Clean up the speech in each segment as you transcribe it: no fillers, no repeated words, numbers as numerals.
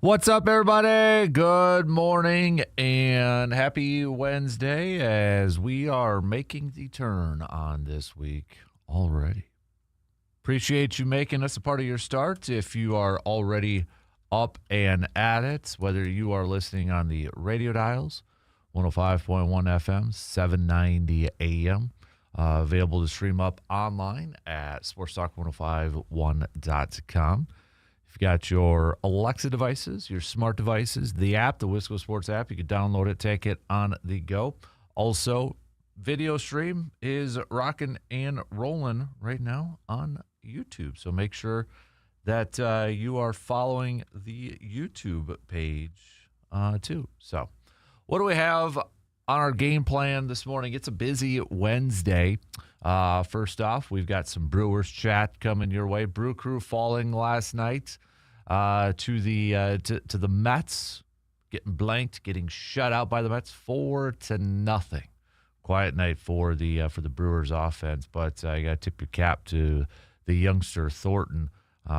What's up, everybody? Good morning and happy Wednesday as we are making the turn on this week already. Appreciate you making us a part of your start. If you are already up and at it, whether you are listening on the radio dials, 105.1 FM, 790 AM, available to stream up online at sportstalk1051.com. If you got your Alexa devices, your smart devices, the app, the Wisco Sports App, you can download it, take it on the go. Also, video stream is rocking and rolling right now on YouTube. So make sure that you are following the YouTube page too. So what do we have on our game plan this morning? It's a busy Wednesday. First off, we've got some Brewers chat coming your way. Brew Crew falling last night to the Mets, getting blanked, getting shut out by the Mets 4-0. Quiet night for the Brewers offense, but you got to tip your cap to the youngster Thornton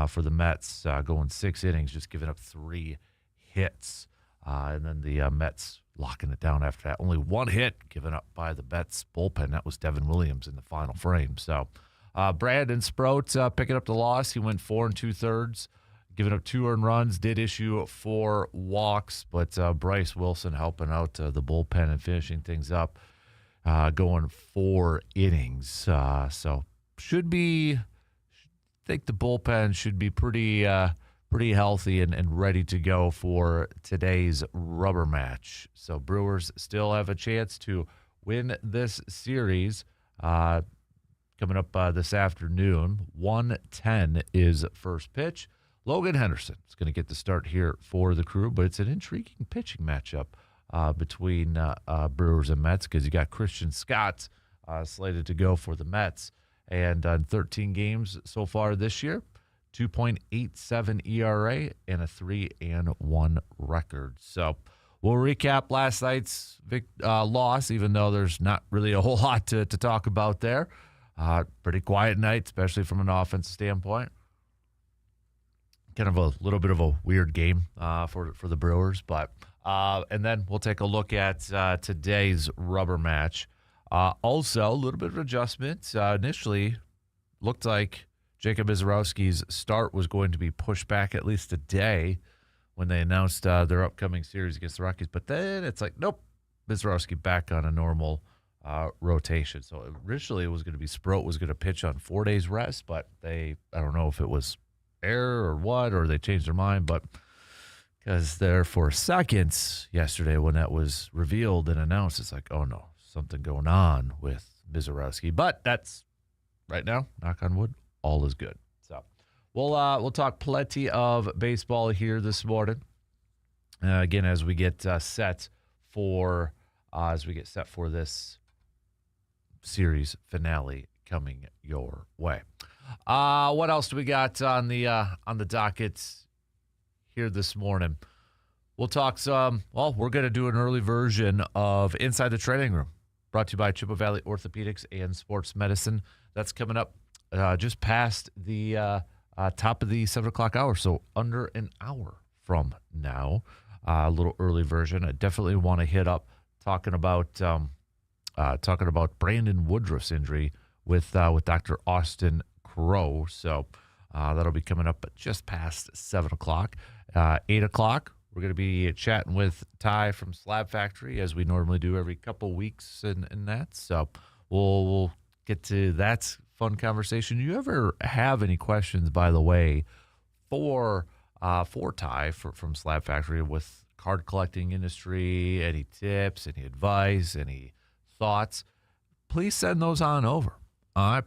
for the Mets, going 6 innings, just giving up 3 hits, and then the Mets locking it down after that. Only 1 hit given up by the Mets bullpen. That was Devin Williams in the final frame. So Brandon Sproat picking up the loss. He went 4 2/3, giving up 2 earned runs, did issue 4 walks, but Bryce Wilson helping out the bullpen and finishing things up, going 4 innings. So I think the bullpen should be pretty healthy and ready to go for today's rubber match. So Brewers still have a chance to win this series coming up this afternoon. 1:10 is first pitch. Logan Henderson is going to get the start here for the Crew, but it's an intriguing pitching matchup between Brewers and Mets because you got Christian Scott slated to go for the Mets. And on 13 games so far this year, 2.87 ERA and a 3-1 record. So we'll recap last night's loss, even though there's not really a whole lot to talk about there. Pretty quiet night, especially from an offensive standpoint. Kind of a little bit of a weird game for the Brewers, but and then we'll take a look at today's rubber match. Also, a little bit of adjustment. Initially, looked like Jacob Misiorowski's start was going to be pushed back at least a day when they announced their upcoming series against the Rockies. But then it's like, nope, Misiorowski back on a normal rotation. So originally it was going to be Sproat was going to pitch on 4 days rest, but I don't know if it was error or what, or they changed their mind. But because there for a second yesterday when that was revealed and announced, it's like, oh no, something going on with Misiorowski. But that's right now, knock on wood, all is good. So we'll talk plenty of baseball here this morning. Again, as we get set for this series finale coming your way. What else do we got on the docket here this morning? We'll talk some. Well, we're going to do an early version of Inside the Training Room, brought to you by Chippewa Valley Orthopedics and Sports Medicine. That's coming up just past the top of the 7 o'clock hour, so under an hour from now. A little early version. I definitely want to hit up talking about Brandon Woodruff's injury with Dr. Austin Crow. So that'll be coming up just past 7 o'clock. 8 o'clock, we're going to be chatting with Ty from Slab Factory, as we normally do every couple weeks and that. So we'll get to that fun conversation. You ever have any questions, by the way, for Ty from Slab Factory with card collecting industry, any tips, any advice, any thoughts, please send those on over.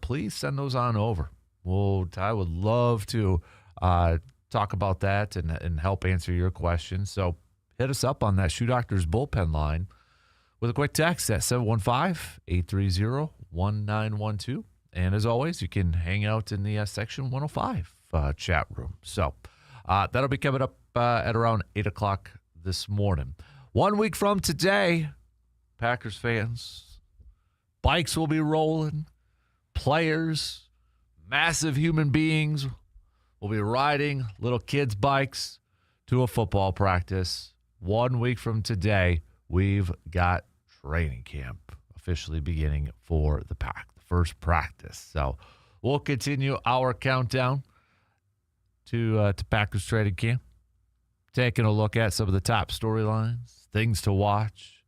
Please send those on over. Ty would love to talk about that and help answer your questions. So hit us up on that Shoe Doctors bullpen line with a quick text at 715-830-1912. And as always, you can hang out in the Section 105 chat room. So that'll be coming up at around 8 o'clock this morning. 1 week from today, Packers fans, bikes will be rolling. Players, massive human beings will be riding little kids' bikes to to a football practice. 1 week from today, we've got training camp officially beginning for the Pack, the first practice. So we'll continue our countdown to Packers training camp, taking a look at some of the top storylines, things to watch.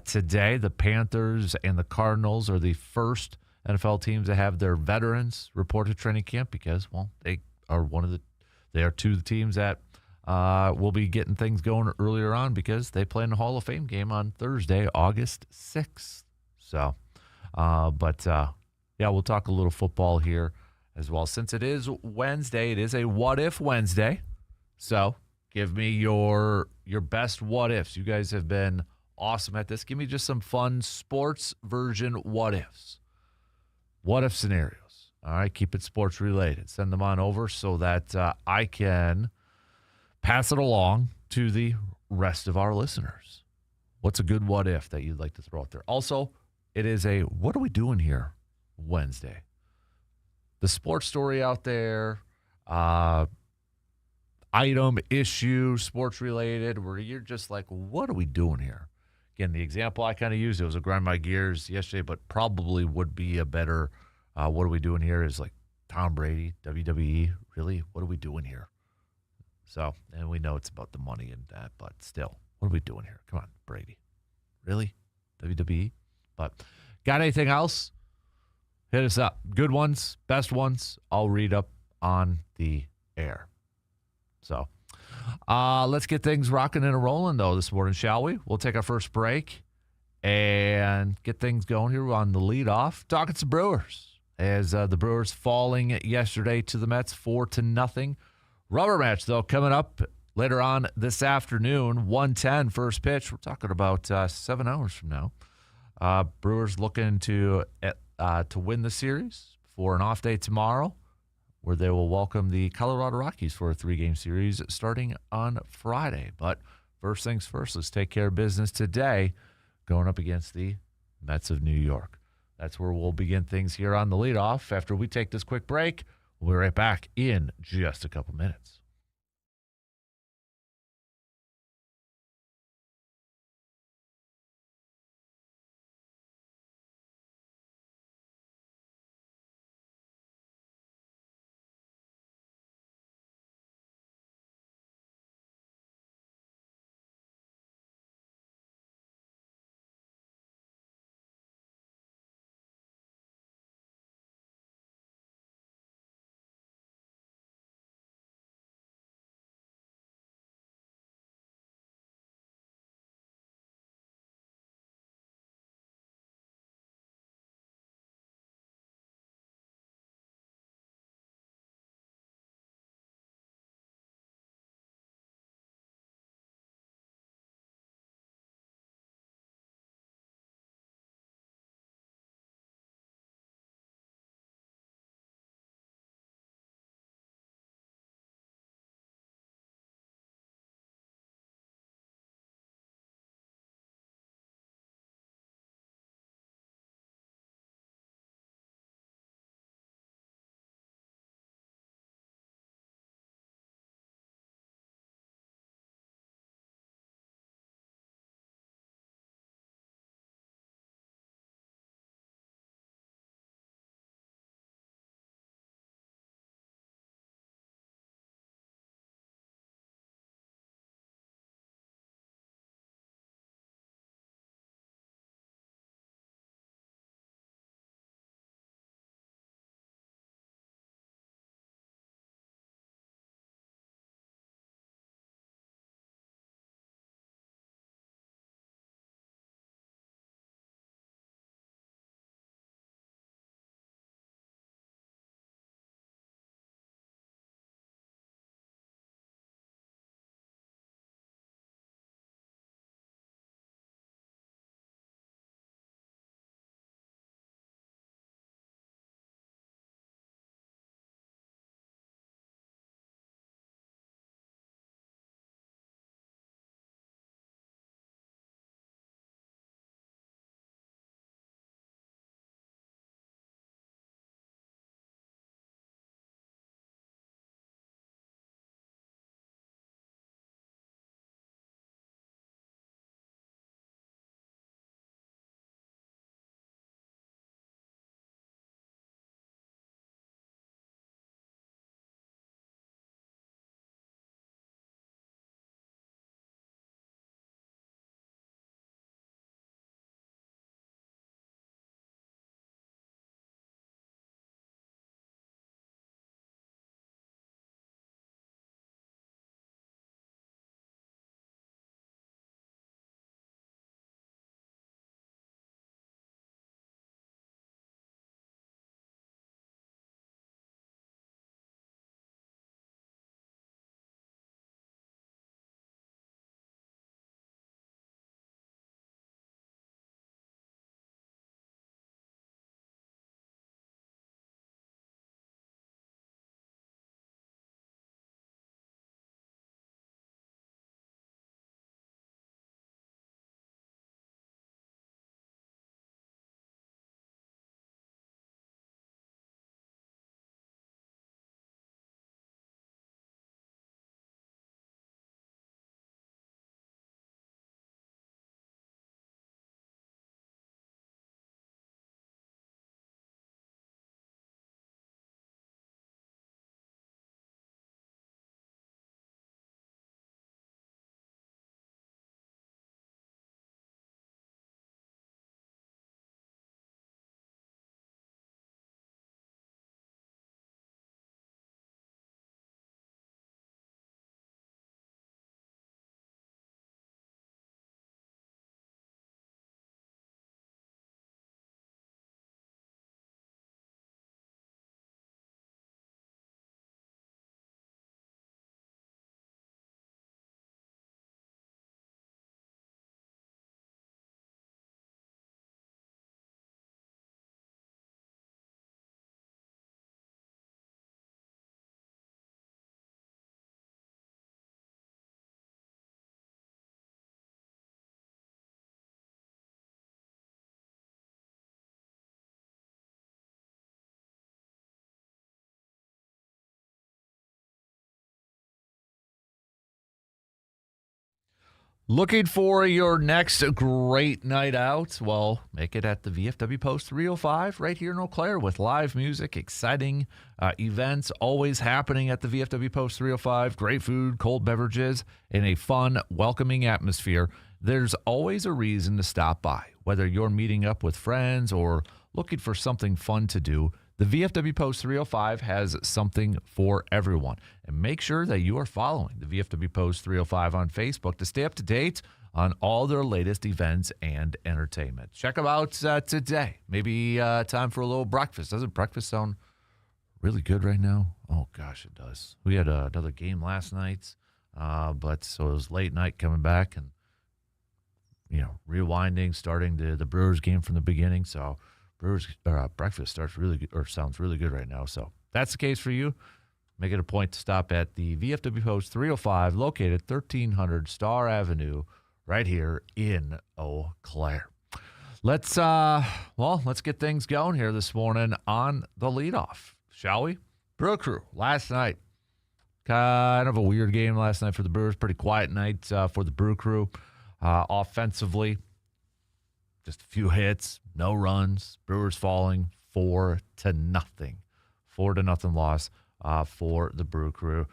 Today, the Panthers and the Cardinals are the first NFL teams to have their veterans report to training camp because, well, they are two of the teams that will be getting things going earlier on because they play in the Hall of Fame game on Thursday, August 6th. So, yeah, we'll talk a little football here as well. Since it is Wednesday, it is a What If Wednesday. So give me your best what ifs. You guys have been awesome at this. Give me just some fun sports version what ifs. What if scenarios. All right, keep it sports related. Send them on over so that I can pass it along to the rest of our listeners. What's a good what if that you'd like to throw out there? Also, it is a what are we doing here Wednesday. The sports story out there, item, issue, sports related, where you're just like, what are we doing here? Again, the example I kind of used, it was a grind my gears yesterday, but probably would be a better, what are we doing here is like Tom Brady, WWE. Really? What are we doing here? So, and we know it's about the money and that, but still, what are we doing here? Come on, Brady. Really? WWE? But got anything else? Hit us up. Good ones, best ones, I'll read up on the air. So let's get things rocking and rolling, though, this morning, shall we? We'll take our first break and get things going here on the leadoff. Talking some Brewers as the Brewers falling yesterday to the Mets 4-0. Rubber match, though, coming up later on this afternoon, 1:10 first pitch. We're talking about 7 hours from now. Brewers looking to win the series for an off day tomorrow, where they will welcome the Colorado Rockies for a 3-game series starting on Friday. But first things first, let's take care of business today, going up against the Mets of New York. That's where we'll begin things here on the leadoff. After we take this quick break, we'll be right back in just a couple minutes. Looking for your next great night out? Well, make it at the VFW Post 305 right here in Eau Claire with live music, exciting events always happening at the VFW Post 305. Great food, cold beverages, and a fun, welcoming atmosphere. There's always a reason to stop by, whether you're meeting up with friends or looking for something fun to do. The VFW Post 305 has something for everyone. And make sure that you are following the VFW Post 305 on Facebook to stay up to date on all their latest events and entertainment. Check them out today. Maybe time for a little breakfast. Doesn't breakfast sound really good right now? Oh, gosh, it does. We had another game last night, but so it was late night coming back and, rewinding, starting the Brewers game from the beginning. So Brewers breakfast starts really good, or sounds really good right now. So if that's the case for you, make it a point to stop at the VFW Post 305, located 1300 Star Avenue, right here in Eau Claire. Let's get things going here this morning on the leadoff, shall we? Brew Crew last night, kind of a weird game last night for the Brewers. Pretty quiet night for the Brew Crew. Offensively, just a few hits, no runs. Brewers falling 4-0. 4-0 loss for the Brew Crew.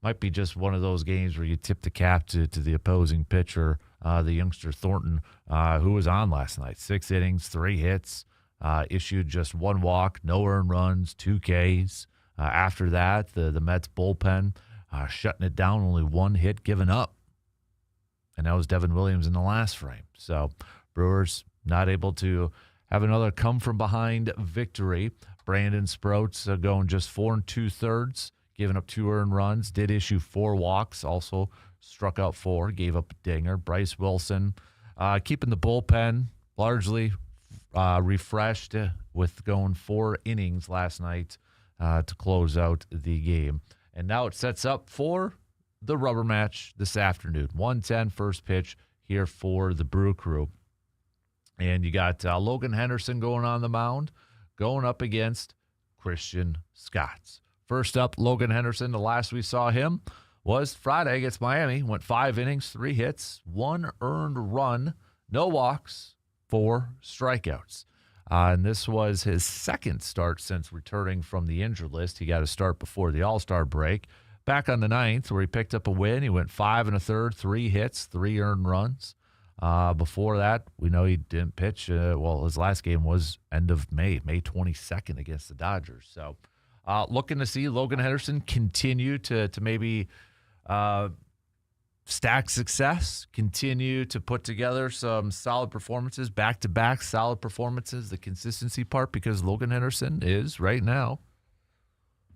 Might be just one of those games where you tip the cap to the opposing pitcher, the youngster Thornton, who was on last night. 6 innings, 3 hits, issued just 1 walk, no earned runs, 2 Ks. After that, the Mets bullpen shutting it down, only 1 hit given up. And that was Devin Williams in the last frame. So Brewers not able to have another come-from-behind victory. Brandon Sproats going just 4 2/3, giving up 2 earned runs. Did issue 4 walks, also struck out 4, gave up a dinger. Bryce Wilson keeping the bullpen largely refreshed with going 4 innings last night to close out the game. And now it sets up for the rubber match this afternoon. 1:10 first pitch here for the Brew Crew. And you got Logan Henderson going on the mound, going up against Christian Scott. First up, Logan Henderson, the last we saw him was Friday against Miami. Went 5 innings, 3 hits, 1 earned run, no walks, 4 strikeouts. And this was his second start since returning from the injured list. He got a start before the All-Star break. Back on the 9th, where he picked up a win, he went 5 1/3, 3 hits, 3 earned runs. Before that, we know he didn't pitch. His last game was end of May 22nd against the Dodgers. So looking to see Logan Henderson continue to maybe stack success, continue to put together some solid performances, back-to-back solid performances, the consistency part, because Logan Henderson is right now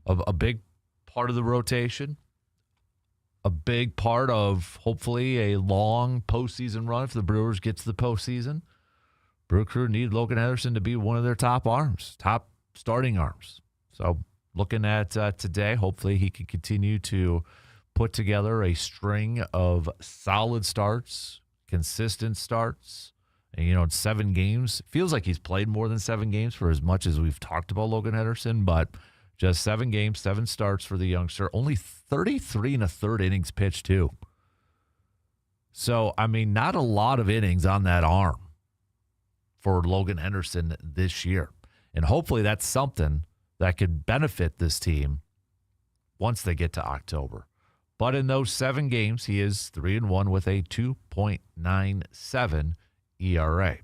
a big part of the rotation, a big part of hopefully a long postseason run if the Brewers get to the postseason. Brew Crew need Logan Henderson to be one of their top arms, top starting arms. So looking at today, hopefully he can continue to put together a string of solid starts, consistent starts. And, in 7 games, feels like he's played more than 7 games for as much as we've talked about Logan Henderson, but just 7 games, 7 starts for the youngster. Only 33 1/3 innings pitched, too. So, not a lot of innings on that arm for Logan Henderson this year. And hopefully that's something that could benefit this team once they get to October. But in those 7 games, he is 3-1 with a 2.97 ERA.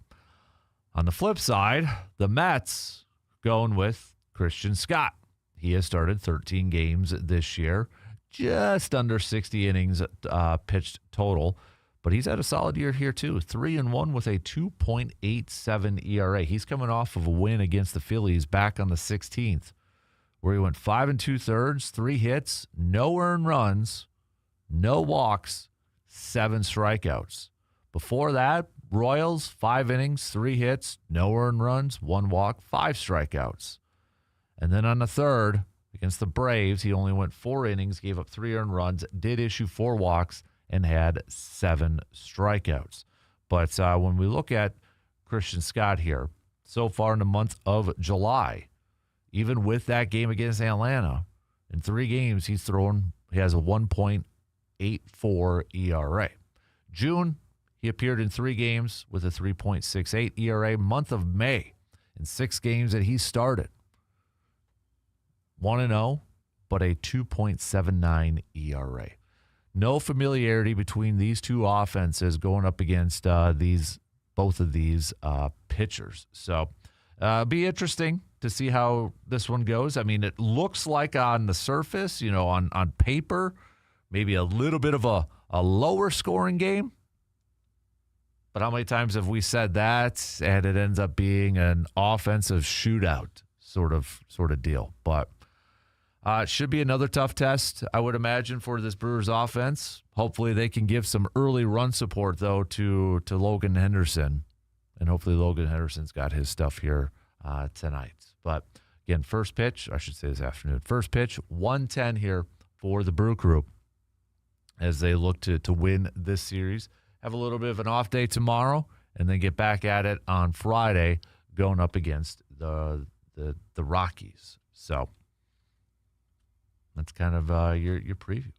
On the flip side, the Mets going with Christian Scott. He has started 13 games this year, just under 60 innings pitched total. But he's had a solid year here, too. 3-1 with a 2.87 ERA. He's coming off of a win against the Phillies back on the 16th, where he went 5 2/3, 3 hits, no earned runs, no walks, 7 strikeouts. Before that, Royals, 5 innings, 3 hits, no earned runs, 1 walk, 5 strikeouts. And then on the 3rd, against the Braves, he only went 4 innings, gave up 3 earned runs, did issue 4 walks, and had 7 strikeouts. But when we look at Christian Scott here, so far in the month of July, even with that game against Atlanta, in 3 games he has a 1.84 ERA. June, he appeared in 3 games with a 3.68 ERA. Month of May, in 6 games that he started, 1-0, but a 2.79 ERA. No familiarity between these two offenses going up against both of these pitchers. So be interesting to see how this one goes. I mean, it looks like on the surface, on paper, maybe a little bit of a lower scoring game. But how many times have we said that and it ends up being an offensive shootout sort of deal? But it should be another tough test, I would imagine, for this Brewers offense. Hopefully they can give some early run support, though, to Logan Henderson. And hopefully Logan Henderson's got his stuff here tonight. But, again, first pitch, I should say this afternoon. First pitch, 1:10 here for the Brew Crew as they look to win this series. Have a little bit of an off day tomorrow, and then get back at it on Friday going up against the Rockies. So that's kind of your preview.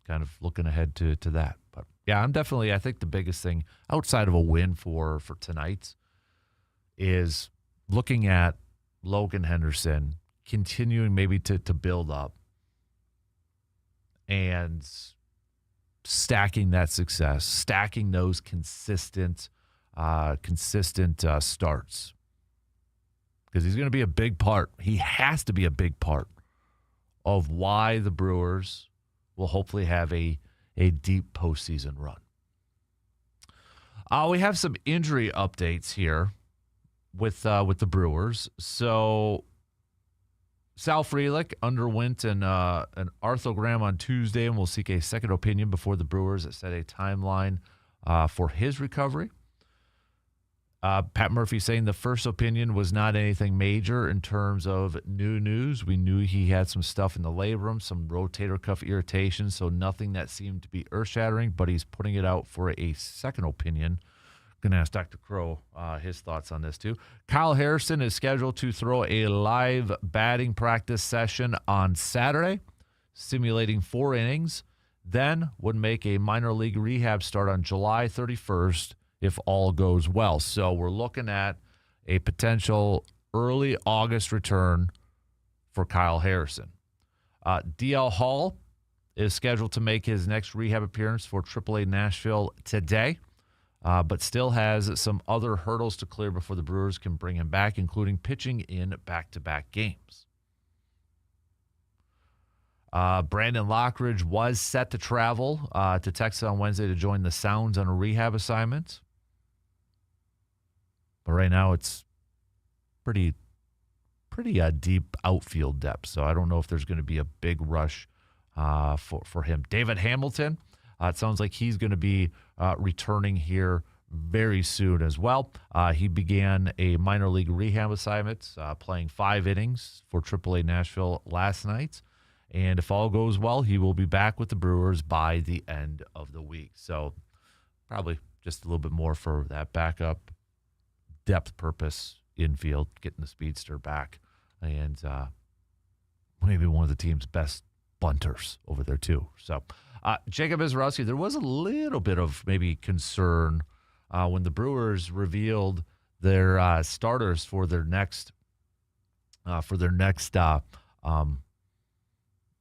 Kind of looking ahead to that. But, yeah, I think the biggest thing outside of a win for tonight is looking at Logan Henderson continuing maybe to build up and stacking that success, stacking those consistent starts. Because he's going to be a big part. He has to be a big part of why the Brewers will hopefully have a deep postseason run. We have some injury updates here with the Brewers. So Sal Frelick underwent an arthrogram on Tuesday and will seek a second opinion before the Brewers set a timeline for his recovery. Pat Murphy saying the first opinion was not anything major in terms of new news. We knew he had some stuff in the labrum, some rotator cuff irritation, so nothing that seemed to be earth-shattering, but he's putting it out for a second opinion. Going to ask Dr. Crow his thoughts on this too. Kyle Harrison is scheduled to throw a live batting practice session on Saturday, simulating 4 innings, then would make a minor league rehab start on July 31st if all goes well. So we're looking at a potential early August return for Kyle Harrison. DL Hall is scheduled to make his next rehab appearance for AAA Nashville today, but still has some other hurdles to clear before the Brewers can bring him back, including pitching in back-to-back games. Brandon Lockridge was set to travel to Texas on Wednesday to join the Sounds on a rehab assignment. But right now it's pretty deep outfield depth, so I don't know if there's going to be a big rush for him. David Hamilton, it sounds like he's going to be returning here very soon as well. He began a minor league rehab assignment, playing 5 innings for AAA Nashville last night. And if all goes well, he will be back with the Brewers by the end of the week. So probably just a little bit more for that backup depth purpose infield, getting the speedster back. And maybe one of the team's best bunters over there too. So Jacob Mizorowski, there was a little bit of maybe concern when the Brewers revealed their starters for their next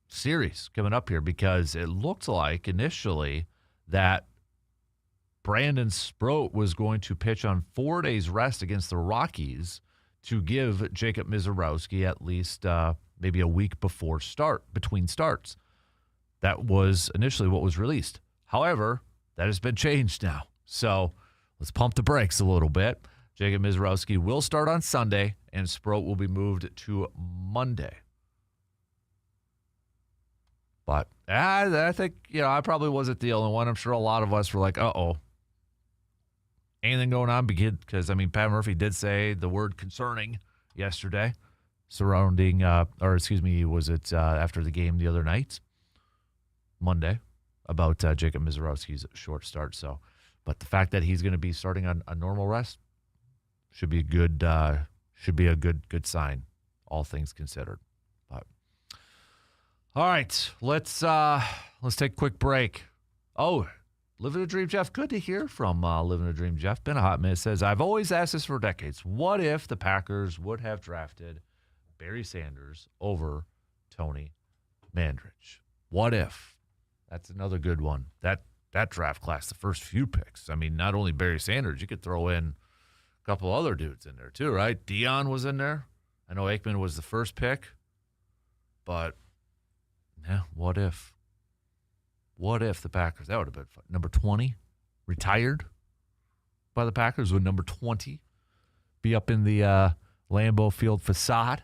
series coming up here, because it looked like initially that Brandon Sproat was going to pitch on 4 days rest against the Rockies to give Jacob Mizorowski at least maybe a week between starts. That was initially what was released. However, that has been changed now. So let's pump the brakes a little bit. Jacob Mizorowski will start on Sunday, and Sproat will be moved to Monday. But I think, I probably wasn't the only one. I'm sure a lot of us were like, uh-oh. Anything going on? Because, Pat Murphy did say the word concerning yesterday surrounding, was it after the game the other night, Monday, about Jacob Mizorowski's short start. So, but the fact that he's going to be starting on a normal rest should be a good sign, all things considered. But all right, let's take a quick break. Oh, Living a Dream Jeff, good to hear from Living a Dream Jeff. Been a hot minute. Says, I've always asked this for decades. What if the Packers would have drafted Barry Sanders over Tony Mandrich? What if? That's another good one. That draft class, the first few picks. I mean, not only Barry Sanders, you could throw in a couple other dudes in there too, right? Dion was in there. I know Aikman was the first pick. But, yeah, what if? What if the Packers, that would have been fun. Number 20, retired by the Packers. Would number 20 be up in the Lambeau Field facade?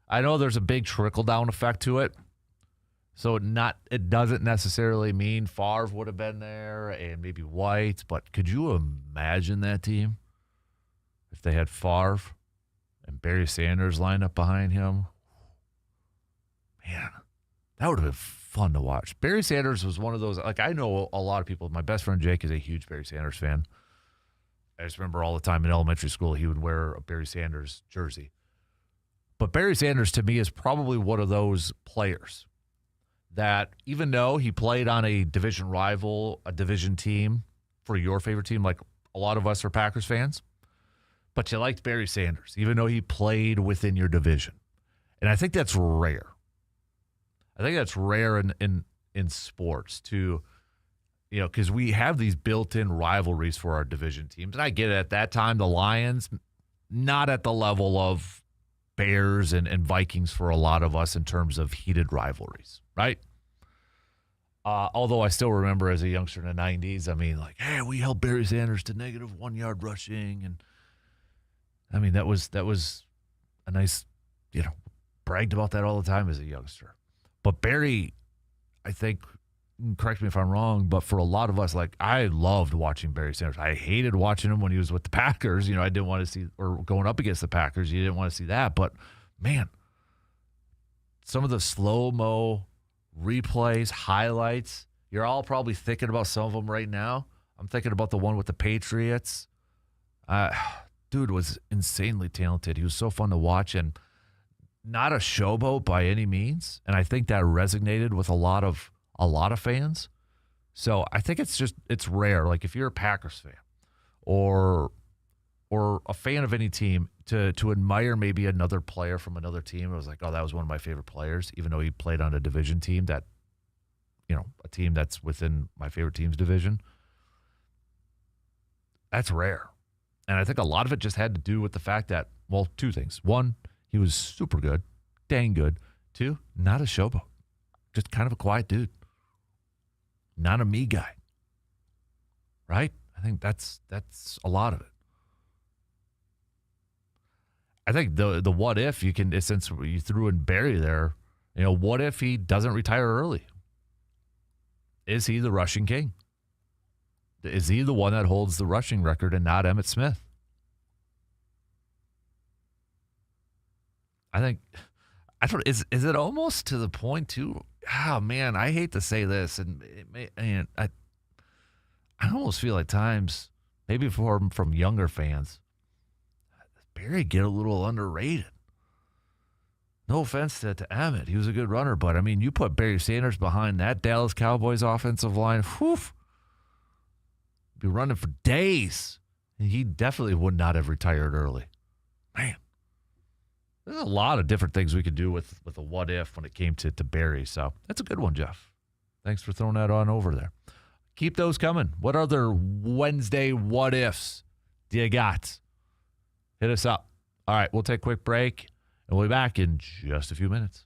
I know there's a big trickle-down effect to it. So it doesn't necessarily mean Favre would have been there and maybe White. But could you imagine that team if they had Favre and Barry Sanders lined up behind him? Man, that would have been fun to watch. Barry Sanders was one of those, like, I know a lot of people. My best friend Jake is a huge Barry Sanders fan. I just remember all the time in elementary school he would wear a Barry Sanders jersey. But Barry Sanders, to me, is probably one of those players that, even though he played on a division rival, a division team for your favorite team, like a lot of us are Packers fans, but you liked Barry Sanders, even though he played within your division. And I think that's rare. I think that's rare in sports to, because we have these built-in rivalries for our division teams. And I get it. At that time, the Lions, not at the level of Bears and Vikings for a lot of us in terms of heated rivalries, right? Although I still remember as a youngster in the 90s, I mean, like, hey, we held Barry Sanders to -1 yard rushing. And, I mean, that was a nice, bragged about that all the time as a youngster. But Barry, I think, correct me if I'm wrong, but for a lot of us, like, I loved watching Barry Sanders. I hated watching him when he was with the Packers. I didn't want to see, or going up against the Packers, you didn't want to see that. But, man, some of the slow-mo replays, highlights, you're all probably thinking about some of them right now. I'm thinking about the one with the Patriots. Dude was insanely talented. He was so fun to watch, and not a showboat by any means, and I think that resonated with a lot of fans. So I think it's rare. Like, if you're a Packers fan or a fan of any team, to admire maybe another player from another team, it was like, oh, that was one of my favorite players, even though he played on a division team that, a team that's within my favorite team's division. That's rare. And I think a lot of it just had to do with the fact that, well, two things. One, he was super good, dang good. Two, not a showboat. Just kind of a quiet dude. Not a me guy. Right? I think that's a lot of it. I think the what if, you can, since you threw in Barry there, what if he doesn't retire early? Is he the rushing king? Is he the one that holds the rushing record and not Emmitt Smith? I think, is it almost to the point too? Oh man, I hate to say this, and I almost feel at times, maybe from younger fans, Barry get a little underrated. No offense to Emmitt, he was a good runner, but I mean, you put Barry Sanders behind that Dallas Cowboys offensive line, whew, be running for days. He definitely would not have retired early. Man. There's a lot of different things we could do with a what if when it came to Barry. So that's a good one, Jeff. Thanks for throwing that on over there. Keep those coming. What other Wednesday what ifs do you got? Hit us up. All right, we'll take a quick break, and we'll be back in just a few minutes.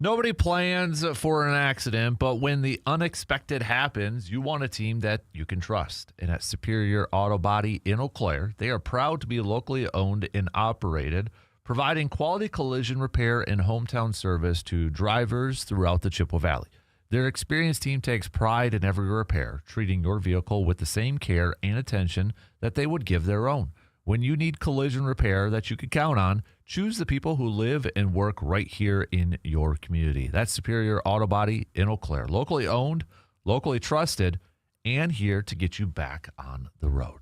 Nobody plans for an accident, but when the unexpected happens, you want a team that you can trust. And at Superior Auto Body in Eau Claire, they are proud to be locally owned and operated, providing quality collision repair and hometown service to drivers throughout the Chippewa Valley. Their experienced team takes pride in every repair, treating your vehicle with the same care and attention that they would give their own. When you need collision repair that you can count on, choose the people who live and work right here in your community. That's Superior Auto Body in Eau Claire. Locally owned, locally trusted, and here to get you back on the road.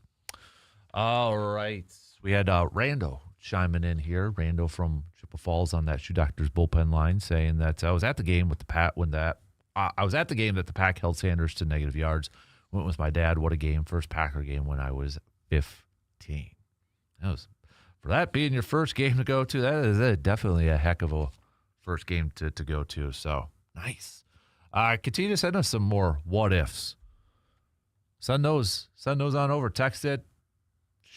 All right. We had Rando chiming in here. Rando from Chippewa Falls on that Shoe Doctor's bullpen line saying that I was at the game with the Pack I was at the game that the Pack held Sanders to negative yards. Went with my dad. What a game. First Packer game when I was 15. That was, for that being your first game to go to, that is definitely a heck of a first game to go to. So, nice. Continue to send us some more what-ifs. Sun knows on over. Text it.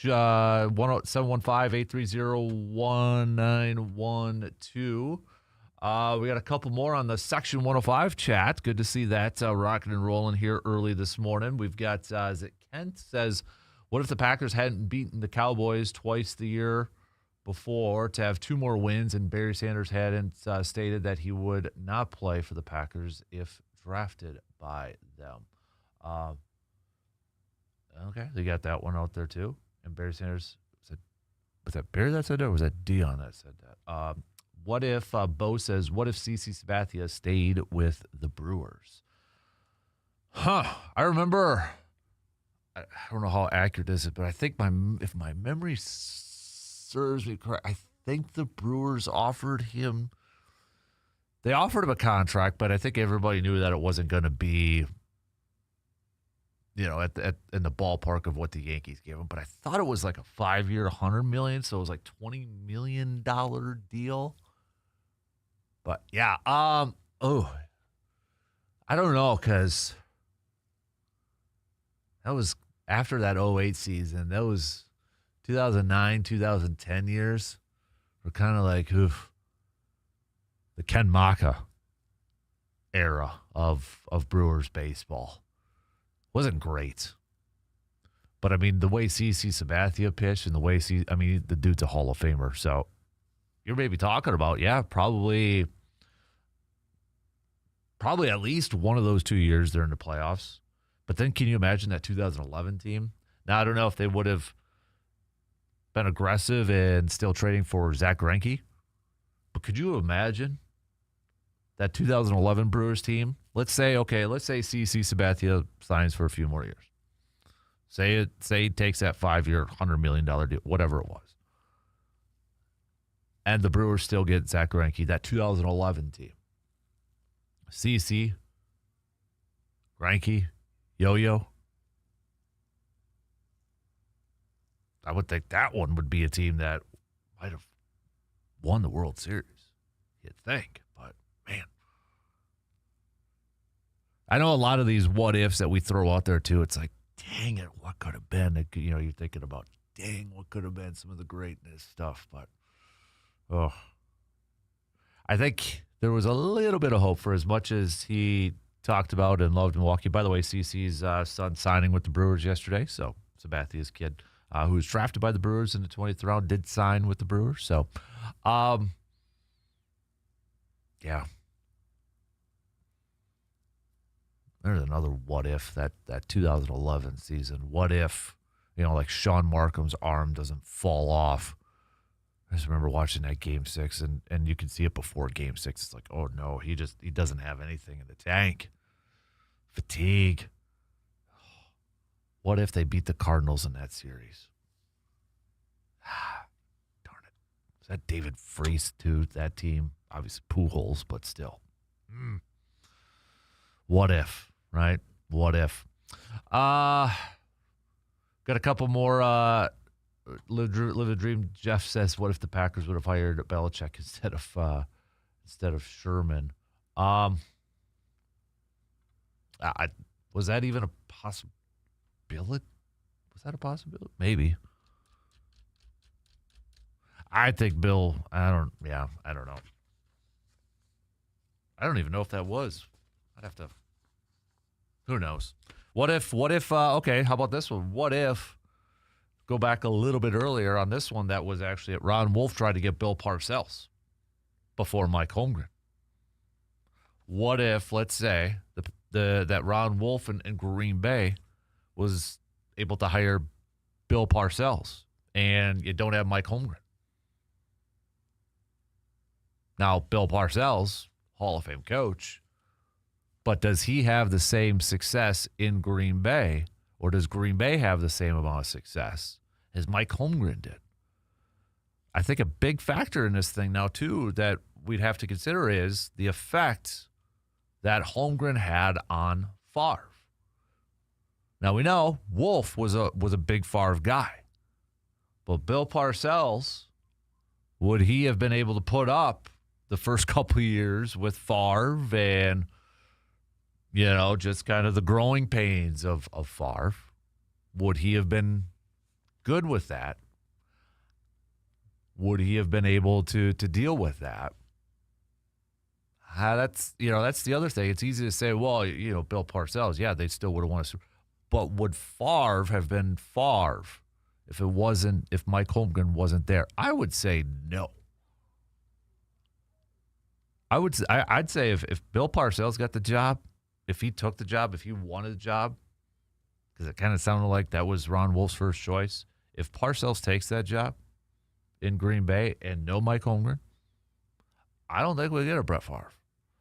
715-830-1912. We got a couple more on the Section 105 chat. Good to see that rocking and rolling here early this morning. We've got, is it Kent says, what if the Packers hadn't beaten the Cowboys twice the year before to have two more wins and Barry Sanders hadn't stated that he would not play for the Packers if drafted by them? Okay, they got that one out there too. And Barry Sanders said, was that Barry that said that or was that Dion that said that? What if, Bo says, what if CC Sabathia stayed with the Brewers? I remember, I don't know how accurate is it, but I think if my memory serves me correct, I think the Brewers offered him a contract, but I think everybody knew that it wasn't going to be, in the ballpark of what the Yankees gave him. But I thought it was like a 5-year, $100 million, so it was like $20 million deal. But yeah, I don't know, because that was after that 08 season. That was 2009, 2010 years were kind of like the Ken Maka era of Brewers baseball. Wasn't great. But, I mean, the way CC Sabathia pitched and the way the dude's a Hall of Famer. So you're maybe talking about, probably at least one of those 2 years they're in the playoffs. But then can you imagine that 2011 team? Now, I don't know if they would have been aggressive and still trading for Zach Greinke. But could you imagine that 2011 Brewers team? Let's say CC Sabathia signs for a few more years. Say he takes that 5-year, $100 million deal, whatever it was. And the Brewers still get Zach Greinke, that 2011 team. CC, Greinke, Yo-Yo. I would think that one would be a team that might have won the World Series, you'd think. But, man. I know a lot of these what-ifs that we throw out there, too. It's like, dang it, what could have been? You're thinking about, dang, what could have been some of the greatness stuff. But, I think there was a little bit of hope for as much as he talked about and loved Milwaukee. By the way, CC's son signing with the Brewers yesterday. So, Sabathia's kid, who was drafted by the Brewers in the 20th round, did sign with the Brewers. So, yeah. There's another what if, that 2011 season. What if, like Sean Markham's arm doesn't fall off? I just remember watching that Game 6, and you can see it before Game 6. It's like, oh, no, he doesn't have anything in the tank. Fatigue. What if they beat the Cardinals in that series? Darn it. Is that David Freese, too, that team? Obviously, Pujols, but still. What if, right? What if? Got a couple more. Live a Dream. Jeff says, what if the Packers would have hired Belichick instead of Sherman? Was that even a possibility? Was that a possibility? Maybe. I think Bill, I don't know. I don't even know if that was. I'd have to. Who knows? What if, okay, how about this one? What if, go back a little bit earlier on this one, that was actually at Ron Wolf tried to get Bill Parcells before Mike Holmgren. What if, let's say, that Ron Wolf in Green Bay was able to hire Bill Parcells and you don't have Mike Holmgren? Now, Bill Parcells, Hall of Fame coach, but does he have the same success in Green Bay, or does Green Bay have the same amount of success as Mike Holmgren did? I think a big factor in this thing now, too, that we'd have to consider is the effect that Holmgren had on Favre. Now, we know Wolf was a big Favre guy, but Bill Parcells, would he have been able to put up the first couple of years with Favre and, just kind of the growing pains of Favre? Would he have been good with that? Would he have been able to deal with that? That's the other thing. It's easy to say, well, Bill Parcells, yeah, they still would have won a Super Bowl. But would Favre have been Favre if Mike Holmgren wasn't there? I would say no. I'd say if Bill Parcells got the job, if he took the job, if he wanted the job, because it kind of sounded like that was Ron Wolf's first choice. If Parcells takes that job in Green Bay and no Mike Holmgren, I don't think we'll get a Brett Favre.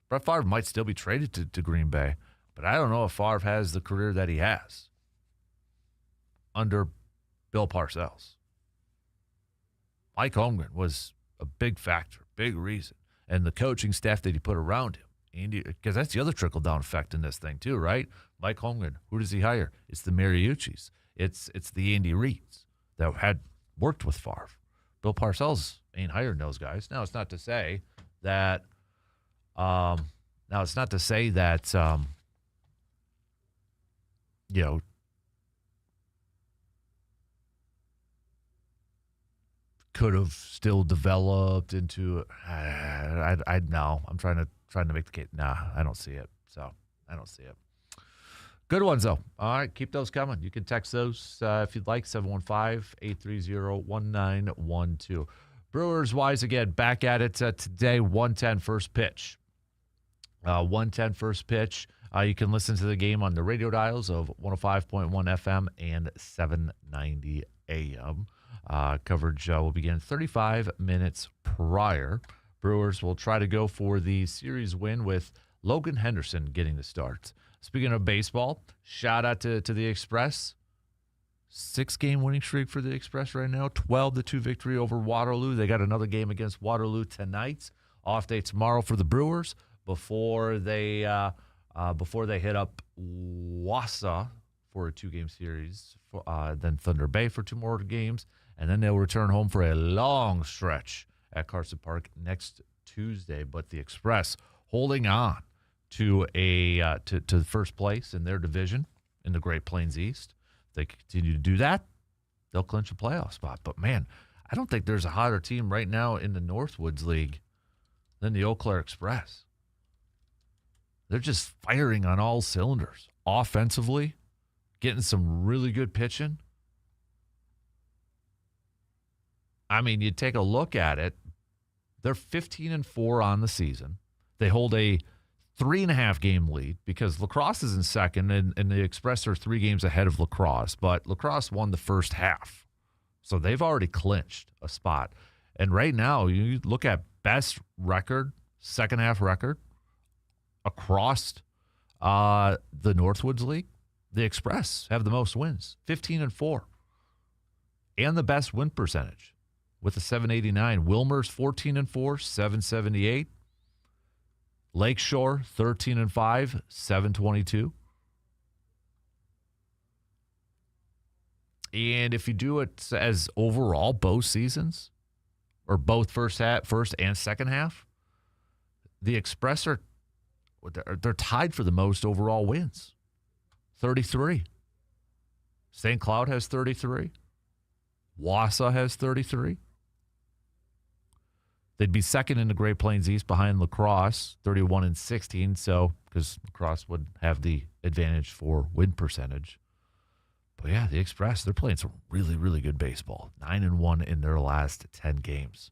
Brett Favre might still be traded to Green Bay, but I don't know if Favre has the career that he has under Bill Parcells. Mike Holmgren was a big factor, big reason. And the coaching staff that he put around him. Andy, because that's the other trickle-down effect in this thing too, right? Mike Holmgren, who does he hire? It's the Mariucci's. It's the Andy Reids that had worked with Favre. Bill Parcells ain't hiring those guys. Now, it's not to say that could have still developed into I know. I'm trying to make the case. Nah, I don't see it. So I don't see it. Good ones, though. All right, keep those coming. You can text those if you'd like, 715-830-1912. Brewers-wise, again, back at it today, 1:10 first pitch. 1:10 first pitch. You can listen to the game on the radio dials of 105.1 FM and 790 AM. Coverage will begin 35 minutes prior. Brewers will try to go for the series win with Logan Henderson getting the start. Speaking of baseball, shout out to the Express. 6-game winning streak for the Express right now. 12-2 victory over Waterloo. They got another game against Waterloo tonight. Off day tomorrow for the Brewers before they hit up Wausau for a 2-game series. Then Thunder Bay for 2 more games, and then they'll return home for a long stretch at Carson Park next Tuesday. But the Express holding on to to first place in their division in the Great Plains East. If they continue to do that, they'll clinch a playoff spot. But man, I don't think there's a hotter team right now in the Northwoods League than the Eau Claire Express. They're just firing on all cylinders. Offensively, getting some really good pitching. I mean, you take a look at it, they're 15-4 on the season. They hold a 3.5-game lead because Lacrosse is in second, and the Express are 3 games ahead of Lacrosse. But Lacrosse won the first half, so they've already clinched a spot. And right now, you look at best record, second half record across the Northwoods League. The Express have the most wins, 15-4, and the best win percentage with a 789. Wilmer's 14-4, 778. Lakeshore 13-5, 722. And if you do it as overall both seasons, or both first and second half, the Express they're tied for the most overall wins. 33. St. Cloud has 33. Wausau has 33. They'd be second in the Great Plains East behind La Crosse, 31-16. So, because La Crosse would have the advantage for win percentage. But yeah, the Express, they're playing some really, really good baseball. 9-1 in their last 10 games.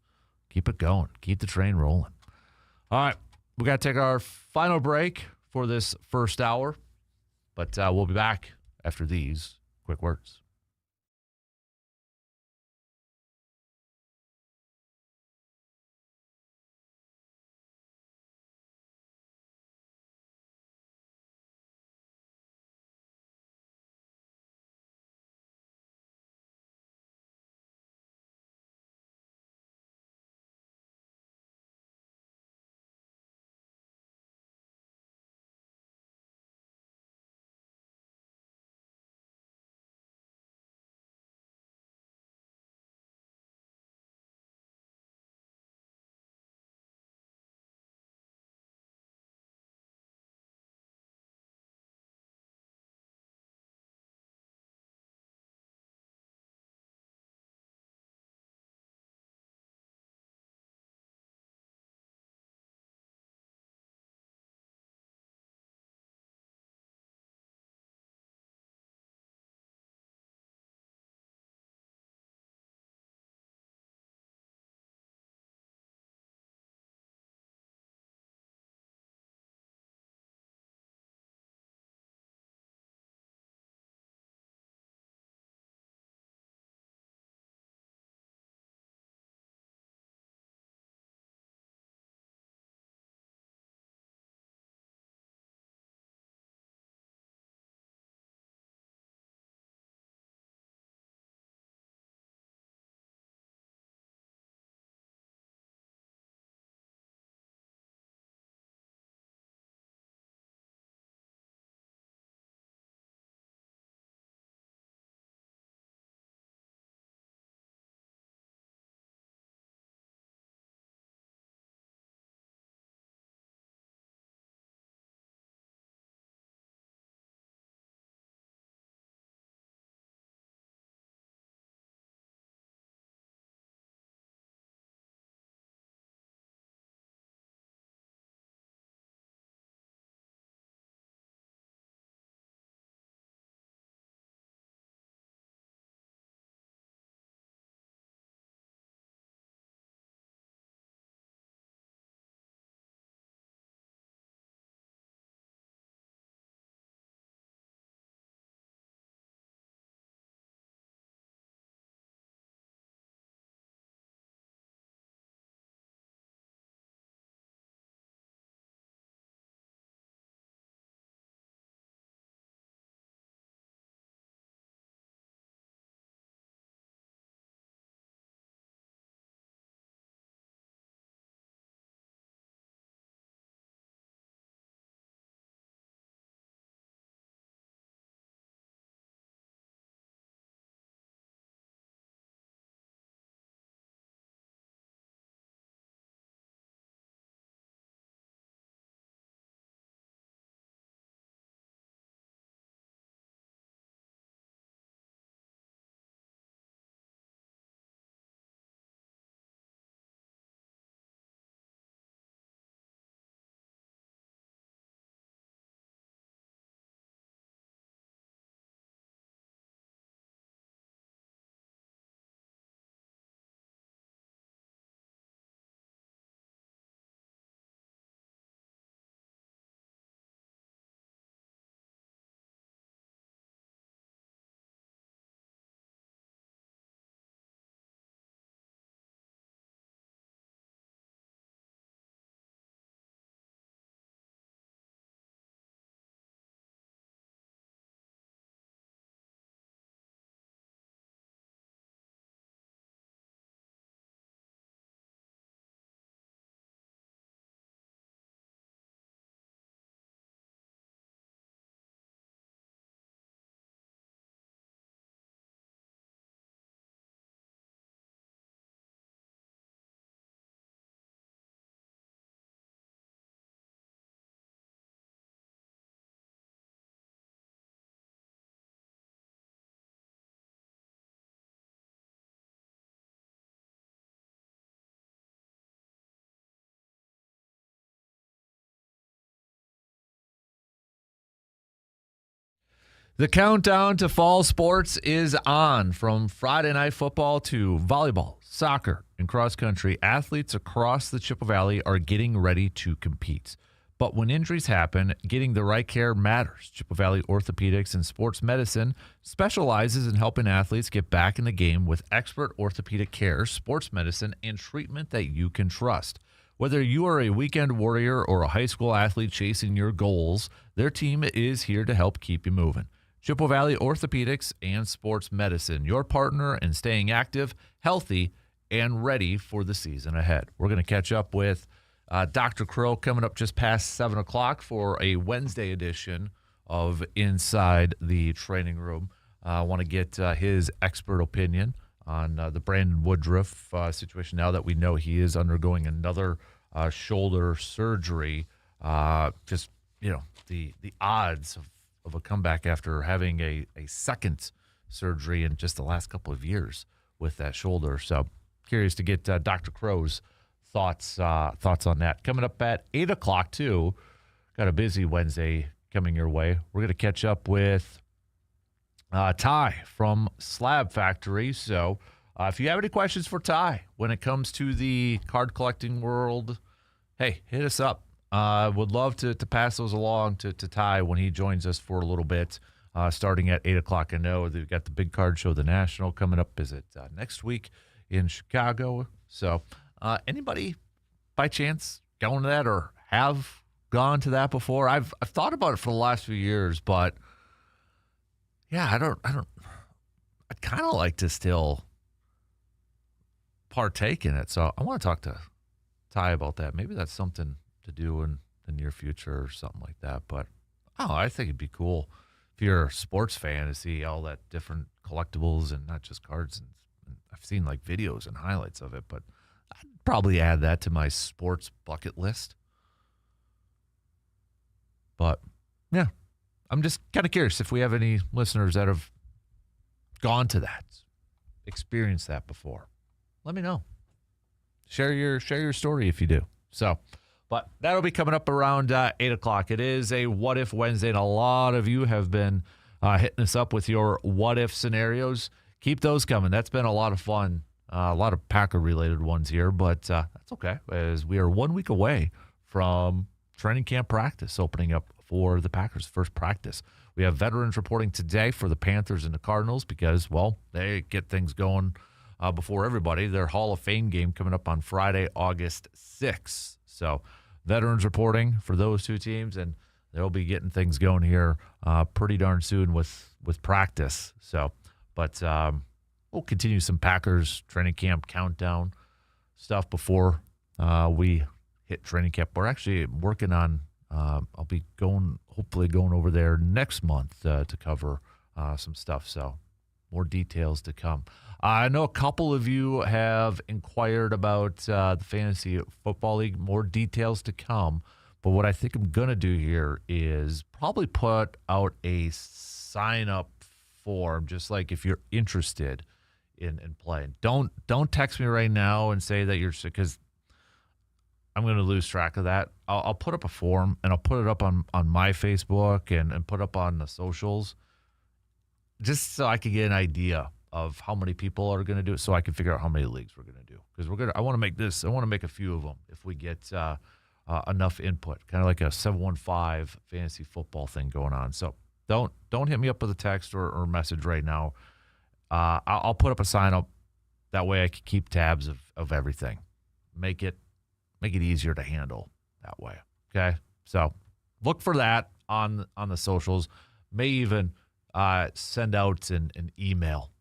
Keep it going. Keep the train rolling. All right, we got to take our final break for this first hour. But we'll be back after these quick words. The countdown to fall sports is on. From Friday night football to volleyball, soccer, and cross country, athletes across the Chippewa Valley are getting ready to compete. But when injuries happen, getting the right care matters. Chippewa Valley Orthopedics and Sports Medicine specializes in helping athletes get back in the game with expert orthopedic care, sports medicine, and treatment that you can trust. Whether you are a weekend warrior or a high school athlete chasing your goals, their team is here to help keep you moving. Chippewa Valley Orthopedics and Sports Medicine, your partner in staying active, healthy, and ready for the season ahead. We're going to catch up with Dr. Crow coming up just past 7 o'clock for a Wednesday edition of Inside the Training Room. I want to get his expert opinion on the Brandon Woodruff situation now that we know he is undergoing another shoulder surgery. The odds of a comeback after having a second surgery in just the last couple of years with that shoulder. So curious to get Dr. Crow's thoughts on that. Coming up at 8 o'clock, too. Got a busy Wednesday coming your way. We're going to catch up with Ty from Slab Factory. So if you have any questions for Ty when it comes to the card collecting world, hey, hit us up. Would love to pass those along to Ty when he joins us for a little bit, starting at 8 o'clock. I know they've got the big card show, the National, coming up. Is it next week in Chicago? So anybody by chance going to that or have gone to that before? I've thought about it for the last few years, but yeah, I'd kind of like to still partake in it. So I want to talk to Ty about that. Maybe that's something to do in the near future or something like that. But I think it'd be cool if you're a sports fan to see all that different collectibles and not just cards. And I've seen like videos and highlights of it, but I'd probably add that to my sports bucket list. But yeah, I'm just kind of curious if we have any listeners that have gone to that, experienced that before. Let me know. Share your story if you do. So, but that'll be coming up around 8 o'clock. It is a What If Wednesday, and a lot of you have been hitting us up with your what if scenarios. Keep those coming. That's been a lot of fun. A lot of Packer-related ones here, but that's okay, as we are 1 week away from training camp practice opening up for the Packers' first practice. We have veterans reporting today for the Panthers and the Cardinals because, well, they get things going before everybody. Their Hall of Fame game coming up on Friday, August 6th. So veterans reporting for those two teams, and they'll be getting things going here pretty darn soon with practice. So, but we'll continue some Packers training camp countdown stuff before we hit training camp. We're actually working on, I'll be hopefully going over there next month to cover some stuff. So more details to come. I know a couple of you have inquired about the Fantasy Football League. More details to come. But what I think I'm going to do here is probably put out a sign-up form, just like if you're interested in playing. Don't text me right now and say that you're sick, because I'm going to lose track of that. I'll put up a form, and I'll put it up on my Facebook and put up on the socials, just so I can get an idea of how many people are going to do it, so I can figure out how many leagues we're going to do. Because I want to make a few of them if we get enough input, kind of like a 715 fantasy football thing going on. So don't hit me up with a text or message right now. I'll put up a sign up. That way I can keep tabs of everything. Make it easier to handle that way. Okay. So look for that on the socials. May even send out an email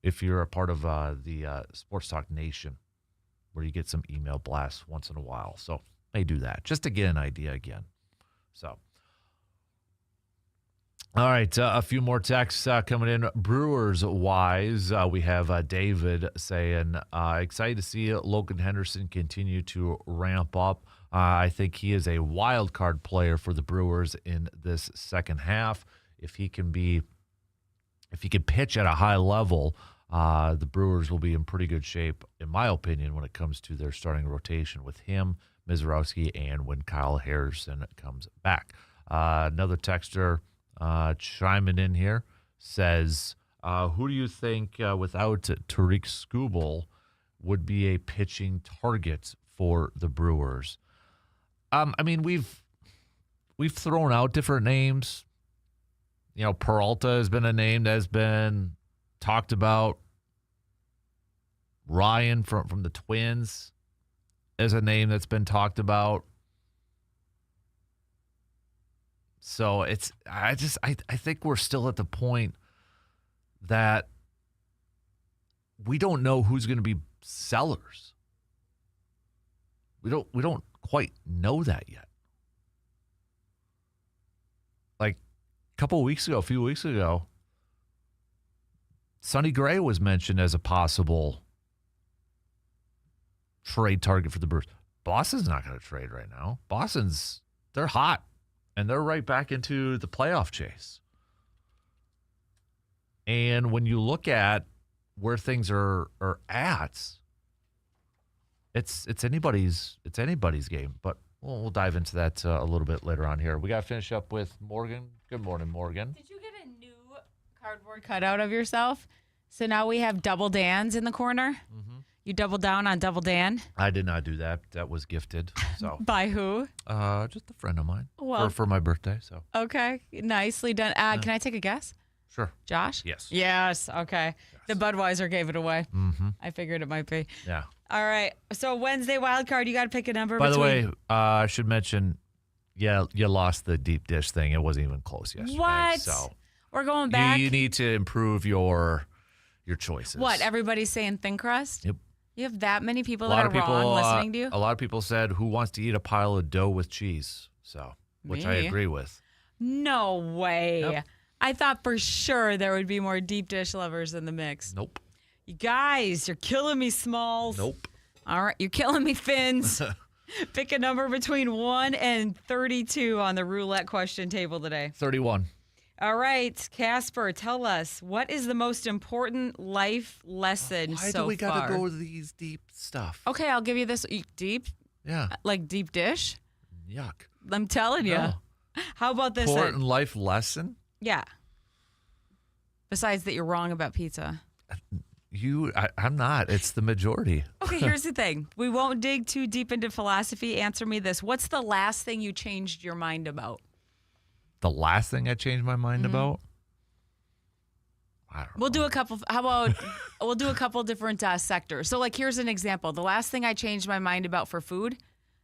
if you're a part of the Sports Talk Nation, where you get some email blasts once in a while. So may do that just to get an idea again. So, all right, a few more texts coming in. Brewers-wise, we have David saying, excited to see Logan Henderson continue to ramp up. I think he is a wild card player for the Brewers in this second half. If he can pitch at a high level, the Brewers will be in pretty good shape, in my opinion, when it comes to their starting rotation with him, Mizorowski, and when Kyle Harrison comes back. Another texter, chiming in here, says, who do you think without Tariq Skubal would be a pitching target for the Brewers? I mean, we've thrown out different names. You know, Peralta has been a name that has been talked about. Ryan from the Twins is a name that's been talked about. So I think we're still at the point that we don't know who's going to be sellers. We don't quite know that yet. Like a few weeks ago, Sonny Gray was mentioned as a possible trade target for the Brewers. Boston's not going to trade right now. They're hot, and they're right back into the playoff chase. And when you look at where things are at, it's anybody's game. But we'll dive into that a little bit later on here. We got to finish up with Morgan. Good morning, Morgan. Did you get a new cardboard cutout of yourself? So now we have Double Dan's in the corner. Mm-hmm. You double down on Double Dan? I did not do that. That was gifted. So by who? Just a friend of mine. Well, for my birthday. So okay, nicely done. Can I take a guess? Sure. Josh? Yes. Yes. Okay. Yes. The Budweiser gave it away. Mm-hmm. I figured it might be. Yeah. All right. So Wednesday wild card, you got to pick a number. By the way, I should mention, yeah, you lost the deep dish thing. It wasn't even close yesterday. What? So we're going back. You need to improve your choices. What? Everybody's saying thin crust? Yep. You have that many people that are wrong listening to you? A lot of people said, who wants to eat a pile of dough with cheese? So, which I agree with. No way. Yep. I thought for sure there would be more deep dish lovers in the mix. Nope. You guys, you're killing me, Smalls. Nope. All right, you're killing me, Fins. Pick a number between 1 and 32 on the roulette question table today. 31. All right, Kasper, tell us, what is the most important life lesson so far? Why do we got to go with these deep stuff? Okay, I'll give you this. Deep? Yeah. Like deep dish? Yuck. I'm telling you. No. How about this? Important life lesson? Yeah. Besides that you're wrong about pizza. I'm not. It's the majority. Okay, here's the thing. We won't dig too deep into philosophy. Answer me this. What's the last thing you changed your mind about? The last thing I changed my mind about? I don't know. We'll do a couple. How about we'll do a couple different sectors. So, like, here's an example. The last thing I changed my mind about for food,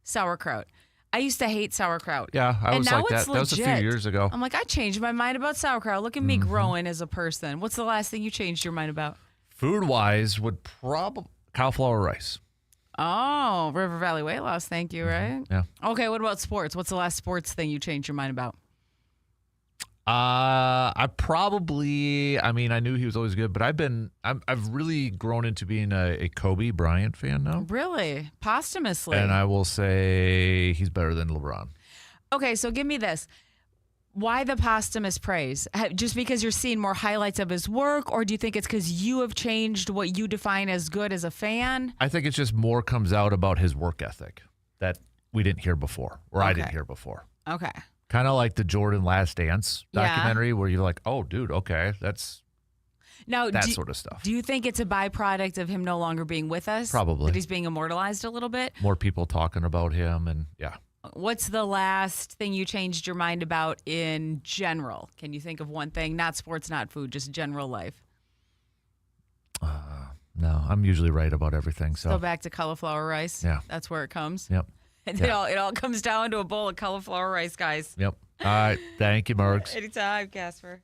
sauerkraut. I used to hate sauerkraut. Yeah, I was like that. Legit. That was a few years ago. I'm like, I changed my mind about sauerkraut. Look at me growing as a person. What's the last thing you changed your mind about? Food-wise, would probably cauliflower rice. Oh, River Valley weight loss. Thank you, right? Yeah. Okay, what about sports? What's the last sports thing you changed your mind about? I knew he was always good, but I've really grown into being a Kobe Bryant fan now. Really? Posthumously? And I will say he's better than LeBron. Okay, so give me this. Why the posthumous praise? Just because you're seeing more highlights of his work, or do you think it's because you have changed what you define as good as a fan? I think it's just more comes out about his work ethic that we didn't hear before, or I didn't hear before. Okay. Kind of like the Jordan Last Dance documentary where you're like, oh, dude, okay, that's that sort of stuff. Do you think it's a byproduct of him no longer being with us? Probably. That he's being immortalized a little bit? More people talking about him, and yeah. What's the last thing you changed your mind about in general? Can you think of one thing? Not sports, not food, just general life. No, I'm usually right about everything. So back to cauliflower rice. Yeah. That's where it comes. Yep. It all comes down to a bowl of cauliflower rice, guys. Yep. All right. Thank you, Marks. Anytime, Kasper.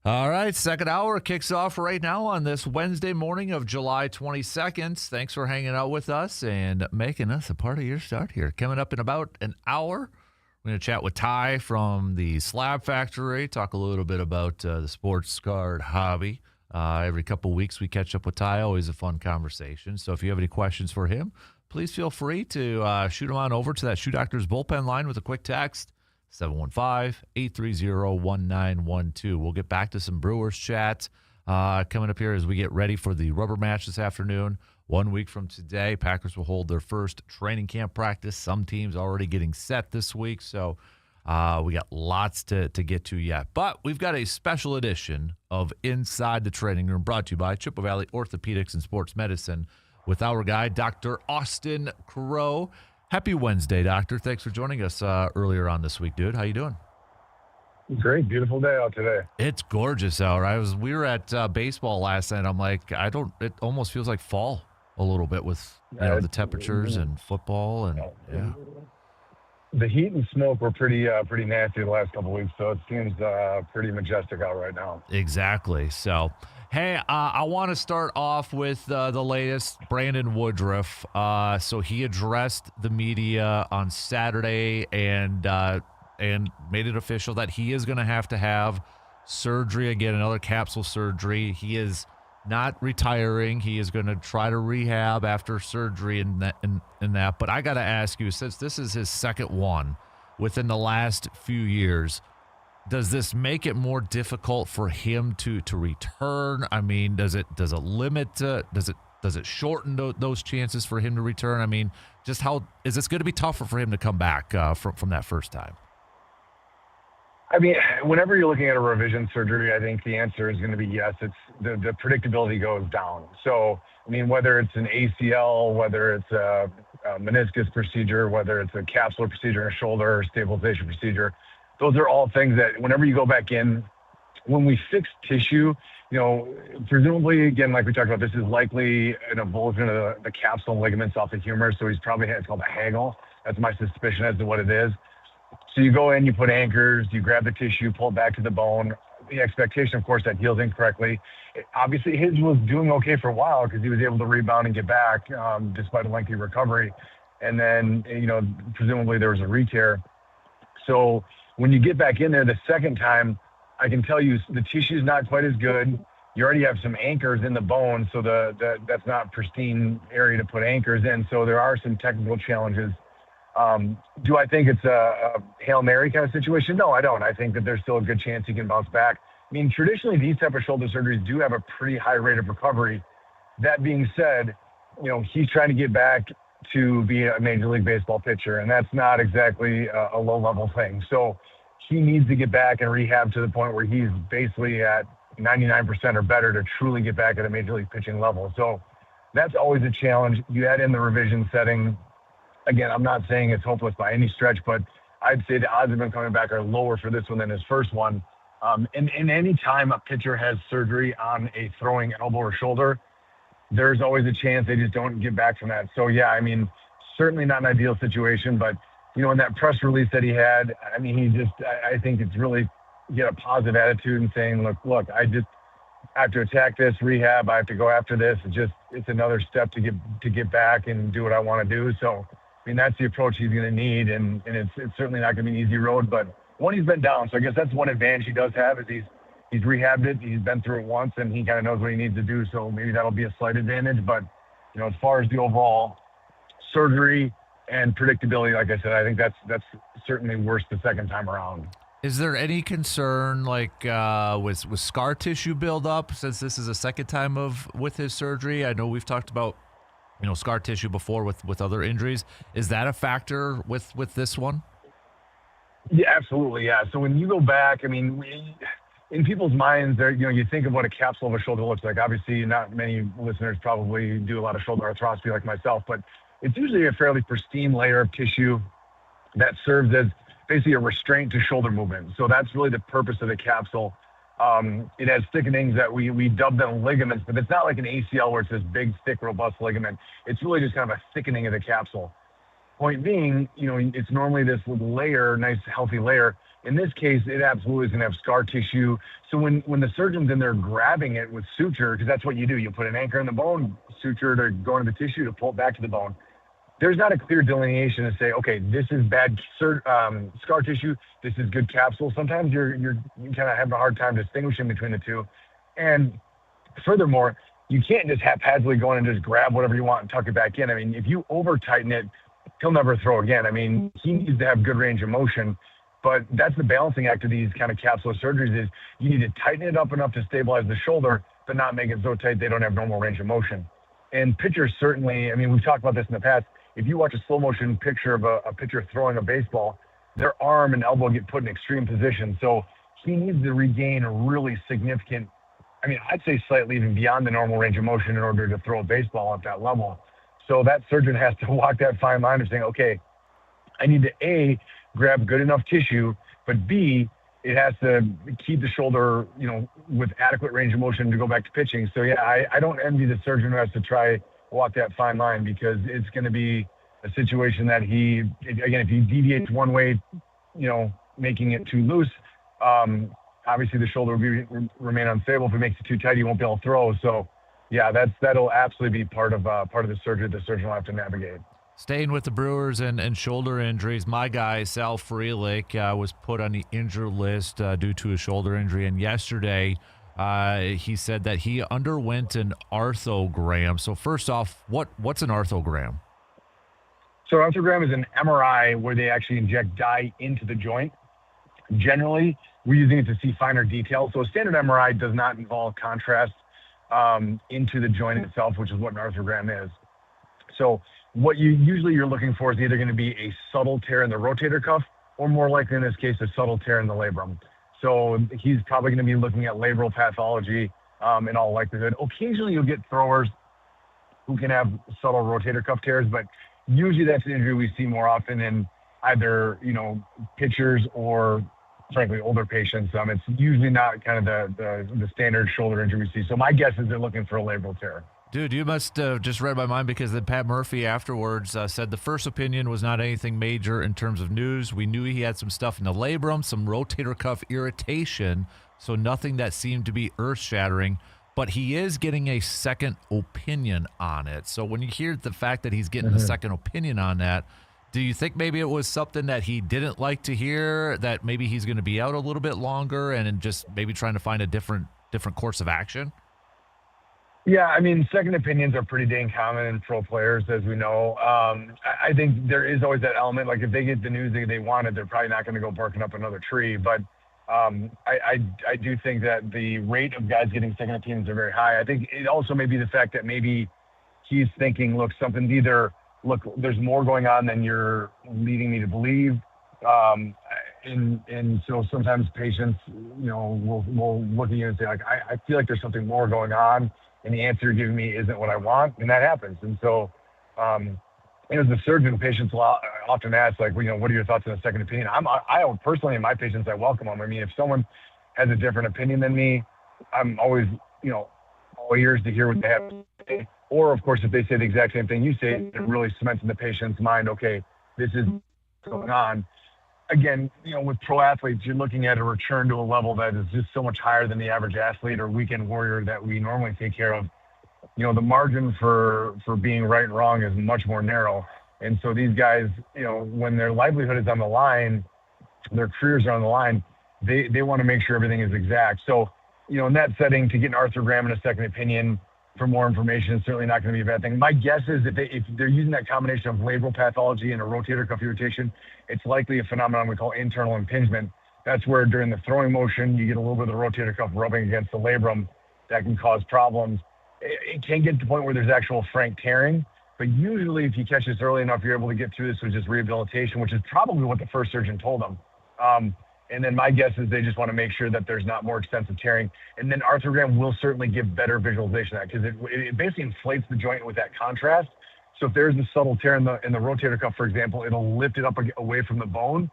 All right, second hour kicks off right now on this Wednesday morning of July 22nd. Thanks for hanging out with us and making us a part of your start here. Coming up in about an hour, we're going to chat with Ty from the Slab Factory, talk a little bit about the sports card hobby. Every couple of weeks we catch up with Ty, always a fun conversation. So if you have any questions for him, please feel free to shoot them on over to that Shoe Doctor's bullpen line with a quick text. 715-830-1912. We'll get back to some Brewers chat coming up here as we get ready for the rubber match this afternoon. 1 week from today, Packers will hold their first training camp practice. Some teams already getting set this week, so we got lots to get to yet. But we've got a special edition of Inside the Training Room brought to you by Chippewa Valley Orthopedics and Sports Medicine with our guy, Dr. Austin Crow. Happy Wednesday, Doctor. Thanks for joining us earlier on this week, dude. How you doing? Great. Beautiful day out today. It's gorgeous out. We were at baseball last night. I'm like, it almost feels like fall a little bit with the temperatures and football and The heat and smoke were pretty nasty the last couple of weeks, so it seems pretty majestic out right now. Exactly. So, hey, I want to start off with the latest, Brandon Woodruff. So he addressed the media on Saturday and made it official that he is going to have surgery again, another capsule surgery. He is not retiring. He is going to try to rehab after surgery and that. But I got to ask you, since this is his second one within the last few years, does this make it more difficult for him to return? I mean, does it limit? Does it shorten those chances for him to return? I mean, just how is this going to be tougher for him to come back from that first time? I mean, whenever you're looking at a revision surgery, I think the answer is going to be yes. It's the predictability goes down. So, I mean, whether it's an ACL, whether it's a meniscus procedure, whether it's a capsular procedure in a shoulder or stabilization procedure, those are all things that whenever you go back in, when we fix tissue, presumably, again, like we talked about, this is likely an avulsion of the capsule ligaments off the humerus. So he's probably had, it's called a haggle. That's my suspicion as to what it is. So you go in, you put anchors, you grab the tissue, pull it back to the bone. The expectation, of course, that heals incorrectly. Obviously, his was doing okay for a while because he was able to rebound and get back despite a lengthy recovery. And then, presumably there was a re-tear. So when you get back in there the second time, I can tell you the tissue is not quite as good. You already have some anchors in the bone, so that's not pristine area to put anchors in. So there are some technical challenges. Do I think it's a Hail Mary kind of situation? No, I don't. I think that there's still a good chance he can bounce back. I mean, traditionally, these type of shoulder surgeries do have a pretty high rate of recovery. That being said, he's trying to get back to be a Major League Baseball pitcher, and that's not exactly a low-level thing. So he needs to get back and rehab to the point where he's basically at 99% or better to truly get back at a Major League pitching level. So that's always a challenge. You add in the revision setting. Again, I'm not saying it's hopeless by any stretch, but I'd say the odds of him coming back are lower for this one than his first one. And any time a pitcher has surgery on a throwing elbow or shoulder, there's always a chance they just don't get back from that. So, yeah, I mean, certainly not an ideal situation, but, in that press release that he had, I mean, I think it's really get a positive attitude and saying, look, I have to attack this rehab. I have to go after this. It's another step to get back and do what I want to do. So, I mean, that's the approach he's going to need, and it's certainly not going to be an easy road, but one, he's been down. So I guess that's one advantage he does have is he's rehabbed it. He's been through it once, and he kind of knows what he needs to do. So maybe that'll be a slight advantage. But, as far as the overall surgery and predictability, like I said, I think that's certainly worse the second time around. Is there any concern with scar tissue buildup since this is a second time with his surgery? I know we've talked about scar tissue before with other injuries. Is that a factor with this one? Yeah, absolutely. Yeah. So when you go back, I mean, in people's minds, you think of what a capsule of a shoulder looks like. Obviously, not many listeners probably do a lot of shoulder arthroscopy like myself, but it's usually a fairly pristine layer of tissue that serves as basically a restraint to shoulder movement. So that's really the purpose of the capsule. It has thickenings that we dub them ligaments, but it's not like an ACL where it's this big, thick, robust ligament. It's really just kind of a thickening of the capsule. Point being, it's normally this little layer, nice healthy layer. In this case, it absolutely is going to have scar tissue. So when the surgeon's in there grabbing it with suture, because that's what you do, you put an anchor in the bone, suture to go into the tissue to pull it back to the bone. There's not a clear delineation to say, okay, this is bad scar tissue, this is good capsule. Sometimes you kind of have a hard time distinguishing between the two. And furthermore, you can't just haphazardly go in and just grab whatever you want and tuck it back in. I mean, if you over tighten it, he'll never throw again. I mean, he needs to have good range of motion, but that's the balancing act of these kind of capsular surgeries is you need to tighten it up enough to stabilize the shoulder, but not make it so tight they don't have normal range of motion. And pitchers certainly, I mean, we've talked about this in the past. If you watch a slow motion picture of a pitcher throwing a baseball, their arm and elbow get put in extreme position. So he needs to regain a really significant, I mean, I'd say slightly even beyond the normal range of motion in order to throw a baseball at that level. So that surgeon has to walk that fine line of saying, okay, I need to A, grab good enough tissue, but B, it has to keep the shoulder, with adequate range of motion to go back to pitching. So yeah, I don't envy the surgeon who has to try walk that fine line because it's going to be a situation that if he deviates one way, making it too loose, obviously the shoulder will remain unstable. If it makes it too tight, he won't be able to throw. So yeah, that'll absolutely be part of the surgery the surgeon will have to navigate. Staying with the Brewers and shoulder injuries, my guy, Sal Frelick, was put on the injured list due to a shoulder injury. And yesterday, he said that he underwent an arthrogram. So first off, what's an arthrogram? So an arthrogram is an MRI where they actually inject dye into the joint. Generally, we're using it to see finer details. So a standard MRI does not involve contrast into the joint itself, which is what an arthrogram is. So what you're looking for is either going to be a subtle tear in the rotator cuff or more likely in this case, a subtle tear in the labrum. So he's probably going to be looking at labral pathology in all likelihood. Occasionally you'll get throwers who can have subtle rotator cuff tears, but usually that's an injury we see more often in either, pitchers or frankly older patients. It's usually not kind of the standard shoulder injury we see. So my guess is they're looking for a labral tear. Dude, you must have just read my mind because then Pat Murphy afterwards said the first opinion was not anything major in terms of news. We knew he had some stuff in the labrum, some rotator cuff irritation, so nothing that seemed to be earth-shattering, but he is getting a second opinion on it. So when you hear the fact that he's getting a second opinion on that, do you think maybe it was something that he didn't like to hear, that maybe he's going to be out a little bit longer and just maybe trying to find a different course of action? Yeah, I mean, second opinions are pretty dang common in pro players, as we know. I think there is always that element. Like if they get the news they wanted, they're probably not going to go barking up another tree. But I do think that the rate of guys getting second opinions are very high. I think it also may be the fact that maybe he's thinking, look, there's more going on than you're leading me to believe. And so sometimes patients, will look at you and say, like, I feel like there's something more going on. And the answer you're giving me isn't what I want, and that happens. And so, as a surgeon, patients will often ask, like, what are your thoughts on a second opinion? I personally, in my patients, I welcome them. I mean, if someone has a different opinion than me, I'm always, all ears to hear what they have to say. Or, of course, if they say the exact same thing you say, it really cements in the patient's mind, okay, this is going on. Again, with pro athletes, you're looking at a return to a level that is just so much higher than the average athlete or weekend warrior that we normally take care of. The margin for being right and wrong is much more narrow. And so these guys, when their livelihood is on the line, their careers are on the line, they want to make sure everything is exact. So, in that setting, to get an arthrogram and a second opinion for more information is certainly not going to be a bad thing. My guess is if they're using that combination of labral pathology and a rotator cuff irritation, it's likely a phenomenon we call internal impingement. That's where during the throwing motion, you get a little bit of the rotator cuff rubbing against the labrum that can cause problems. It can get to the point where there's actual frank tearing, but usually if you catch this early enough, you're able to get through this with just rehabilitation, which is probably what the first surgeon told them. And then my guess is they just want to make sure that there's not more extensive tearing. And then arthrogram will certainly give better visualization of that because it basically inflates the joint with that contrast. So if there's a subtle tear in the rotator cuff, for example, it'll lift it up away from the bone,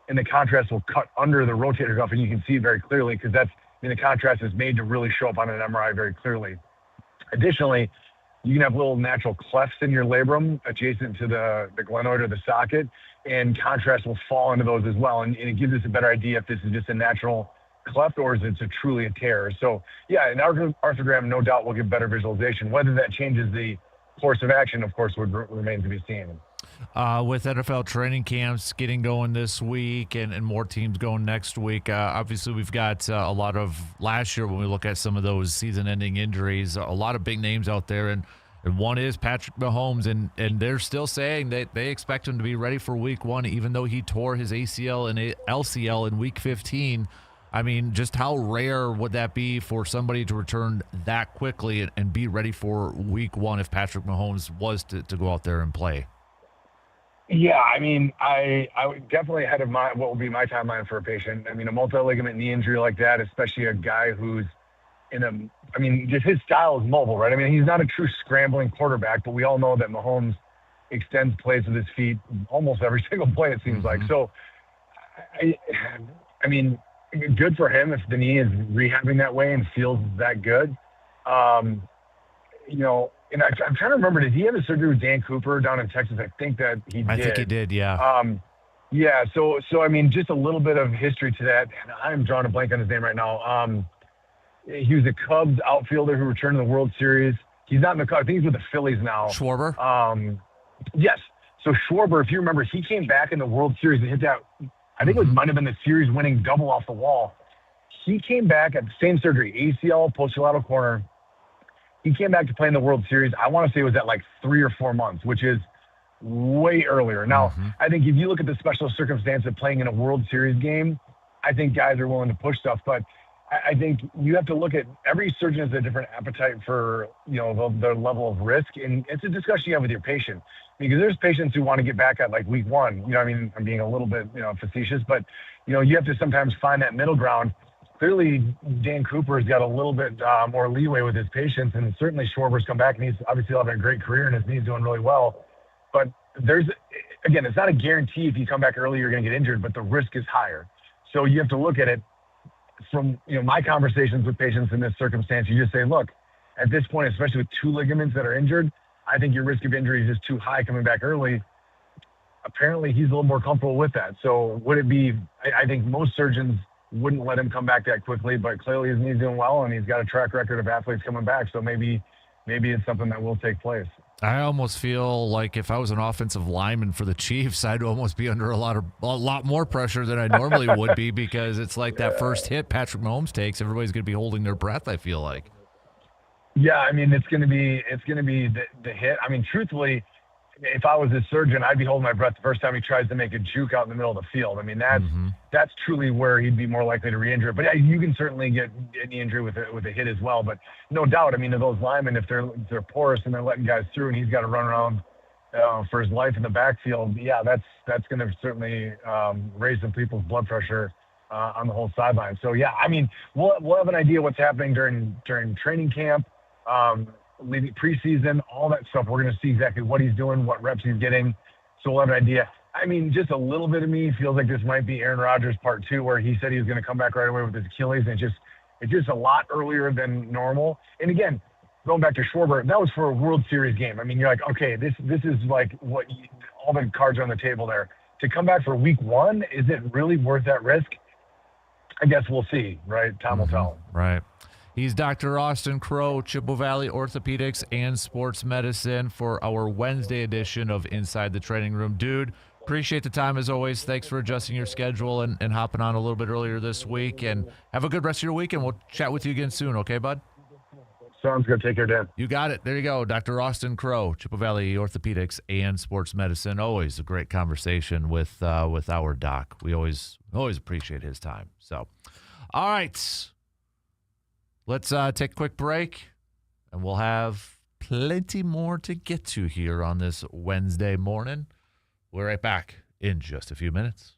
and the contrast will cut under the rotator cuff, and you can see it very clearly because the contrast is made to really show up on an MRI very clearly. Additionally, you can have little natural clefts in your labrum adjacent to the glenoid or the socket, and contrast will fall into those as well. And it gives us a better idea if this is just a natural cleft or is it truly a tear. So yeah, an arthrogram no doubt will give better visualization. Whether that changes the course of action, of course, remains to be seen. With NFL training camps getting going this week and more teams going next week, obviously we've got a lot of last year when we look at some of those season-ending injuries, a lot of big names out there, and one is Patrick Mahomes, and they're still saying that they expect him to be ready for week 1, even though he tore his ACL and LCL in week 15. I mean, just how rare would that be for somebody to return that quickly and be ready for week 1 if Patrick Mahomes was to go out there and play? Yeah, I mean, I definitely ahead of what will be my timeline for a patient. I mean, a multi-ligament knee injury like that, especially a guy who's just his style is mobile, right? I mean, he's not a true scrambling quarterback, but we all know that Mahomes extends plays with his feet almost every single play, it seems like. So, I mean, good for him if the knee is rehabbing that way and feels that good. And I'm trying to remember, did he have a surgery with Dan Cooper down in Texas? I think that he did. I think he did, yeah. Yeah, so I mean, just a little bit of history to that. I'm drawing a blank on his name right now. He was a Cubs outfielder who returned to the World Series. He's not in the Cubs. I think he's with the Phillies now. Schwarber? Yes. So Schwarber, if you remember, he came back in the World Series and hit that, I think it might have been the series-winning double off the wall. He came back at the same surgery, ACL, posterolateral corner. He came back to play in the World Series. I want to say it was at like 3 or 4 months, which is way earlier. Now, I think if you look at the special circumstance of playing in a World Series game, I think guys are willing to push stuff. But I think you have to look at every surgeon has a different appetite for, their level of risk. And it's a discussion you have with your patient, because there's patients who want to get back at like week 1. I mean, I'm being a little bit, facetious, but, you have to sometimes find that middle ground. Clearly, Dan Cooper's got a little bit more leeway with his patients, and certainly Schwarber's come back, and he's obviously having a great career, and his knee's doing really well. But it's not a guarantee if you come back early you're going to get injured, but the risk is higher. So you have to look at it from, my conversations with patients in this circumstance. You just say, look, at this point, especially with 2 ligaments that are injured, I think your risk of injury is just too high coming back early. Apparently, he's a little more comfortable with that. So would it be – I think most surgeons – wouldn't let him come back that quickly, but clearly his knee's doing well, and he's got a track record of athletes coming back. So maybe it's something that will take place. I almost feel like if I was an offensive lineman for the Chiefs, I'd almost be under a lot more pressure than I normally would be, because it's like that first hit Patrick Mahomes takes, everybody's going to be holding their breath, I feel like. Yeah, I mean, it's going to be the hit. I mean, truthfully, if I was a surgeon, I'd be holding my breath the first time he tries to make a juke out in the middle of the field. I mean, that's truly where he'd be more likely to re-injure. But yeah, you can certainly get any injury with a hit as well. But no doubt, I mean, to those linemen, if they're porous and they're letting guys through, and he's got to run around for his life in the backfield, yeah, that's going to certainly raise some people's blood pressure on the whole sideline. So yeah, I mean, we'll have an idea what's happening during training camp. Leading preseason, all that stuff. We're going to see exactly what he's doing, what reps he's getting. So we'll have an idea. I mean, just a little bit of me feels like this might be Aaron Rodgers part 2, where he said he was going to come back right away with his Achilles, and it's just a lot earlier than normal. And again, going back to Schwarber, that was for a World Series game. I mean, you're like, okay, this is like all the cards are on the table there. To come back for week 1, is it really worth that risk? I guess we'll see, right? Time will tell. Right. He's Dr. Austin Crowe, Chippewa Valley Orthopedics and Sports Medicine, for our Wednesday edition of Inside the Training Room. Dude, appreciate the time as always. Thanks for adjusting your schedule and hopping on a little bit earlier this week. And have a good rest of your week, and we'll chat with you again soon, okay, bud? Sounds good. Take care, Dan. You got it. There you go. Dr. Austin Crowe, Chippewa Valley Orthopedics and Sports Medicine. Always a great conversation with our doc. We always appreciate his time. So, all right. Let's take a quick break, and we'll have plenty more to get to here on this Wednesday morning. We're right back in just a few minutes.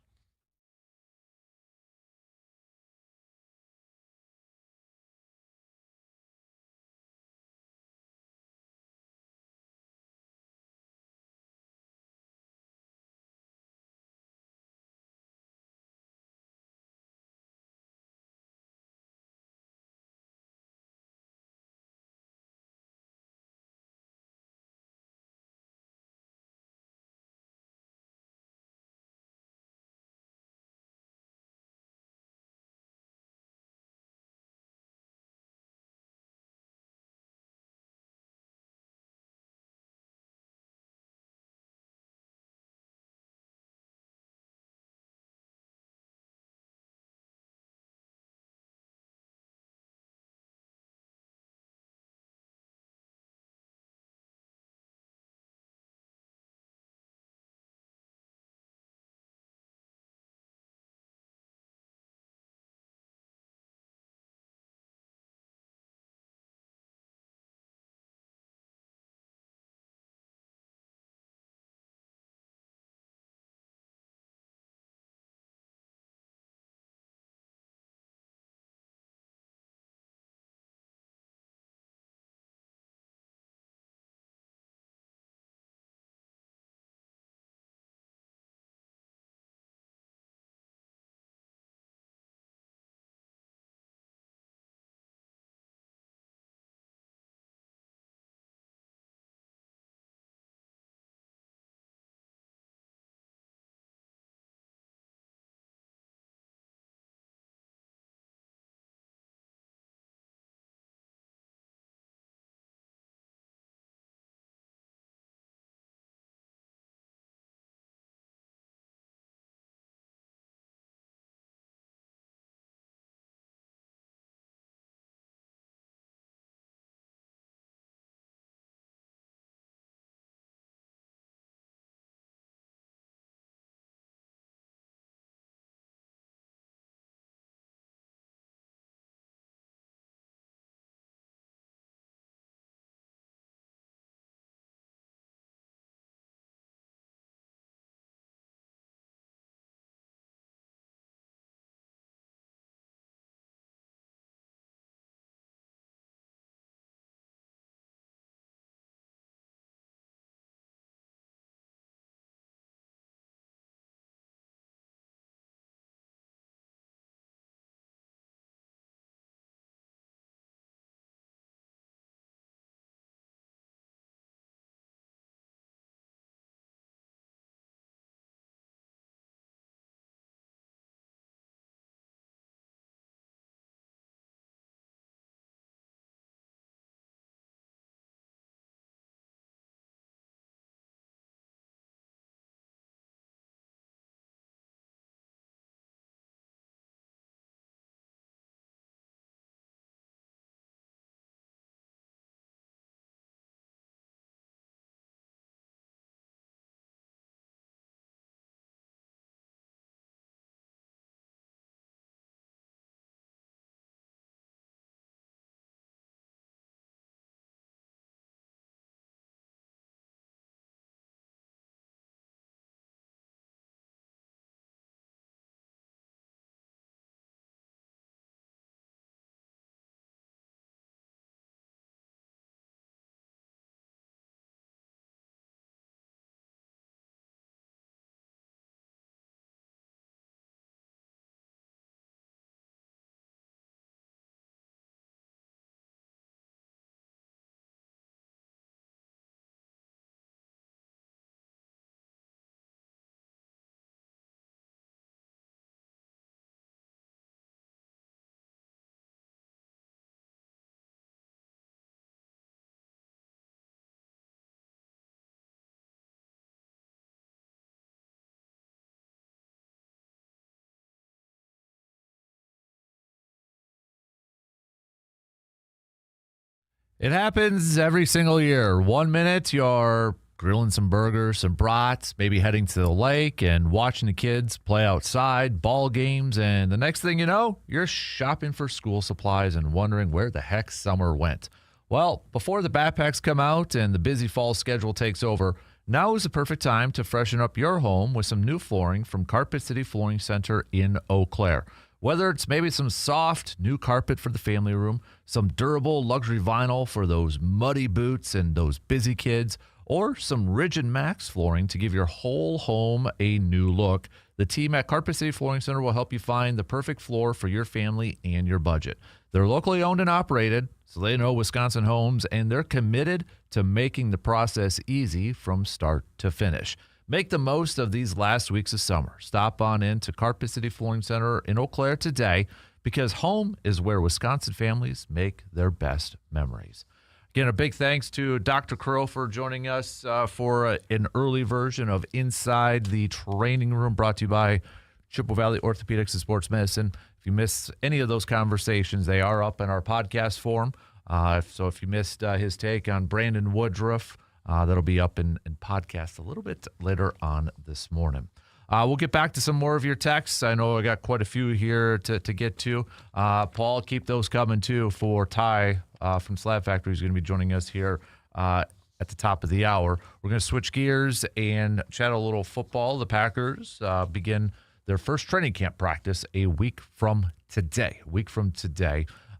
It happens every single year. 1 minute you're grilling some burgers, some brats, maybe heading to the lake and watching the kids play outside, ball games, and the next thing you know, you're shopping for school supplies and wondering where the heck summer went. Well, before the backpacks come out and the busy fall schedule takes over, now is the perfect time to freshen up your home with some new flooring from Carpet City Flooring Center in Eau Claire. Whether it's maybe some soft new carpet for the family room, some durable luxury vinyl for those muddy boots and those busy kids, or some rigid max flooring to give your whole home a new look, the team at Carpet City Flooring Center will help you find the perfect floor for your family and your budget. They're locally owned and operated, so they know Wisconsin homes, and they're committed to making the process easy from start to finish. Make the most of these last weeks of summer. Stop on in to Carpet City Flooring Center in Eau Claire today, because home is where Wisconsin families make their best memories. Again, a big thanks to Dr. Crow for joining us for an early version of Inside the Training Room, brought to you by Chippewa Valley Orthopedics and Sports Medicine. If you missed any of those conversations, they are up in our podcast form. So if you missed his take on Brandon Woodruff, that'll be up in podcast a little bit later on this morning. We'll get back to some more of your texts. I know I got quite a few here to get to. Paul, keep those coming too for Ty from Slab Factory. He's going to be joining us here at the top of the hour. We're going to switch gears and chat a little football. The Packers begin their first training camp practice a week from today.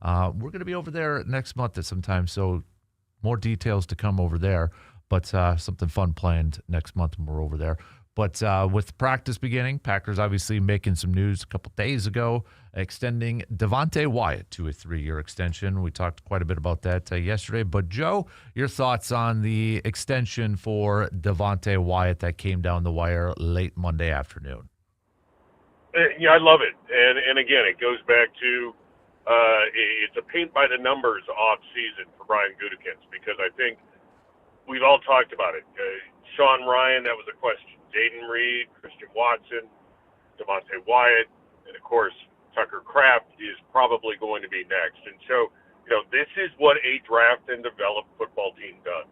We're going to be over there next month at some time, so more details to come over there. But something fun planned next month when we're over there. But with practice beginning, Packers obviously making some news a couple days ago, extending Devontae Wyatt to a 3-year extension. We talked quite a bit about that yesterday. But, Joe, your thoughts on the extension for Devontae Wyatt that came down the wire late Monday afternoon? Yeah, I love it. And again, it goes back to it's a paint-by-the-numbers off-season for Brian Gutekunst, because I think we've all talked about it. Sean Ryan, that was a question. Jaden Reed, Christian Watson, Devontae Wyatt, and, of course, Tucker Kraft is probably going to be next. And so, this is what a draft and develop football team does.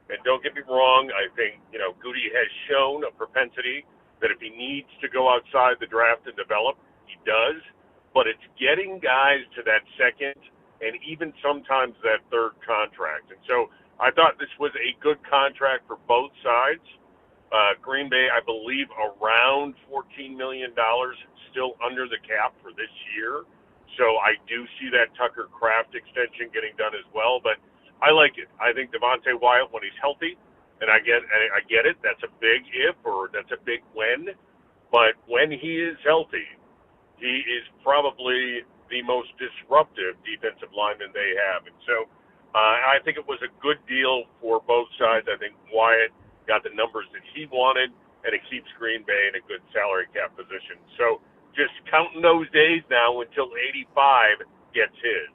And don't get me wrong, I think, Goody has shown a propensity that if he needs to go outside the draft and develop, he does. But it's getting guys to that second and even sometimes that third contract. And so I thought this was a good contract for both sides. Green Bay, I believe, around $14 million, still under the cap for this year. So I do see that Tucker Kraft extension getting done as well. But I like it. I think Devontae Wyatt, when he's healthy, and I get it, that's a big if or that's a big when. But when he is healthy, he is probably the most disruptive defensive lineman they have. And so I think it was a good deal for both sides. I think Wyatt got the numbers that he wanted, and it keeps Green Bay in a good salary cap position. So just counting those days now until 85 gets his.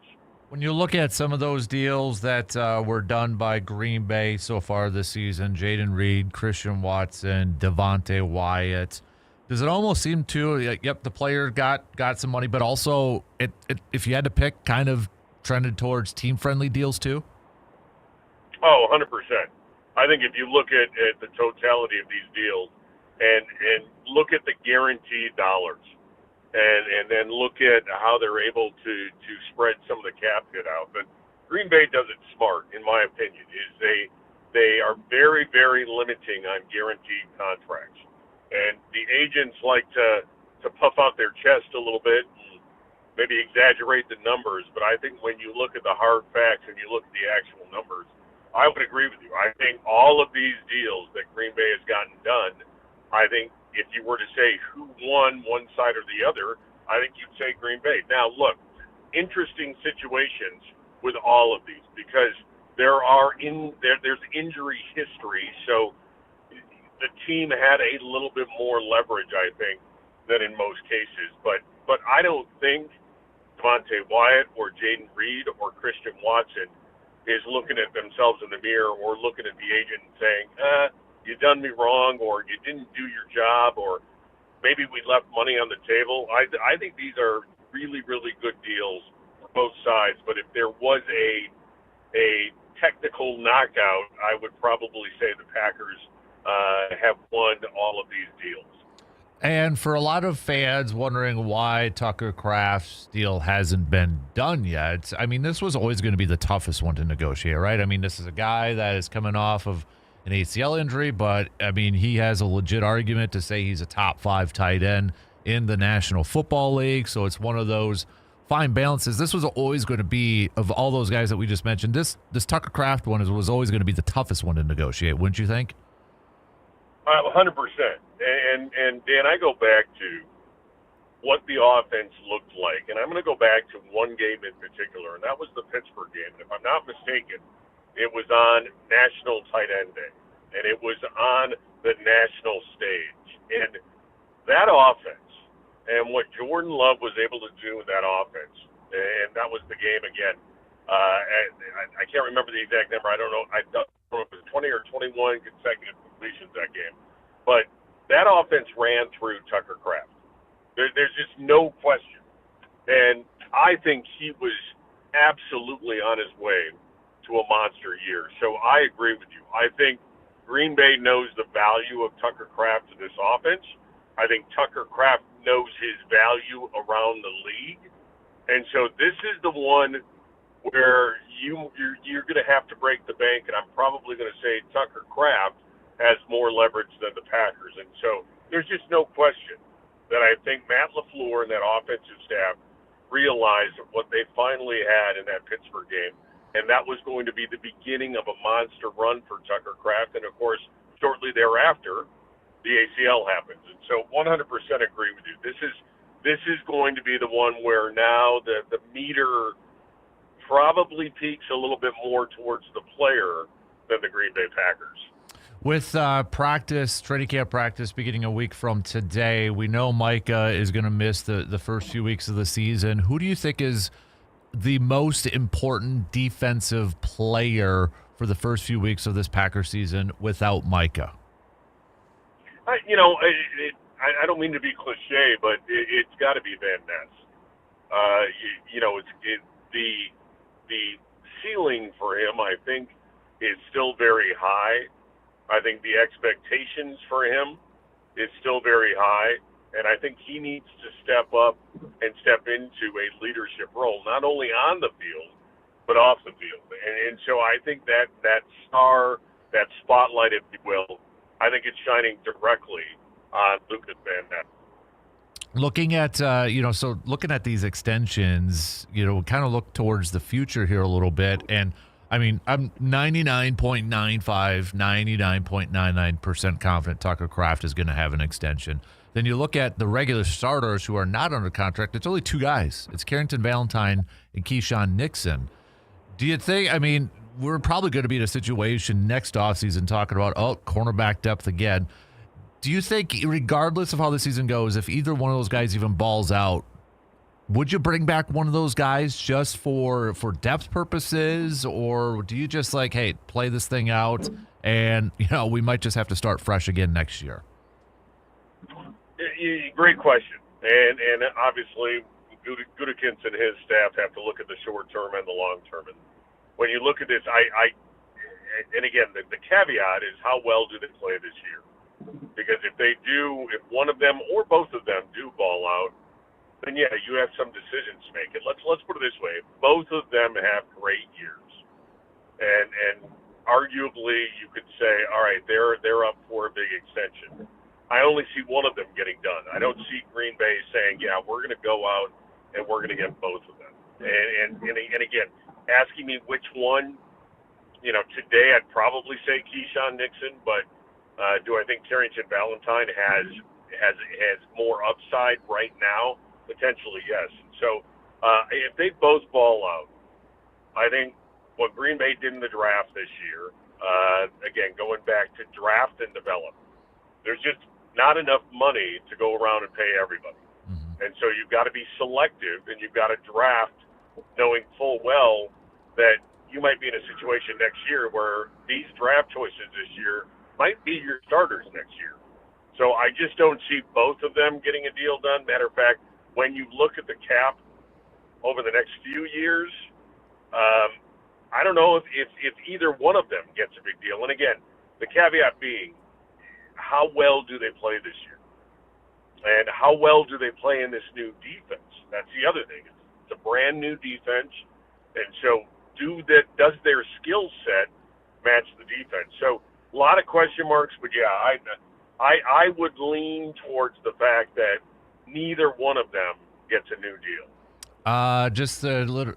When you look at some of those deals that were done by Green Bay so far this season, Jaden Reed, Christian Watson, Devontae Wyatt, does it almost seem the player got some money, but also if you had to pick, kind of trended towards team-friendly deals too? Oh, 100%. I think if you look at the totality of these deals and look at the guaranteed dollars and then look at how they're able to spread some of the cap hit out. But Green Bay does it smart, in my opinion, is they are very, very limiting on guaranteed contracts. And the agents like to puff out their chest a little bit and maybe exaggerate the numbers. But I think when you look at the hard facts and you look at the actual numbers, I would agree with you. I think all of these deals that Green Bay has gotten done, I think if you were to say who won one side or the other, I think you'd say Green Bay. Now, look, interesting situations with all of these because there's injury history. So the team had a little bit more leverage, I think, than in most cases. But I don't think Devontae Wyatt or Jaden Reed or Christian Watson is looking at themselves in the mirror or looking at the agent and saying, you done me wrong, or you didn't do your job, or maybe we left money on the table. I think these are really, really good deals for both sides. But if there was a a technical knockout, I would probably say the Packers have won all of these deals. And for a lot of fans wondering why Tucker Kraft's deal hasn't been done yet, I mean, this was always going to be the toughest one to negotiate, right? I mean, this is a guy that is coming off of an ACL injury, but, I mean, he has a legit argument to say he's a top 5 tight end in the National Football League, so it's one of those fine balances. This was always going to be, of all those guys that we just mentioned, this Tucker Kraft one was always going to be the toughest one to negotiate, wouldn't you think? 100%. And Dan, I go back to what the offense looked like, and I'm going to go back to one game in particular, and that was the Pittsburgh game. And if I'm not mistaken, it was on National Tight End Day, and it was on the national stage. And that offense, and what Jordan Love was able to do with that offense, and that was the game again. I can't remember the exact number. I don't know. I don't know if it was 20 or 21 consecutive completions that game. But that offense ran through Tucker Kraft. There's just no question. And I think he was absolutely on his way to a monster year. So I agree with you. I think Green Bay knows the value of Tucker Kraft to this offense. I think Tucker Kraft knows his value around the league. And so this is the one where you're going to have to break the bank, and I'm probably going to say Tucker Kraft has more leverage than the Packers. And so there's just no question that I think Matt LaFleur and that offensive staff realized what they finally had in that Pittsburgh game, and that was going to be the beginning of a monster run for Tucker Kraft. And, of course, shortly thereafter, the ACL happens. And so 100% agree with you. This is going to be the one where now the meter probably peaks a little bit more towards the player than the Green Bay Packers. With training camp practice beginning a week from today, we know Micah is going to miss the first few weeks of the season. Who do you think is the most important defensive player for the first few weeks of this Packer season without Micah? I don't mean to be cliche, but it's got to be Van Ness. The ceiling for him, I think, is still very high. I think the expectations for him is still very high, and I think he needs to step up and step into a leadership role, not only on the field, but off the field. And so I think that star, that spotlight, if you will, I think it's shining directly on Lucas Van Ness. Looking at, looking at these extensions, kind of look towards the future here a little bit, and I mean, I'm 99.95, 99.99% confident Tucker Kraft is going to have an extension. Then you look at the regular starters who are not under contract. It's only 2 guys. It's Carrington Valentine and Keyshawn Nixon. Do you think, I mean, we're probably going to be in a situation next offseason talking about, cornerback depth again. Do you think, regardless of how the season goes, if either one of those guys even balls out, would you bring back one of those guys just for depth purposes, or do you just play this thing out and, we might just have to start fresh again next year? Great question. And obviously, Gutekunst and his staff have to look at the short term and the long term. And when you look at this, and again, the caveat is how well do they play this year? Because if one of them or both of them do ball out, then yeah, you have some decisions to make. And let's put it this way: both of them have great years, and arguably you could say, all right, they're up for a big extension. I only see one of them getting done. I don't see Green Bay saying, yeah, we're going to go out and we're going to get both of them. And again, asking me which one, today I'd probably say Keyshawn Nixon, but do I think Carrington Valentine has more upside right now? Potentially, yes. So if they both ball out, I think what Green Bay did in the draft this year, again, going back to draft and develop, there's just not enough money to go around and pay everybody. Mm-hmm. And so you've got to be selective, and you've got to draft knowing full well that you might be in a situation next year where these draft choices this year might be your starters next year. So I just don't see both of them getting a deal done. Matter of fact, when you look at the cap over the next few years, I don't know if either one of them gets a big deal. And again, the caveat being, how well do they play this year? And how well do they play in this new defense? That's the other thing. It's a brand new defense. And so does their skill set match the defense? So a lot of question marks, but yeah, I would lean towards the fact that neither one of them gets a new deal. Just a little,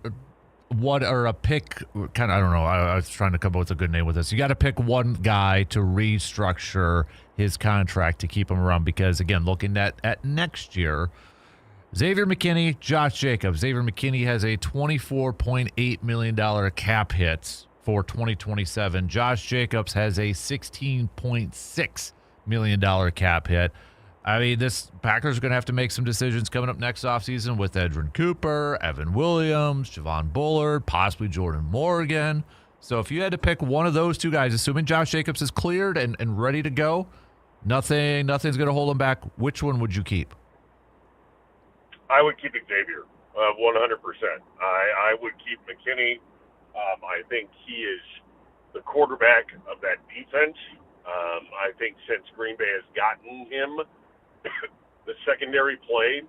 what or a pick, kind of, I don't know. I was trying to come up with a good name with this. You got to pick one guy to restructure his contract to keep him around because, again, looking at next year, Xavier McKinney, Josh Jacobs. Xavier McKinney has a $24.8 million cap hit for 2027. Josh Jacobs has a $16.6 million cap hit. I mean, this Packers are going to have to make some decisions coming up next offseason with Edrin Cooper, Evan Williams, Javon Bullard, possibly Jordan Morgan. So if you had to pick one of those two guys, assuming Josh Jacobs is cleared and ready to go, nothing's going to hold him back. Which one would you keep? I would keep Xavier, 100%. I would keep McKinney. I think he is the quarterback of that defense. I think since Green Bay has gotten him, the secondary play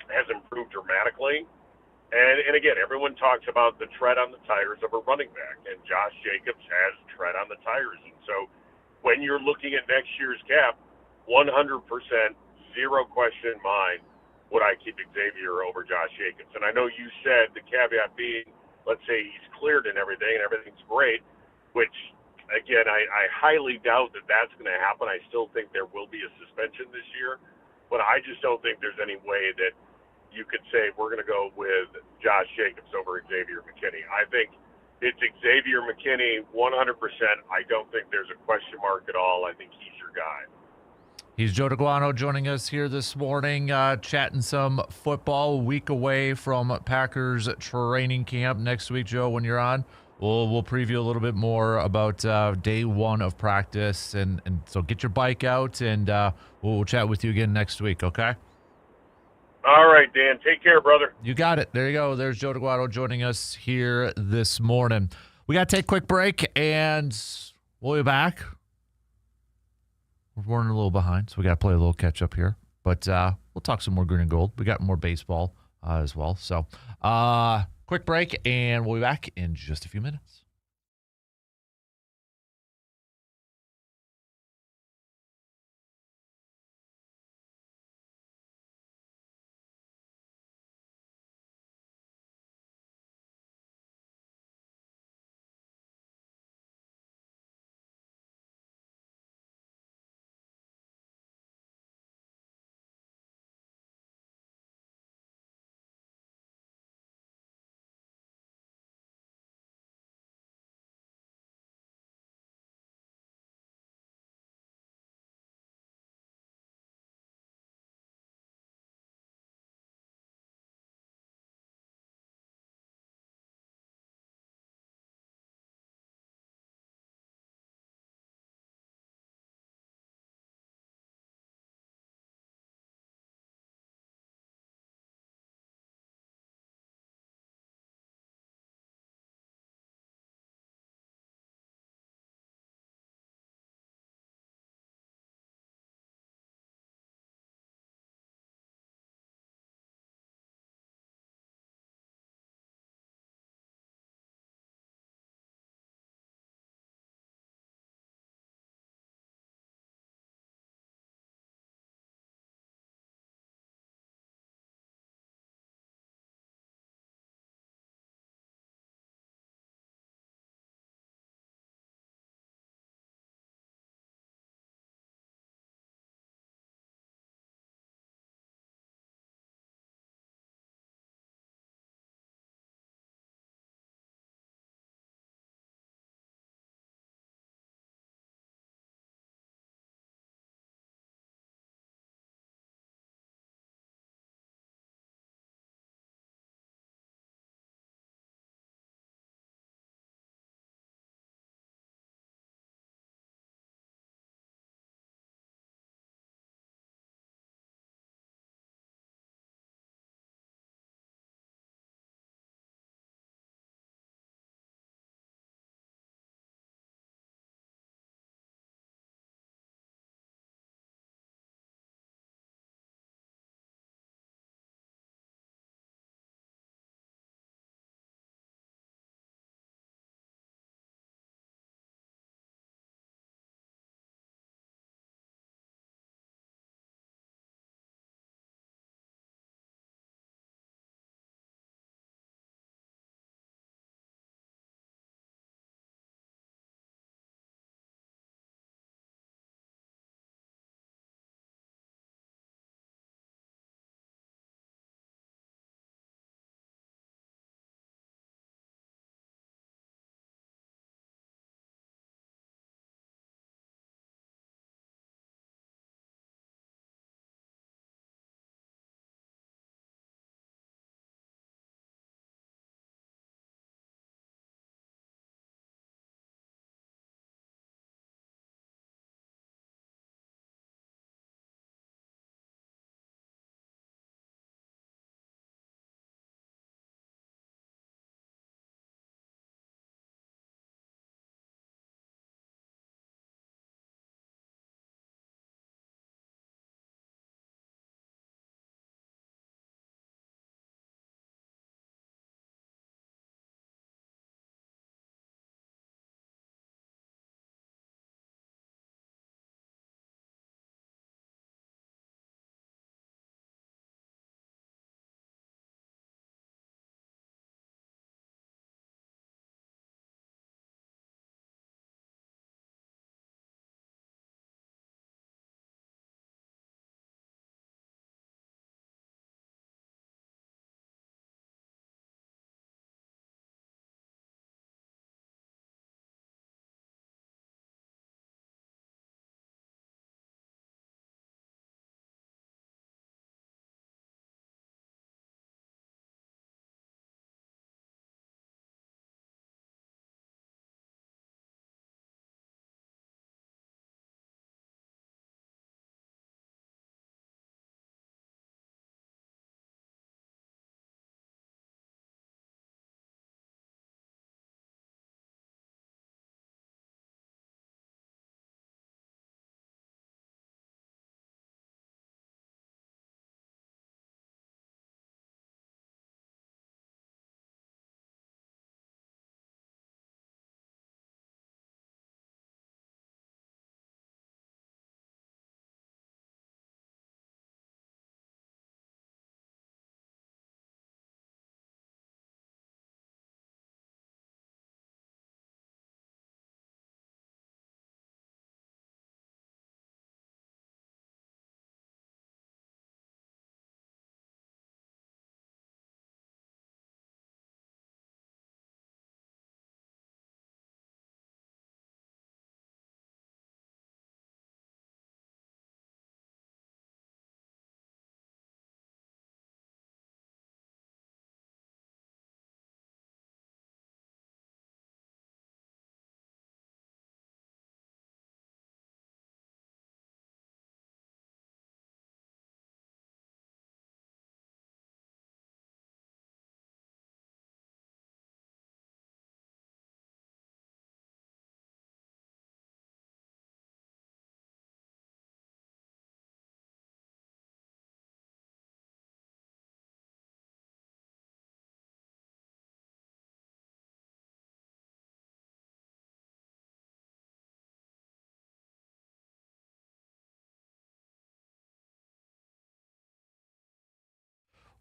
has improved dramatically. And again, everyone talks about the tread on the tires of a running back, and Josh Jacobs has tread on the tires. And so when you're looking at next year's cap, 100%, zero question in mind, would I keep Xavier over Josh Jacobs? And I know you said the caveat being, let's say he's cleared and everything's great, which, again, I highly doubt that that's going to happen. I still think there will be a suspension this year, but I just don't think there's any way that you could say we're going to go with Josh Jacobs over Xavier McKinney. I think it's Xavier McKinney 100%. I don't think there's a question mark at all. I think he's your guy. He's Joe DeGuano joining us here this morning, chatting some football. A week away from Packers training camp next week, Joe, when you're on. We'll preview a little bit more about day one of practice. And so get your bike out, and we'll chat with you again next week, okay? All right, Dan. Take care, brother. You got it. There you go. There's Joe DeGuano joining us here this morning. We got to take a quick break, and we'll be back. We're running a little behind, so we got to play a little catch-up here. But we'll talk some more green and gold. We got more baseball as well. So quick break, and we'll be back in just a few minutes.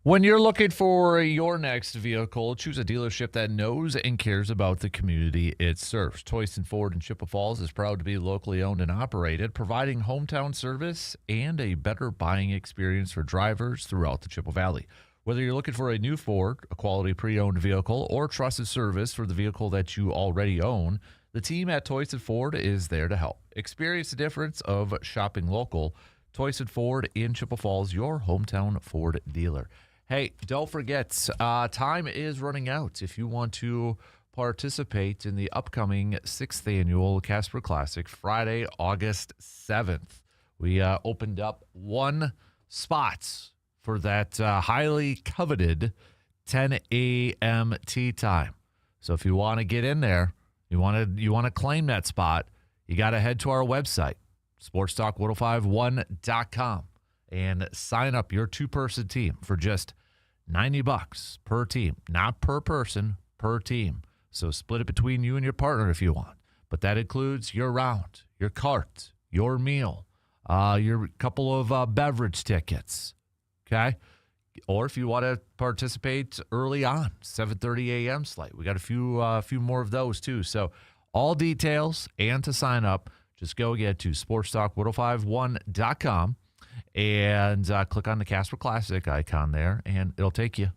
When you're looking for your next vehicle, choose a dealership that knows and cares about the community it serves. Toyston Ford in Chippewa Falls is proud to be locally owned and operated, providing hometown service and a better buying experience for drivers throughout the Chippewa Valley. Whether you're looking for a new Ford, a quality pre-owned vehicle, or trusted service for the vehicle that you already own, the team at Toyston Ford is there to help. Experience the difference of shopping local. Toyston Ford in Chippewa Falls, your hometown Ford dealer. Hey, don't forget, time is running out. If you want to participate in the upcoming 6th annual Kasper Classic, Friday, August 7th, we opened up one spot for that highly coveted 10 a.m. tee time. So if you want to get in there, you want to claim that spot, you got to head to our website, sportstalk1051.com, and sign up your two-person team for just $90 per team, not per person, per team. So split it between you and your partner if you want. But that includes your round, your cart, your meal, your couple of beverage tickets, okay? Or if you want to participate early on, 7:30 a.m. slate. We got a few more of those too. So all details and to sign up, just go get to sportstalk1051.com. And click on the Kasper Classic icon there, and it'll take you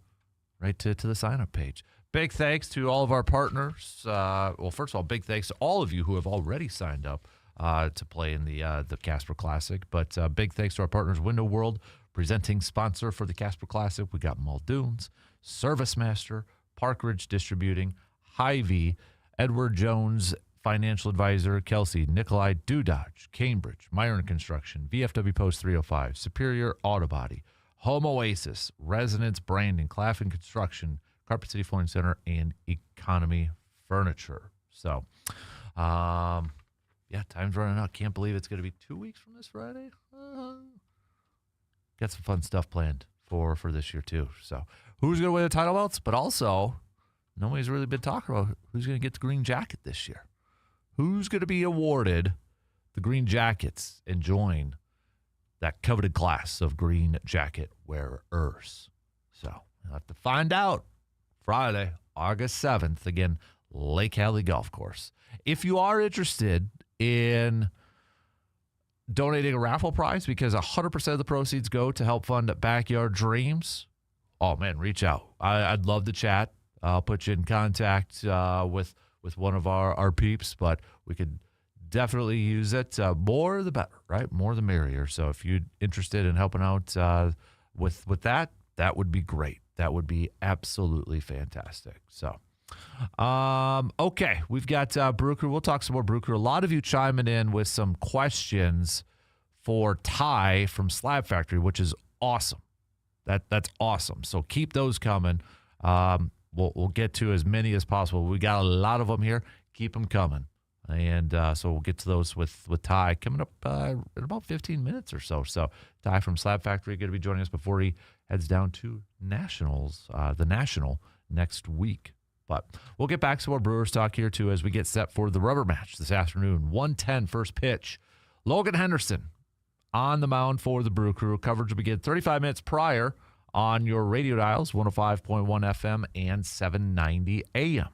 right to the sign-up page. Big thanks to all of our partners. Well, first of all, big thanks to all of you who have already signed up to play in the Kasper Classic. But big thanks to our partners, Window World, presenting sponsor for the Kasper Classic. We got Muldoon's, Service Master, Park Ridge Distributing, Hy-Vee, Edward Jones, Financial Advisor, Kelsey, Nikolai, Dodge, Cambridge, Myron Construction, VFW Post 305, Superior Auto Body, Home Oasis, Resonance Branding, Claflin Construction, Carpet City Flooring Center, and Economy Furniture. So, yeah, time's running out. Can't believe it's going to be 2 weeks from this Friday. Got some fun stuff planned for this year, too. So, who's going to win the title belts? But also, nobody's really been talking about who's going to get the green jacket this year. Who's going to be awarded the green jackets and join that coveted class of green jacket wearers? So we'll have to find out Friday, August 7th. Again, Lake Hallie Golf Course. If you are interested in donating a raffle prize, because 100% of the proceeds go to help fund Backyard Dreams, oh, man, reach out. I'd love to chat. I'll put you in contact with one of our peeps, but we could definitely use it. More the better, right? More the merrier. So if you're interested in helping out with that, that would be great. That would be absolutely fantastic. So, okay, we've got Brew Crew. We'll talk some more Brew Crew. A lot of you chiming in with some questions for Ty from Slab Factory, which is awesome. That's awesome. So keep those coming. We'll get to as many as possible. We got a lot of them here. Keep them coming. And so we'll get to those with Ty coming up in about 15 minutes or so. So Ty from Slab Factory going to be joining us before he heads down to Nationals, the National, next week. But we'll get back to our Brewers talk here, too, as we get set for the rubber match this afternoon. 1:10 first pitch. Logan Henderson on the mound for the Brew Crew. Coverage will begin 35 minutes prior on your radio dials, 105.1 FM and 790 AM.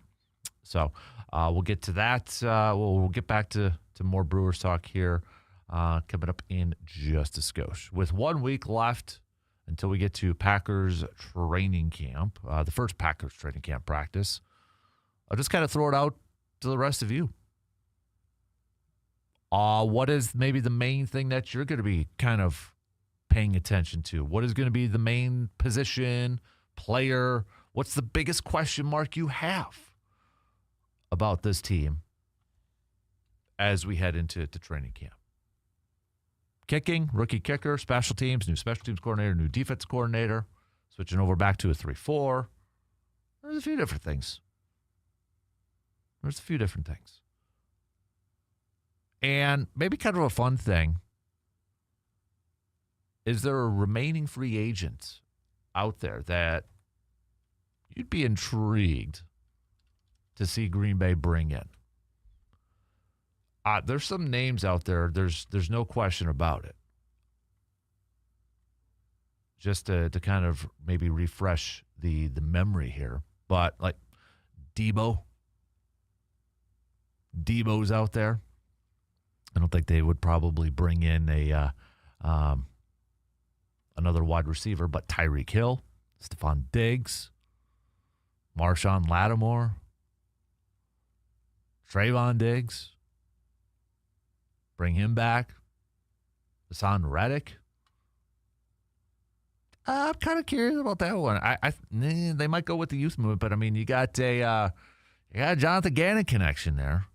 So we'll get to that. We'll get back to more Brewers talk here coming up in just a skosh. With 1 week left until we get to Packers training camp, the first Packers training camp practice, I'll just kind of throw it out to the rest of you. What is maybe the main thing that you're going to be kind of paying attention to? What is going to be the main position, player? What's the biggest question mark you have about this team as we head into training camp? Kicking, rookie kicker, special teams, new special teams coordinator, new defense coordinator, switching over back to a 3-4. There's a few different things. And maybe kind of a fun thing, is there a remaining free agent out there that you'd be intrigued to see Green Bay bring in? There's some names out there. There's no question about it. just to kind of maybe refresh the memory here. But like Debo's out there. I don't think they would probably bring in another wide receiver, but Tyreek Hill, Stephon Diggs, Marshawn Lattimore, Trayvon Diggs. Bring him back. Hassan Reddick. I'm kind of curious about that one. They might go with the youth movement, but I mean, you got a Jonathan Gannon connection there.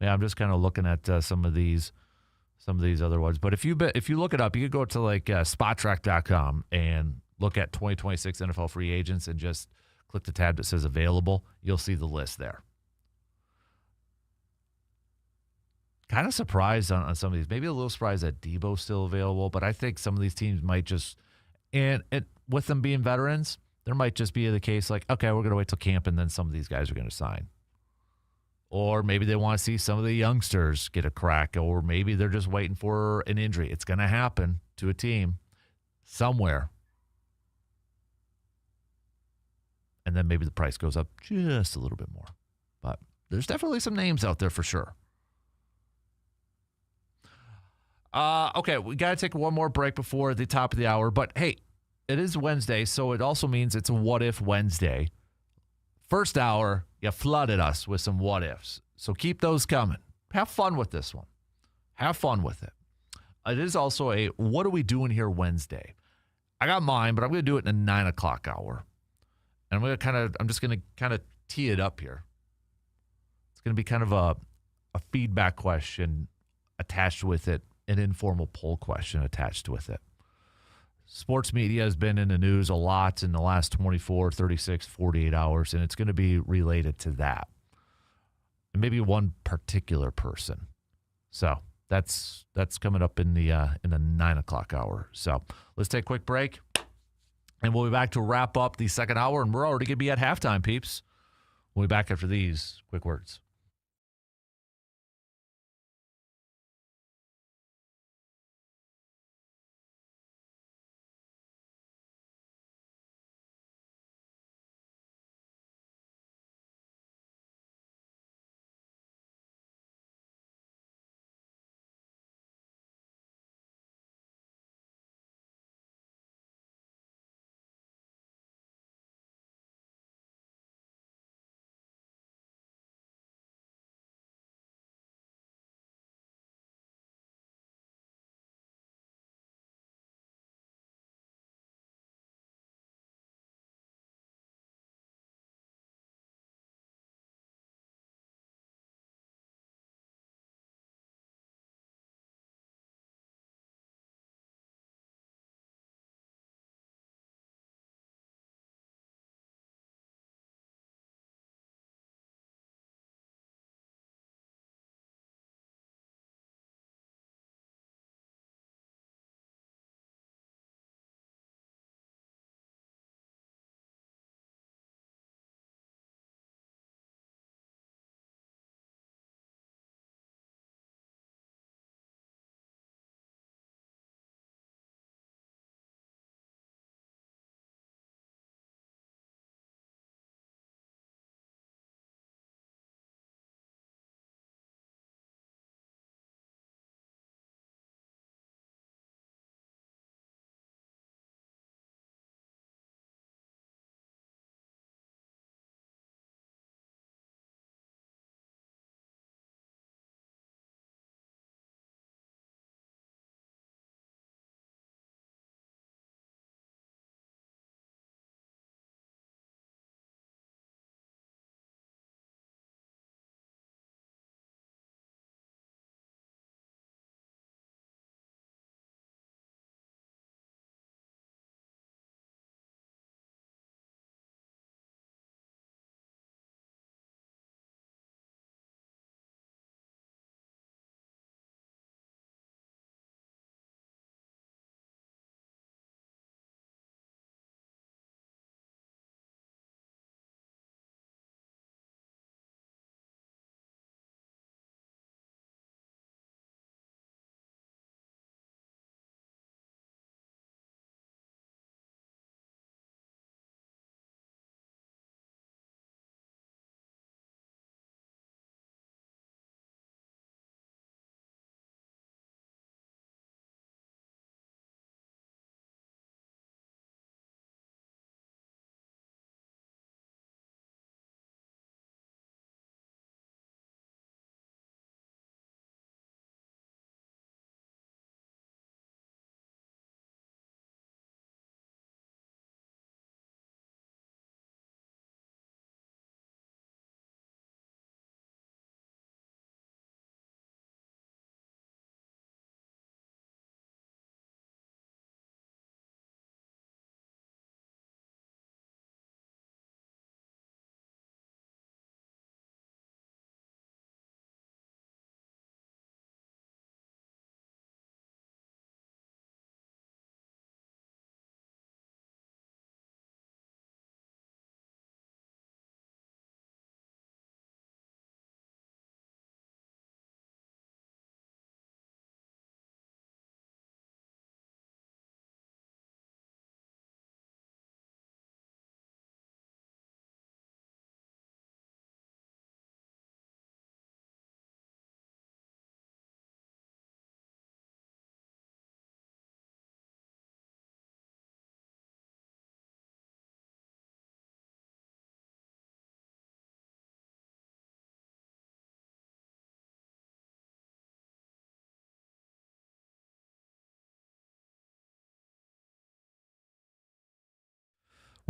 Yeah, I'm just kind of looking at some of these other ones. But if you look it up, you could go to like spottrack.com and look at 2026 NFL free agents and just click the tab that says available. You'll see the list there. Kind of surprised on some of these. Maybe a little surprised that Debo's still available, but I think some of these teams might just, and with them being veterans, there might just be the case like, okay, we're going to wait till camp and then some of these guys are going to sign. Or maybe they want to see some of the youngsters get a crack, or maybe they're just waiting for an injury. It's going to happen to a team somewhere. And then maybe the price goes up just a little bit more. But there's definitely some names out there for sure. Okay, we got to take one more break before the top of the hour. But, hey, it is Wednesday, so it also means it's a What If Wednesday. First hour, you flooded us with some what ifs. So keep those coming. Have fun with this one. Have fun with it. It is also a what are we doing here Wednesday? I got mine, but I'm going to do it in a 9 o'clock hour. And I'm just going to kind of tee it up here. It's going to be kind of a feedback question attached with it, an informal poll question attached with it. Sports media has been in the news a lot in the last 24, 36, 48 hours, and it's going to be related to that. And maybe one particular person. So that's coming up in the 9 o'clock hour. So let's take a quick break, and we'll be back to wrap up the second hour, and we're already going to be at halftime, peeps. We'll be back after these quick words.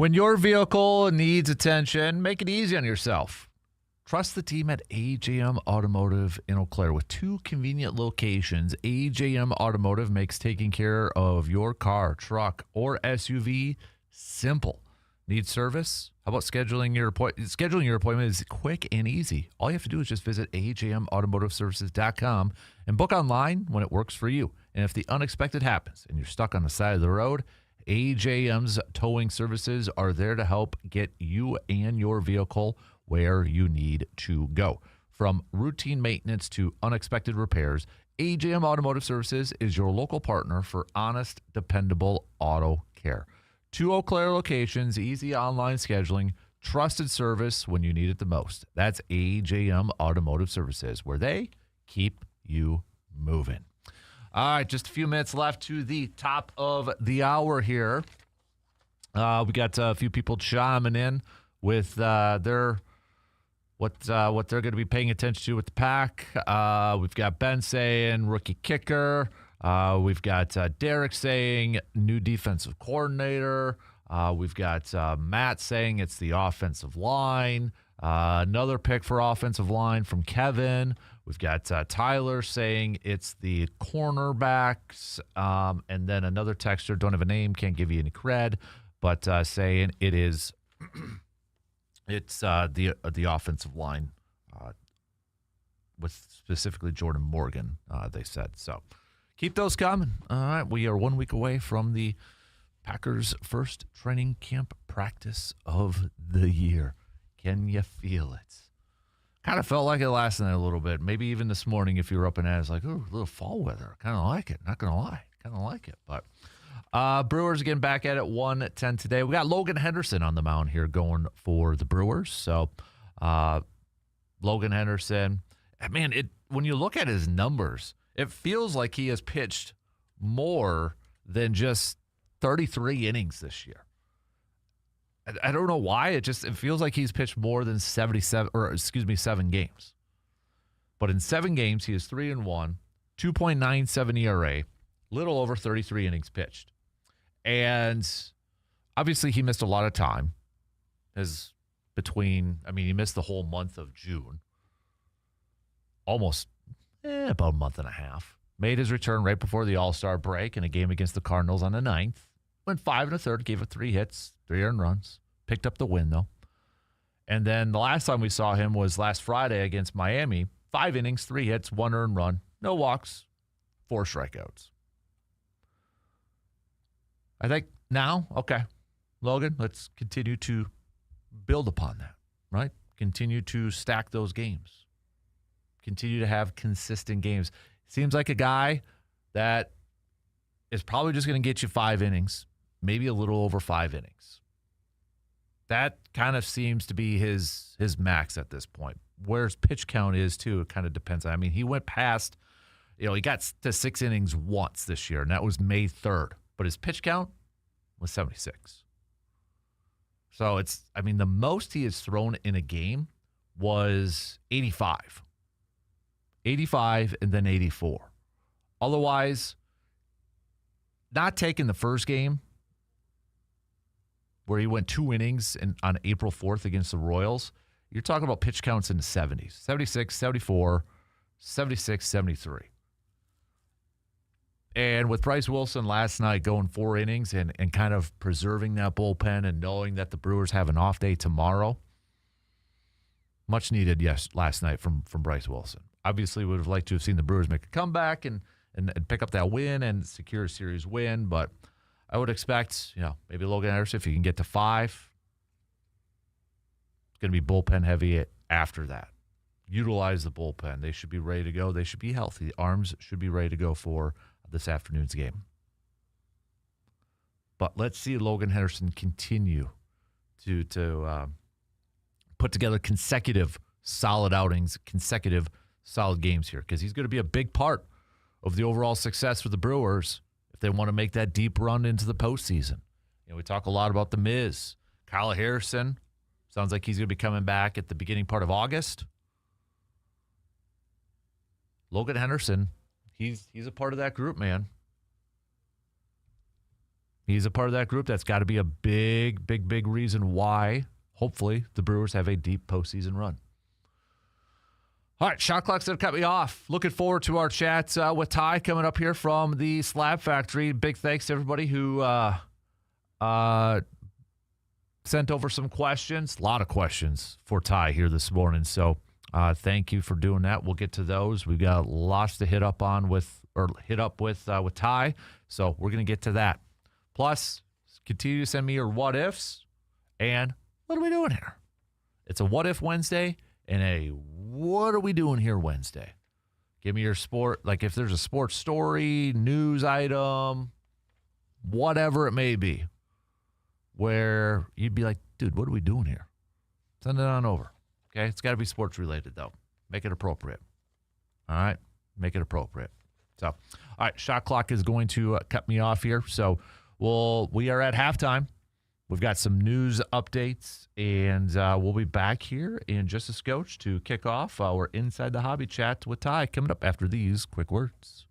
When your vehicle needs attention, make it easy on yourself. Trust the team at AJM Automotive in Eau Claire. With 2 convenient locations, AJM Automotive makes taking care of your car, truck, or SUV simple. Need service? How about scheduling your appointment? Scheduling your appointment is quick and easy. All you have to do is just visit ajmautomotiveservices.com and book online when it works for you. And if the unexpected happens and you're stuck on the side of the road, AJM's towing services are there to help get you and your vehicle where you need to go. From routine maintenance to unexpected repairs, AJM Automotive Services is your local partner for honest, dependable auto care. 2 Eau Claire locations, easy online scheduling, trusted service when you need it the most. That's AJM Automotive Services, where they keep you moving. All right, just a few minutes left to the top of the hour here. We got a few people chiming in with their what they're going to be paying attention to with the Pack. We've got Ben saying rookie kicker. We've got Derek saying new defensive coordinator. We've got Matt saying it's the offensive line. Another pick for offensive line from Kevin. We've got Tyler saying it's the cornerbacks. And then another texter, don't have a name, can't give you any cred, but saying it is it's the offensive line with specifically Jordan Morgan, they said. So keep those coming. All right, we are 1 week away from the Packers' first training camp practice of the year. Can you feel it? Kind of felt like it last night a little bit. Maybe even this morning if you were up and at it, it's like, ooh, a little fall weather. Kind of like it. Not going to lie. Kind of like it. But Brewers again back at it 1-10 today. We got Logan Henderson on the mound here going for the Brewers. So Logan Henderson, man, when you look at his numbers, it feels like he has pitched more than just 33 innings this year. I don't know why. It feels like he's pitched more than 7 games. But in 7 games, he is 3-1, 2.97 ERA, little over 33 innings pitched. And obviously he missed a lot of time. He missed the whole month of June. Almost about a month and a half. Made his return right before the All-Star break in a game against the Cardinals on the 9th. Went 5 1/3, gave up 3 hits, 3 earned runs. Picked up the win, though. And then the last time we saw him was last Friday against Miami. 5 innings, 3 hits, 1 earned run. No walks, 4 strikeouts. I think now, okay, Logan, let's continue to build upon that, right? Continue to stack those games. Continue to have consistent games. Seems like a guy that is probably just going to get you 5 innings, maybe a little over 5 innings. That kind of seems to be his max at this point. Where his pitch count is, too, it kind of depends. I mean, he went past, he got to 6 innings once this year, and that was May 3rd. But his pitch count was 76. So the most he has thrown in a game was 85. 85 and then 84. Otherwise, not taking the first game where he went 2 innings on April 4th against the Royals, you're talking about pitch counts in the 70s. 76, 74, 76, 73. And with Bryce Wilson last night going 4 innings and kind of preserving that bullpen and knowing that the Brewers have an off day tomorrow, much needed, last night from Bryce Wilson. Obviously, would have liked to have seen the Brewers make a comeback and pick up that win and secure a series win, but I would expect, maybe Logan Henderson, if he can get to 5, it's going to be bullpen heavy after that. Utilize the bullpen. They should be ready to go. They should be healthy. The arms should be ready to go for this afternoon's game. But let's see Logan Henderson continue to put together consecutive solid outings, consecutive solid games here, because he's going to be a big part of the overall success for the Brewers if they want to make that deep run into the postseason. We talk a lot about the Miz. Kyle Harrison, sounds like he's going to be coming back at the beginning part of August. Logan Henderson, he's a part of that group, man. He's a part of that group. That's got to be a big, big, big reason why, hopefully, the Brewers have a deep postseason run. All right, shot clock's going to cut me off. Looking forward to our chat with Ty coming up here from the Slab Factory. Big thanks to everybody who sent over some questions. A lot of questions for Ty here this morning. So thank you for doing that. We'll get to those. We've got lots to hit up with Ty. So we're going to get to that. Plus, continue to send me your what ifs. And what are we doing here? It's a What If Wednesday and a What Are We Doing Here Wednesday. Give me your sport, like if there's a sports story, news item, whatever it may be, where you'd be like, dude, what are we doing here? Send it on over. Okay? It's got to be sports related, though. Make it appropriate. All right? Make it appropriate. So, all right, shot clock is going to cut me off here. So, we are at halftime. We've got some news updates, and we'll be back here in just a scotch to kick off our Inside the Hobby chat with Ty coming up after these quick words.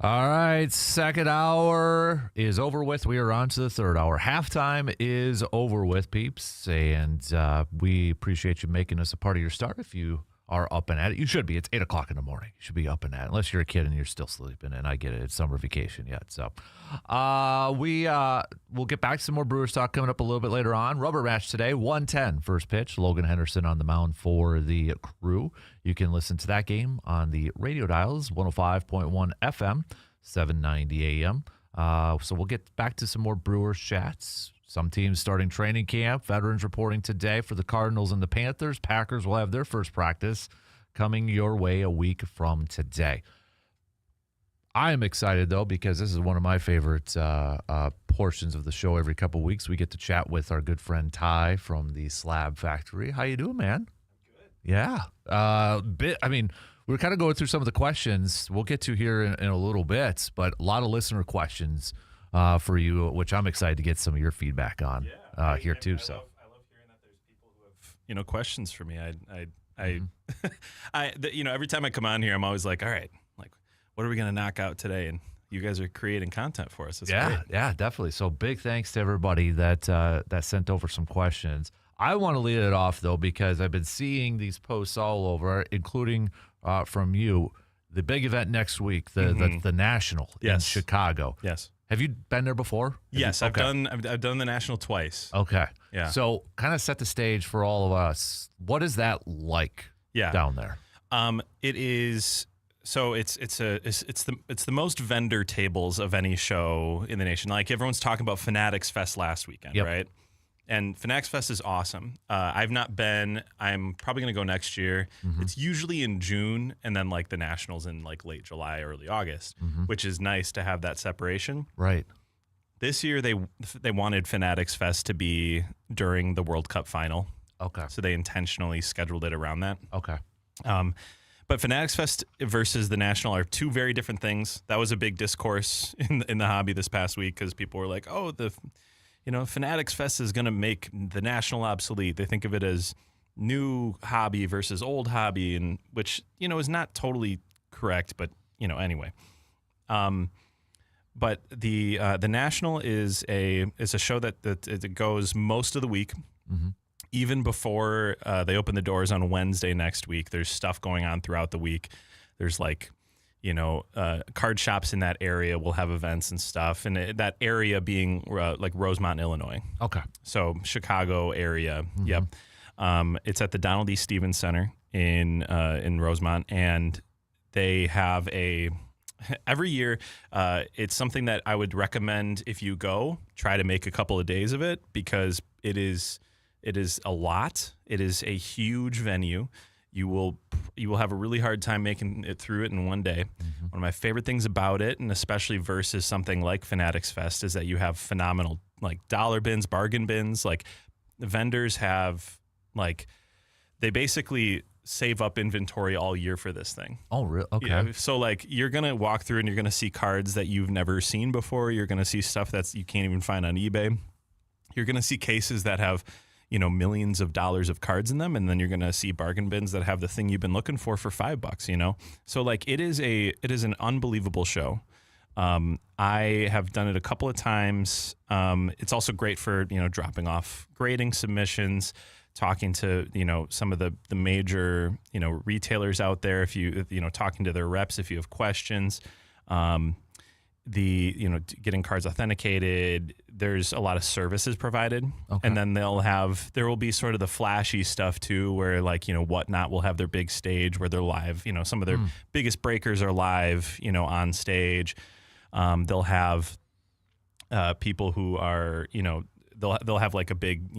All right, second hour is over with. We are on to the third hour. Halftime is over with, peeps, and we appreciate you making us a part of your start. If you are up and at it, you should be. It's 8 o'clock in the morning. You should be up and at it, unless you're a kid and you're still sleeping, and I get it. It's summer vacation yet. So we'll get back to some more Brewers talk coming up a little bit later on. Rubber match today, 1:10 first pitch. Logan Henderson on the mound for the Crew. You can listen to that game on the radio dials, 105.1 FM, 790 AM. So we'll get back to some more Brewers chats. Some teams starting training camp. Veterans reporting today for the Cardinals and the Panthers. Packers will have their first practice coming your way a week from today. I am excited, though, because this is one of my favorite portions of the show. Every couple of weeks, we get to chat with our good friend Ty from the Slab Factory. How you doing, man? Good. Yeah. We're kind of going through some of the questions we'll get to here in a little bit, but a lot of listener questions for you, which I'm excited to get some of your feedback on here too. I love hearing that there's people who have questions for me. Every time I come on here, I'm always like, all right, like, what are we going to knock out today? And you guys are creating content for us. It's great. Yeah, definitely. So big thanks to everybody that sent over some questions. I want to lead it off though, because I've been seeing these posts all over, including from you. The big event next week, the National in Chicago. Yes. Have you been there before? Yes, I've done the National twice. Okay. Yeah. So kind of set the stage for all of us. What is that like down there? It is. So it's the most vendor tables of any show in the nation. Like everyone's talking about Fanatics Fest last weekend, right? And Fanatics Fest is awesome. I've not been. I'm probably going to go next year. Mm-hmm. It's usually in June, and then like the Nationals in like late July, early August, which is nice to have that separation. Right. This year they wanted Fanatics Fest to be during the World Cup final. Okay. So they intentionally scheduled it around that. Okay. But Fanatics Fest versus the National are two very different things. That was a big discourse in the hobby this past week because people were like, "Oh, Fanatics Fest is going to make the National obsolete." They think of it as new hobby versus old hobby, and which is not totally correct, but anyway. But the National is a show that it goes most of the week, even before they open the doors on Wednesday next week. There's stuff going on throughout the week. There's card shops in that area will have events and stuff, and that area being like Rosemont, Illinois. Okay. So Chicago area. Mm-hmm. Yep. It's at the Donald E. Stevens Center in Rosemont, and they have every year. It's something that I would recommend if you go, try to make a couple of days of it because it is a lot. It is a huge venue. You will have a really hard time making it through it in one day. Mm-hmm. One of my favorite things about it, and especially versus something like Fanatics Fest, is that you have phenomenal like dollar bins, bargain bins. Like the vendors have they basically save up inventory all year for this thing. Oh, really? Okay. Yeah, so like you're gonna walk through and you're gonna see cards that you've never seen before. You're gonna see stuff that you can't even find on eBay. You're gonna see cases that have millions of dollars of cards in them, and then you're going to see bargain bins that have the thing you've been looking for $5, So like it is an unbelievable show. I have done it a couple of times. It's also great for, dropping off grading submissions, talking to, some of the major, retailers out there. If you talking to their reps, if you have questions, getting cards authenticated. There's a lot of services provided. Okay. And then there will be sort of the flashy stuff too, where Whatnot will have their big stage where they're live. Some of their biggest breakers are live, on stage. They'll have people who are, they'll have like a big,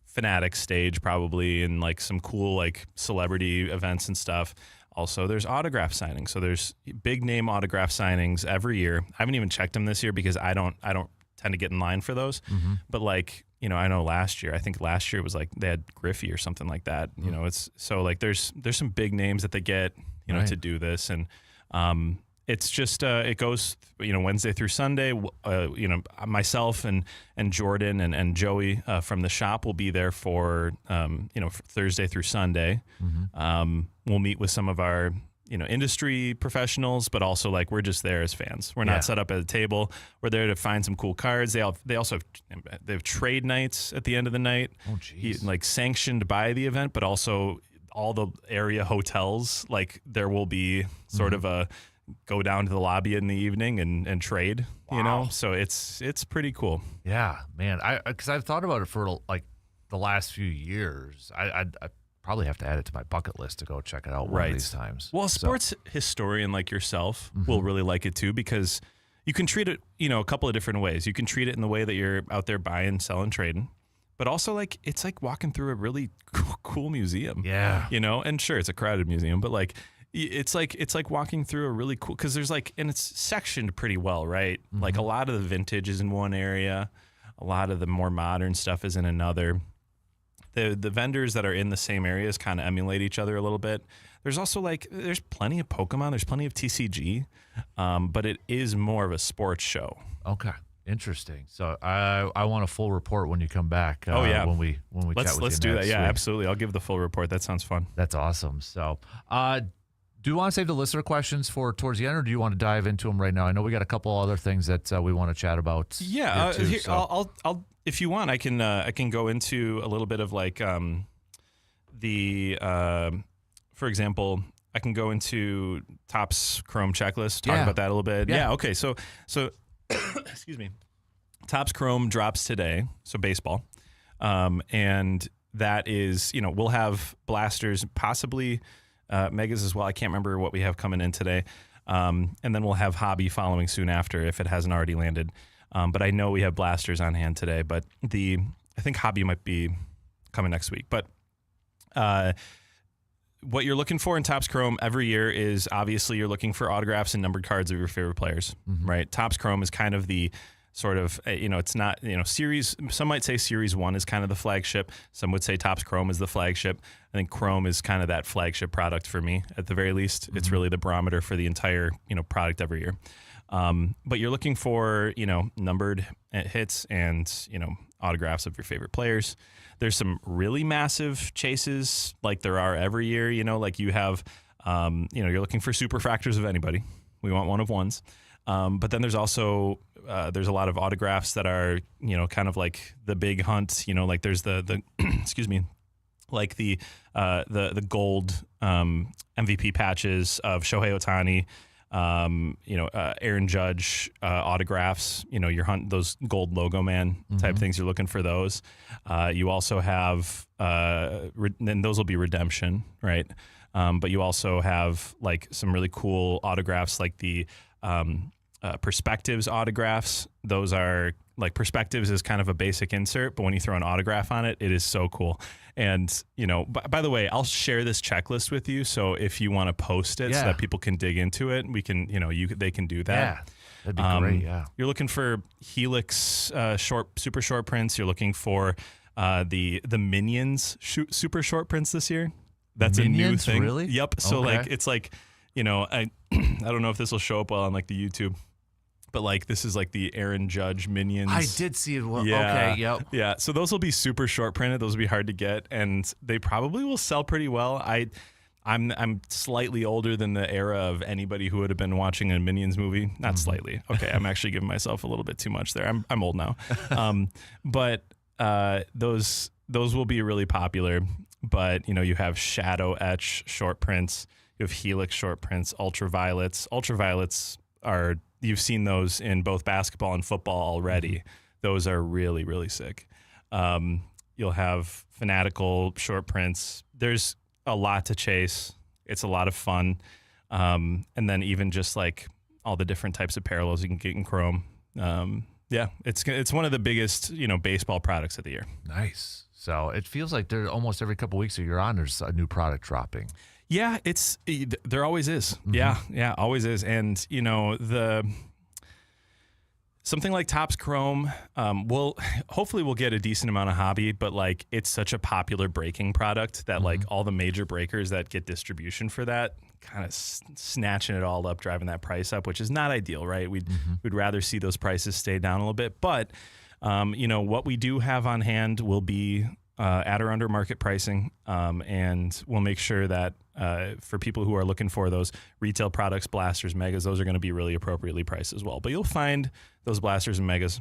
Fanatics stage probably, and like some cool like celebrity events and stuff. Also, there's autograph signings. So there's big name autograph signings every year. I haven't even checked them this year because I don't tend to get in line for those. Mm-hmm. But I know last year it was like they had Griffey or something like that. Mm-hmm. It's so like there's some big names that they get, right, to do this. And it's just it goes Wednesday through Sunday. Myself and Jordan and Joey from the shop will be there for Thursday through Sunday. Mm-hmm. We'll meet with some of our industry professionals, but also like we're just there as fans. We're not set up at a table. We're there to find some cool cards. They also have trade nights at the end of the night. Oh, geez. Like sanctioned by the event, but also all the area hotels. Like there will be sort of a go down to the lobby in the evening and trade. Wow. So it's pretty cool. Yeah, man. Because I've thought about it for like the last few years. I probably have to add it to my bucket list to go check it out one of these times. Well, a sports historian like yourself will really like it too, because you can treat it, a couple of different ways. You can treat it in the way that you're out there buying, selling, trading, but also like it's like walking through a really cool museum. Yeah. And sure, it's a crowded museum, but like it's like walking through a really cool, because there's like, and it's sectioned pretty well, right? Like a lot of the vintage is in one area, a lot of the more modern stuff is in another. The vendors that are in the same areas kind of emulate each other a little bit. There's also there's plenty of Pokemon, there's plenty of TCG, but it is more of a sports show. Okay, interesting. So I want a full report when you come back. When we chat with you let's do that. next Yeah, week. absolutely. I'll give the full report. That sounds fun. That's awesome. So, do you want to save the listener questions for towards the end, or do you want to dive into them right now? I know we got a couple other things that we want to chat about. Yeah, here too, I'll if you want, I can go into a little bit of like for example, I can go into Topps Chrome checklist, talk about that a little bit. Yeah. Okay. So excuse me. Topps Chrome drops today. So baseball, and that is we'll have blasters, possibly megas as well. I can't remember what we have coming in today, and then we'll have hobby following soon after if it hasn't already landed. But I know we have blasters on hand today, but I think hobby might be coming next week. But what you're looking for in Topps Chrome every year is obviously you're looking for autographs and numbered cards of your favorite players, right? Topps Chrome is kind of the sort of, it's not, series, some might say series 1 is kind of the flagship. Some would say Topps Chrome is the flagship. I think Chrome is kind of that flagship product for me at the very least. It's really the barometer for the entire, product every year. But you're looking for, numbered hits and, autographs of your favorite players. There's some really massive chases like there are every year, like you have, you're looking for superfractors of anybody. We want one of ones. But then there's also, there's a lot of autographs that are, kind of like the big hunt, like there's the excuse me, like the gold, MVP patches of Shohei Ohtani, Aaron Judge autographs, your hunt, those gold logo man type things, you're looking for those. You also have, and those will be redemption, right? But you also have like some really cool autographs, like the Perspectives autographs. Those are like Perspectives is kind of a basic insert, but when you throw an autograph on it, it is so cool. And, by the way, I'll share this checklist with you. So if you want to post it so that people can dig into it, we can, they can do that. Yeah, that'd be great. Yeah. You're looking for Helix super short prints. You're looking for the Minions super short prints this year. That's Minions, a new thing. Really? Yep. So okay. it's like, I don't know if this will show up well on like the YouTube, but like this is like the Aaron Judge Minions. I did see it. Yeah. Okay. Yep. Yeah. So those will be super short printed. Those will be hard to get, and they probably will sell pretty well. I'm slightly older than the era of anybody who would have been watching a Minions movie. Not slightly. Okay, I'm actually giving myself a little bit too much there. I'm old now. But those will be really popular. But you have shadow etch short prints. You have Helix short prints, ultraviolets. Ultraviolets are, you've seen those in both basketball and football already. Those are really, really sick. You'll have fanatical short prints. There's a lot to chase. It's a lot of fun. And then even just like all the different types of parallels you can get in Chrome. It's one of the biggest, baseball products of the year. Nice. So it feels like there almost every couple of weeks that you're on, there's a new product dropping. Yeah, there always is. Yeah, always is. And something like Topps Chrome, hopefully we'll get a decent amount of hobby, but like it's such a popular breaking product that like all the major breakers that get distribution for that kind of snatching it all up, driving that price up, which is not ideal, right? We'd rather see those prices stay down a little bit, but what we do have on hand will be at or under market pricing, and we'll make sure that for people who are looking for those retail products, blasters, megas, those are going to be really appropriately priced as well. But you'll find those blasters and megas.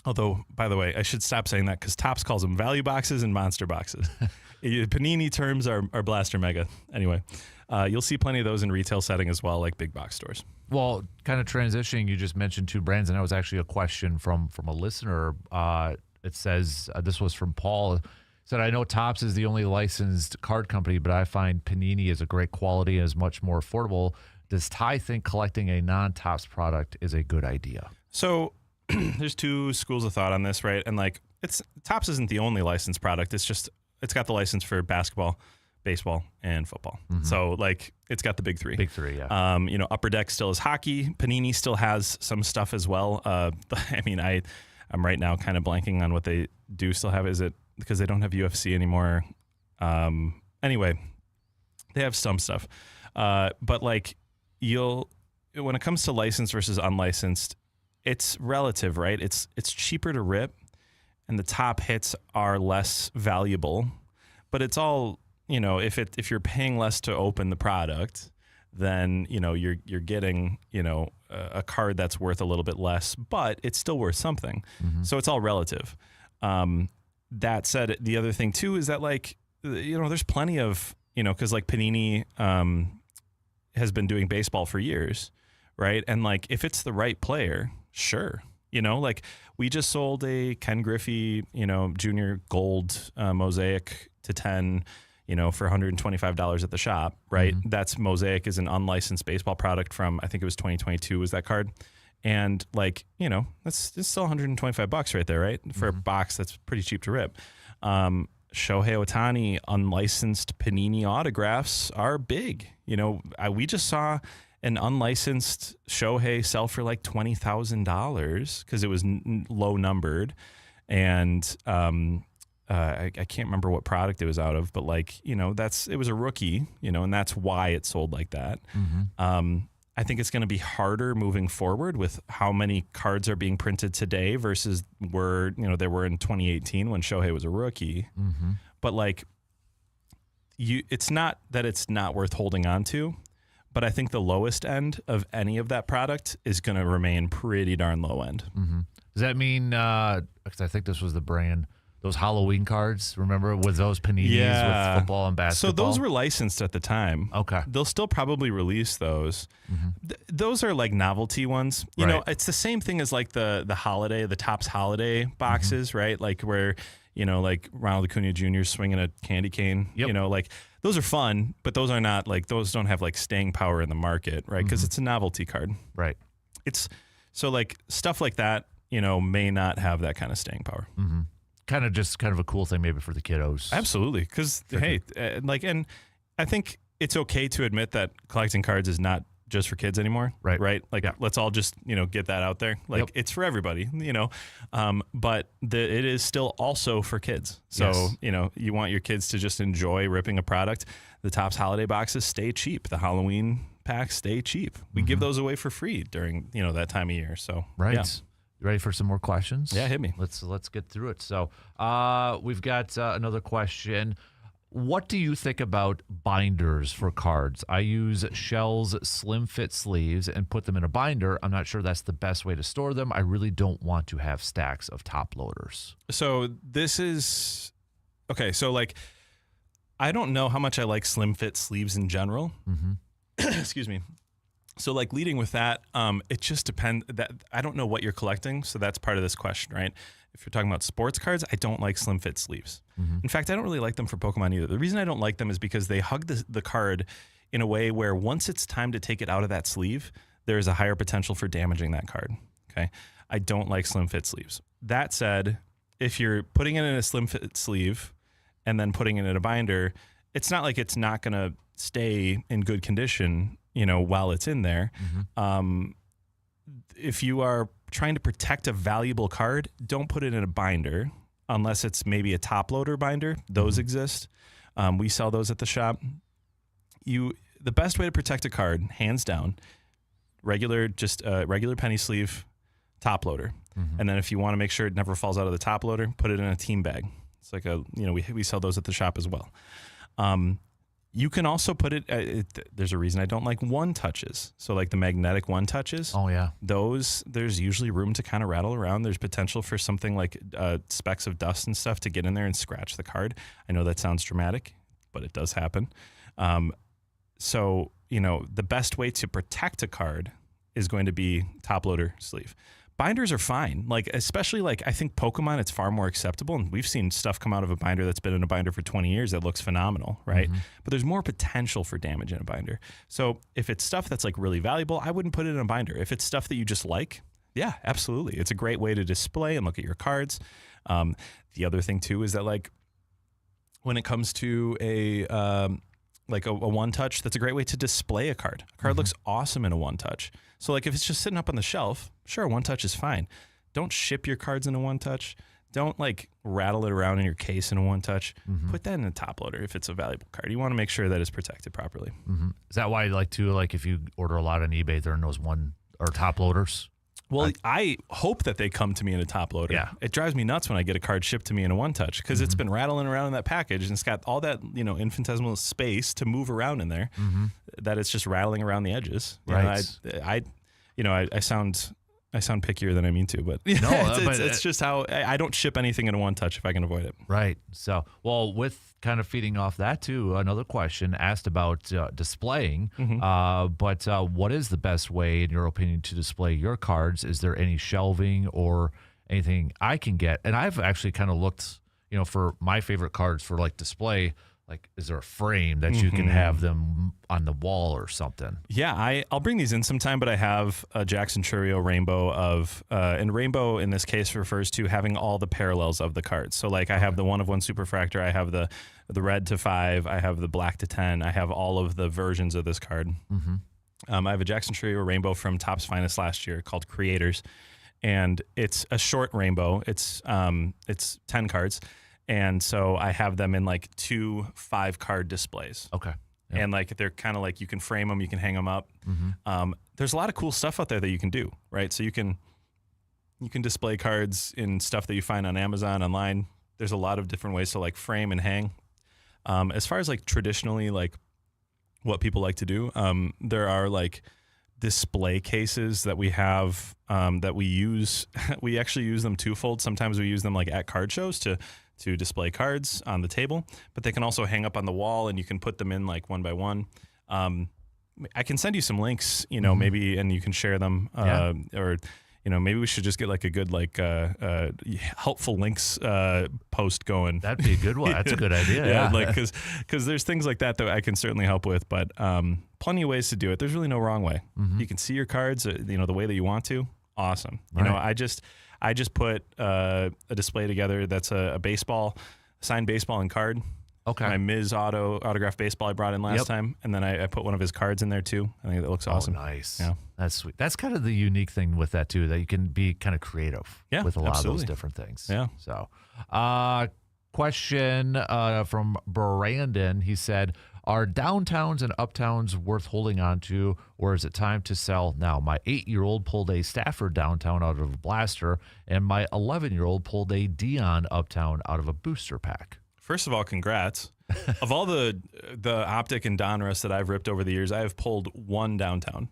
Although, by the way, I should stop saying that because Topps calls them value boxes and monster boxes. Panini terms are blaster mega. Anyway, you'll see plenty of those in retail setting as well, like big box stores. Well, kind of transitioning, you just mentioned two brands, and that was actually a question from a listener. It says, this was from Paul, said, I know Topps is the only licensed card company, but I find Panini is a great quality and is much more affordable. Does Ty think collecting a non-Topps product is a good idea? So there's two schools of thought on this, right? And like, Topps isn't the only licensed product. It's got the license for basketball, baseball, and football. Mm-hmm. So like, it's got the big three. Big three, yeah. Upper Deck still is hockey. Panini still has some stuff as well. I mean, I'm right now kind of blanking on what they do still have. Is it because they don't have UFC anymore? Anyway, they have some stuff. But like, when it comes to licensed versus unlicensed, it's relative, right? It's cheaper to rip, and the top hits are less valuable. But it's all, if you're paying less to open the product, then you're getting a card that's worth a little bit less, but it's still worth something. Mm-hmm. So it's all relative. That said, the other thing too is that like there's plenty of because like Panini has been doing baseball for years, right? And like if it's the right player, sure. Like we just sold a Ken Griffey junior gold mosaic to 10. For $125 at the shop, right? Mm-hmm. That's Mosaic is an unlicensed baseball product from, I think it was 2022 was that card. And like, it's still $125 right there, right? For a box that's pretty cheap to rip. Shohei Ohtani unlicensed Panini autographs are big. We just saw an unlicensed Shohei sell for like $20,000 because it was low numbered. And, I can't remember what product it was out of, but like, it was a rookie, and that's why it sold like that. Mm-hmm. I think it's going to be harder moving forward with how many cards are being printed today versus they were in 2018 when Shohei was a rookie. Mm-hmm. But like it's not that it's not worth holding on to, but I think the lowest end of any of that product is going to remain pretty darn low end. Mm-hmm. Does that mean, because I think this was the brand, those Halloween cards, remember, with those Paninis with football and basketball? So those were licensed at the time. Okay. They'll still probably release those. Mm-hmm. Those are like novelty ones. You know, it's the same thing as like the Topps holiday boxes, right? Like where, like Ronald Acuna Jr. swinging a candy cane. Yep. Like those are fun, but those are not like, those don't have like staying power in the market, right? Because it's a novelty card. Right. So like stuff like that, may not have that kind of staying power. Mm-hmm. Kind of a cool thing maybe for the kiddos. Absolutely. Because, hey, and I think it's okay to admit that collecting cards is not just for kids anymore. Right. Like, let's all just, get that out there. Like, it's for everybody, but it is still also for kids. So, you want your kids to just enjoy ripping a product. The Topps holiday boxes stay cheap. The Halloween packs stay cheap. We give those away for free during, that time of year. So, right. Yeah. You ready for some more questions? Yeah, hit me. Let's get through it. So we've got another question. What do you think about binders for cards? I use Shell's slim fit sleeves and put them in a binder. I'm not sure that's the best way to store them. I really don't want to have stacks of top loaders. So this is okay. So like, I don't know how much I like slim fit sleeves in general. Mm-hmm. Excuse me. So like leading with that, it just depends. That I don't know what you're collecting, so that's part of this question, right? If you're talking about sports cards, I don't like slim fit sleeves. Mm-hmm. In fact, I don't really like them for Pokemon either. The reason I don't like them is because they hug the card in a way where once it's time to take it out of that sleeve, there is a higher potential for damaging that card. Okay, I don't like slim fit sleeves. That said, if you're putting it in a slim fit sleeve and then putting it in a binder, it's not like it's not going to stay in good condition, while it's in there. Mm-hmm. If you are trying to protect a valuable card, don't put it in a binder unless it's maybe a top loader binder. Those exist. We sell those at the shop. The best way to protect a card, hands down, regular penny sleeve top loader. Mm-hmm. And then if you want to make sure it never falls out of the top loader, put it in a team bag. It's like we sell those at the shop as well. You can also put it, there's a reason I don't like one touches. So like the magnetic one touches. Oh, yeah. Those, there's usually room to kind of rattle around. There's potential for something like specks of dust and stuff to get in there and scratch the card. I know that sounds dramatic, but it does happen. So, the best way to protect a card is going to be top loader sleeve. Binders are fine. Like, especially like, I think Pokemon, it's far more acceptable. And we've seen stuff come out of a binder that's been in a binder for 20 years that looks phenomenal, right? Mm-hmm. But there's more potential for damage in a binder. So if it's stuff that's like really valuable, I wouldn't put it in a binder. If it's stuff that you just like, yeah, absolutely. It's a great way to display and look at your cards. The other thing too is that like, when it comes to a one touch, that's a great way to display a card. A card looks awesome in a one touch. So like if it's just sitting up on the shelf, sure, one touch is fine. Don't ship your cards in a one touch. Don't like rattle it around in your case in a one touch. Put that in a top loader if it's a valuable card. You want to make sure that it's protected properly. Is that why you like to, like if you order a lot on eBay, they're in those one or top loaders? Well, I hope that they come to me in a top loader. Yeah. It drives me nuts when I get a card shipped to me in a one touch because it's been rattling around in that package and it's got all that, infinitesimal space to move around in there that it's just rattling around the edges. Right. I sound pickier than I mean to, but it's just how I don't ship anything in a one touch if I can avoid it. Right. So, well, with kind of feeding off that too, another question asked about displaying, but what is the best way, in your opinion, to display your cards? Is there any shelving or anything I can get? And I've actually kind of looked, for my favorite cards for like display, like, is there a frame that you can have them on the wall or something? Yeah, I'll bring these in sometime, but I have a Jackson Churio rainbow and rainbow in this case refers to having all the parallels of the cards. So like I have the 1/1 superfractor, I have the red to 5, I have the black to 10, I have all of the versions of this card. I have a Jackson Churio rainbow from Topps Finest last year called Creators, and it's a short rainbow. It's 10 cards. And so I have them in like 2 5-card displays. Okay. Yep. And like they're kind of like you can frame them, you can hang them up. There's a lot of cool stuff out there that you can do, right? So you can display cards in stuff that you find on Amazon, online. There's a lot of different ways to like frame and hang. As far as like traditionally like what people like to do, there are like display cases that we have that we use. We actually use them twofold. Sometimes we use them like at card shows to display cards on the table, but they can also hang up on the wall and you can put them in like one by one. I can send you some links, maybe, and you can share them, or, maybe we should just get like a good, like, helpful links, post going. That'd be a good one. That's a good idea. Yeah. Like, cause there's things like that I can certainly help with, but, plenty of ways to do it. There's really no wrong way. You can see your cards, the way that you want to. Awesome. I just put a display together that's a baseball, signed baseball and card. Okay. My Miz autographed baseball I brought in last time, and then I put one of his cards in there too. I think that looks awesome. Oh, nice. Yeah. That's sweet. That's kind of the unique thing with that too, that you can be kind of creative with a lot of those different things. Yeah. So, question from Brandon. He said, are downtowns and uptowns worth holding on to, or is it time to sell now? My 8-year-old pulled a Stafford downtown out of a blaster, and my 11-year-old pulled a Dion uptown out of a booster pack. First of all, congrats. Of all the Optic and Donruss that I've ripped over the years, I have pulled 1 downtown.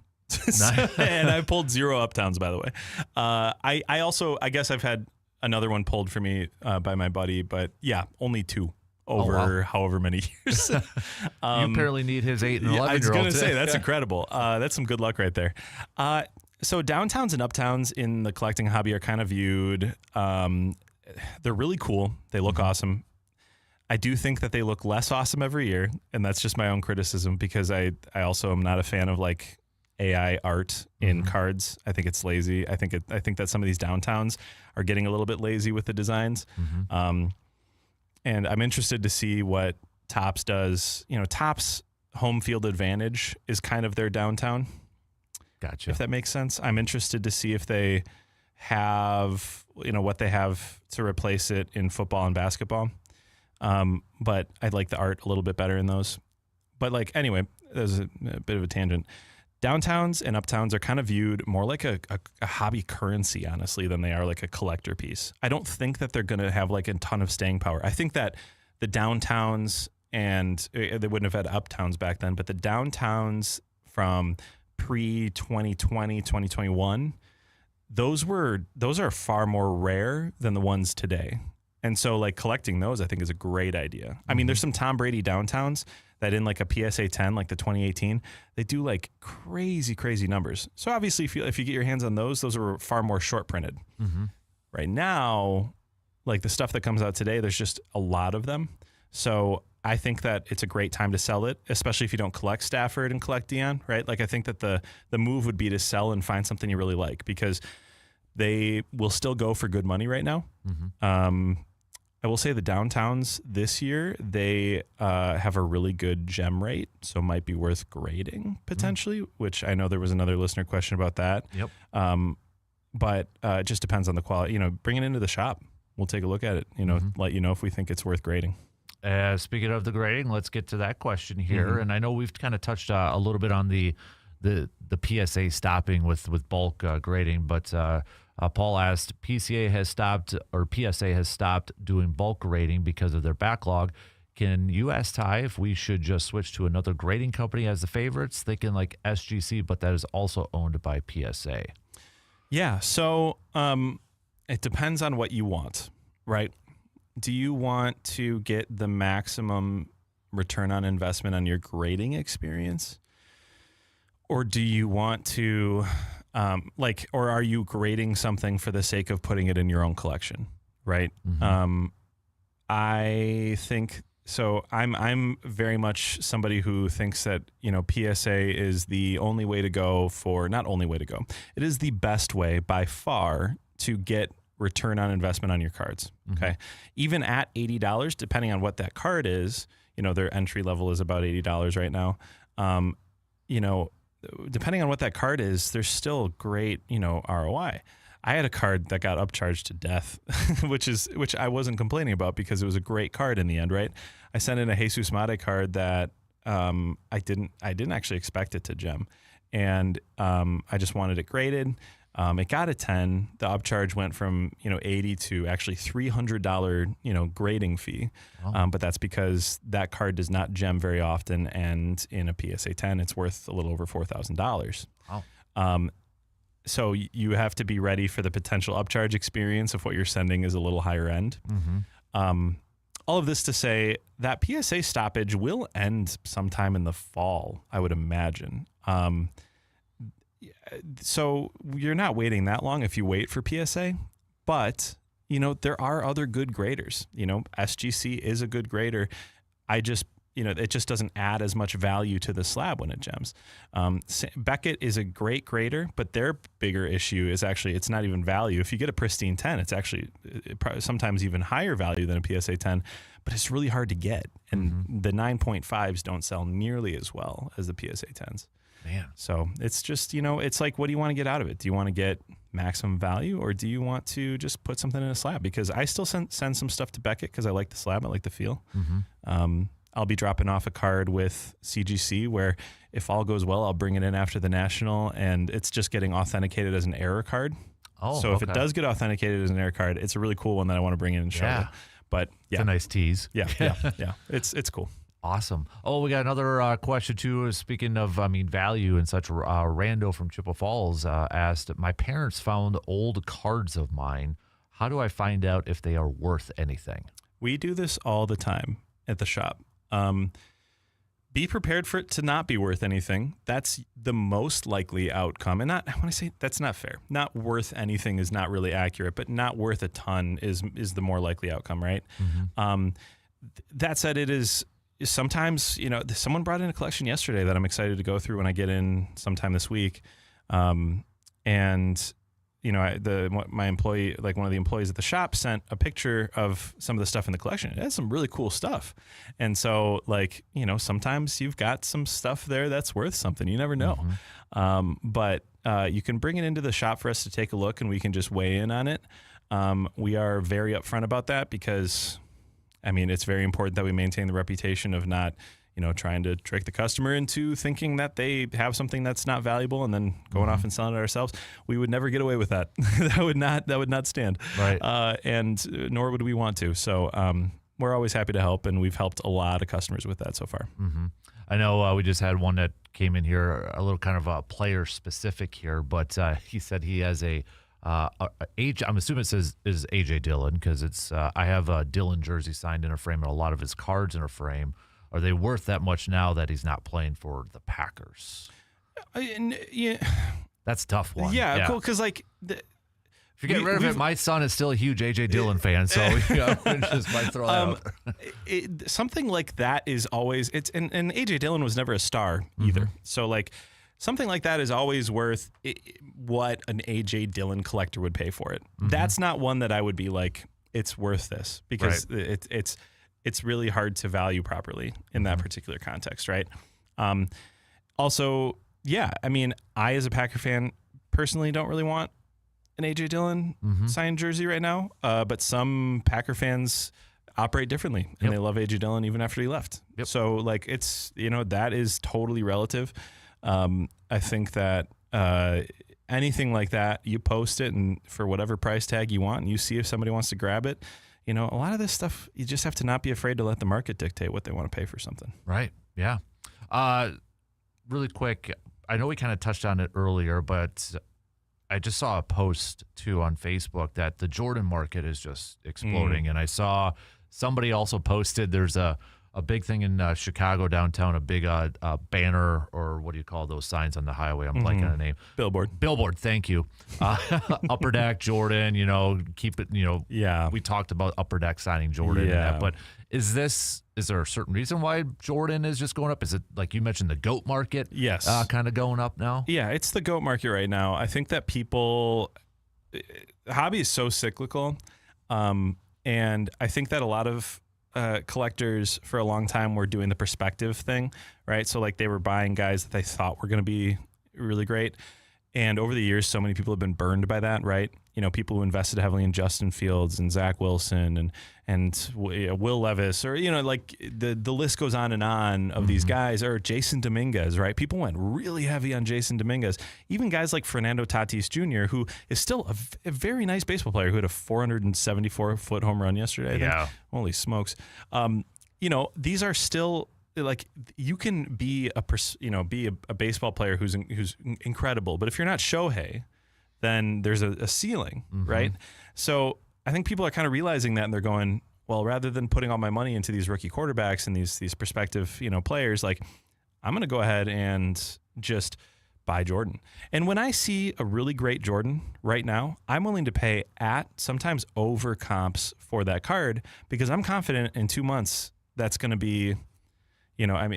And I've pulled 0 uptowns, by the way. I guess I've had another one pulled for me by my buddy, but yeah, only 2. Over however many years. You apparently need his 8 and 11-year-old. I was going to say, that's incredible. That's some good luck right there. So downtowns and uptowns in the collecting hobby are kind of viewed. They're really cool. They look awesome. I do think that they look less awesome every year, and that's just my own criticism because I also am not a fan of like AI art in cards. I think it's lazy. I think that some of these downtowns are getting a little bit lazy with the designs. And I'm interested to see what Topps does. Topps home field advantage is kind of their downtown. Gotcha. If that makes sense. I'm interested to see if they have, what they have to replace it in football and basketball. But I'd like the art a little bit better in those. But like, anyway, there's a bit of a tangent. Downtowns and uptowns are kind of viewed more like a hobby currency, honestly, than they are like a collector piece. I don't think that they're going to have like a ton of staying power. I think that the downtowns and they wouldn't have had uptowns back then, but the downtowns from pre-2020, 2021, those are far more rare than the ones today. And so like collecting those, I think, is a great idea. I mean, there's some Tom Brady downtowns that in like a PSA 10, like the 2018, they do like crazy, crazy numbers. So obviously if you get your hands on those are far more short printed. Right now, like the stuff that comes out today, there's just a lot of them. So I think that it's a great time to sell it, especially if you don't collect Stafford and collect Deion, right? Like I think that the move would be to sell and find something you really like, because they will still go for good money right now. I will say the downtowns this year, they have a really good gem rate, so might be worth grading potentially, which I know there was another listener question about that. Yep. But it just depends on the quality. Bring it into the shop. We'll take a look at it, let you know if we think it's worth grading. Speaking of the grading, let's get to that question here. And I know we've kind of touched a little bit on the PSA stopping with bulk grading, but Paul asked, PSA has stopped doing bulk grading because of their backlog. Can you ask Ty if we should just switch to another grading company as the favorites, thinking like SGC, but that is also owned by PSA? Yeah, so it depends on what you want, right? Do you want to get the maximum return on investment on your grading experience? Or do you want to, or are you grading something for the sake of putting it in your own collection, right? I think so. I'm very much somebody who thinks that PSA is the only way to go not only way to go. It is the best way by far to get return on investment on your cards. Okay, even at $80, depending on what that card is, their entry level is about $80 right now. Depending on what that card is, there's still great, ROI. I had a card that got upcharged to death, which I wasn't complaining about because it was a great card in the end, right? I sent in a Jesus Mate card that I didn't actually expect it to gem, and I just wanted it graded. It got a 10. The upcharge went from 80 to actually $300 grading fee, but that's because that card does not gem very often, and in a PSA 10, it's worth a little over $4,000. Wow. So you have to be ready for the potential upcharge experience if what you're sending is a little higher end. All of this to say that PSA stoppage will end sometime in the fall, I would imagine. So you're not waiting that long if you wait for PSA, but there are other good graders. SGC is a good grader. It just doesn't add as much value to the slab when it gems. Beckett is a great grader, but their bigger issue is actually it's not even value. If you get a pristine 10, it's actually sometimes even higher value than a PSA 10, but it's really hard to get. And the 9.5s don't sell nearly as well as the PSA 10s. Man. So it's just, it's like, what do you want to get out of it? Do you want to get maximum value, or do you want to just put something in a slab? Because I still send some stuff to Beckett because I like the slab. I like the feel. I'll be dropping off a card with CGC where if all goes well, I'll bring it in after the National, and it's just getting authenticated as an error card. So if it does get authenticated as an error card, it's a really cool one that I want to bring in and show you. But yeah. It's a nice tease. Yeah. It's cool. Awesome. Oh, we got another question too. Speaking of, value and such, Rando from Chippewa Falls asked, my parents found old cards of mine. How do I find out if they are worth anything? We do this all the time at the shop. Be prepared for it to not be worth anything. That's the most likely outcome. And I want to say that's not fair. Not worth anything is not really accurate, but not worth a ton is the more likely outcome, right? That said, it is sometimes, someone brought in a collection yesterday that I'm excited to go through when I get in sometime this week. My employee, like one of the employees at the shop, sent a picture of some of the stuff in the collection. It has some really cool stuff. And so sometimes you've got some stuff there that's worth something. You never know. But you can bring it into the shop for us to take a look, and we can just weigh in on it. We are very upfront about that because it's very important that we maintain the reputation of not, trying to trick the customer into thinking that they have something that's not valuable and then going off and selling it ourselves. We would never get away with that. That would not stand. Right. And nor would we want to. So we're always happy to help, and we've helped a lot of customers with that so far. Mm-hmm. I know we just had one that came in here, a little kind of player specific here, but he said he has a age. I'm assuming it says is AJ Dillon, because it's I have a Dillon jersey signed in a frame and a lot of his cards in a frame. Are they worth that much now that he's not playing for the Packers? Yeah, that's a tough one. Yeah. Cool. Because like, if you get rid of it, my son is still a huge AJ Dillon fan, so just might throw that out. Something like that is always and AJ Dillon was never a star either. So like, something like that is always worth what an AJ Dillon collector would pay for it. That's not one that I would be like, it's worth this, because it's really hard to value properly in that particular context, right? Also, yeah, I mean, I as a Packer fan personally don't really want an AJ Dillon signed jersey right now, but some Packer fans operate differently, and they love AJ Dillon even after he left. So like, it's, that is totally relative. I think that anything like that, you post it and for whatever price tag you want, and you see if somebody wants to grab it. A lot of this stuff, you just have to not be afraid to let the market dictate what they want to pay for something. Right. Yeah. Really quick, I know we kind of touched on it earlier, but I just saw a post too on Facebook that the Jordan market is just exploding. And I saw somebody also posted there's a big thing in Chicago downtown, a big banner, or what do you call those signs on the highway? I'm blanking on the name. Billboard, thank you. Upper Deck Jordan, keep it, Yeah. We talked about Upper Deck signing Jordan and that, but is there a certain reason why Jordan is just going up? Is it, like you mentioned, the GOAT market? Yes. Kind of going up now? Yeah, it's the GOAT market right now. I think that the hobby is so cyclical. And I think that a lot of collectors for a long time were doing the perspective thing, right? So like, they were buying guys that they thought were going to be really great. And over the years, so many people have been burned by that, right? People who invested heavily in Justin Fields and Zach Wilson and Will Levis, or, like the list goes on and on of these guys, or Jason Dominguez, right? People went really heavy on Jason Dominguez. Even guys like Fernando Tatis Jr., who is still a very nice baseball player, who had a 474-foot home run yesterday. I think. Holy smokes. These are still, like, you can be a baseball player who's incredible, but if you're not Shohei, then there's a ceiling, right? So I think people are kind of realizing that, and they're going, well, rather than putting all my money into these rookie quarterbacks and these prospective players, like, I'm going to go ahead and just buy Jordan. And when I see a really great Jordan right now, I'm willing to pay at, sometimes over comps for that card, because I'm confident in 2 months that's going to be,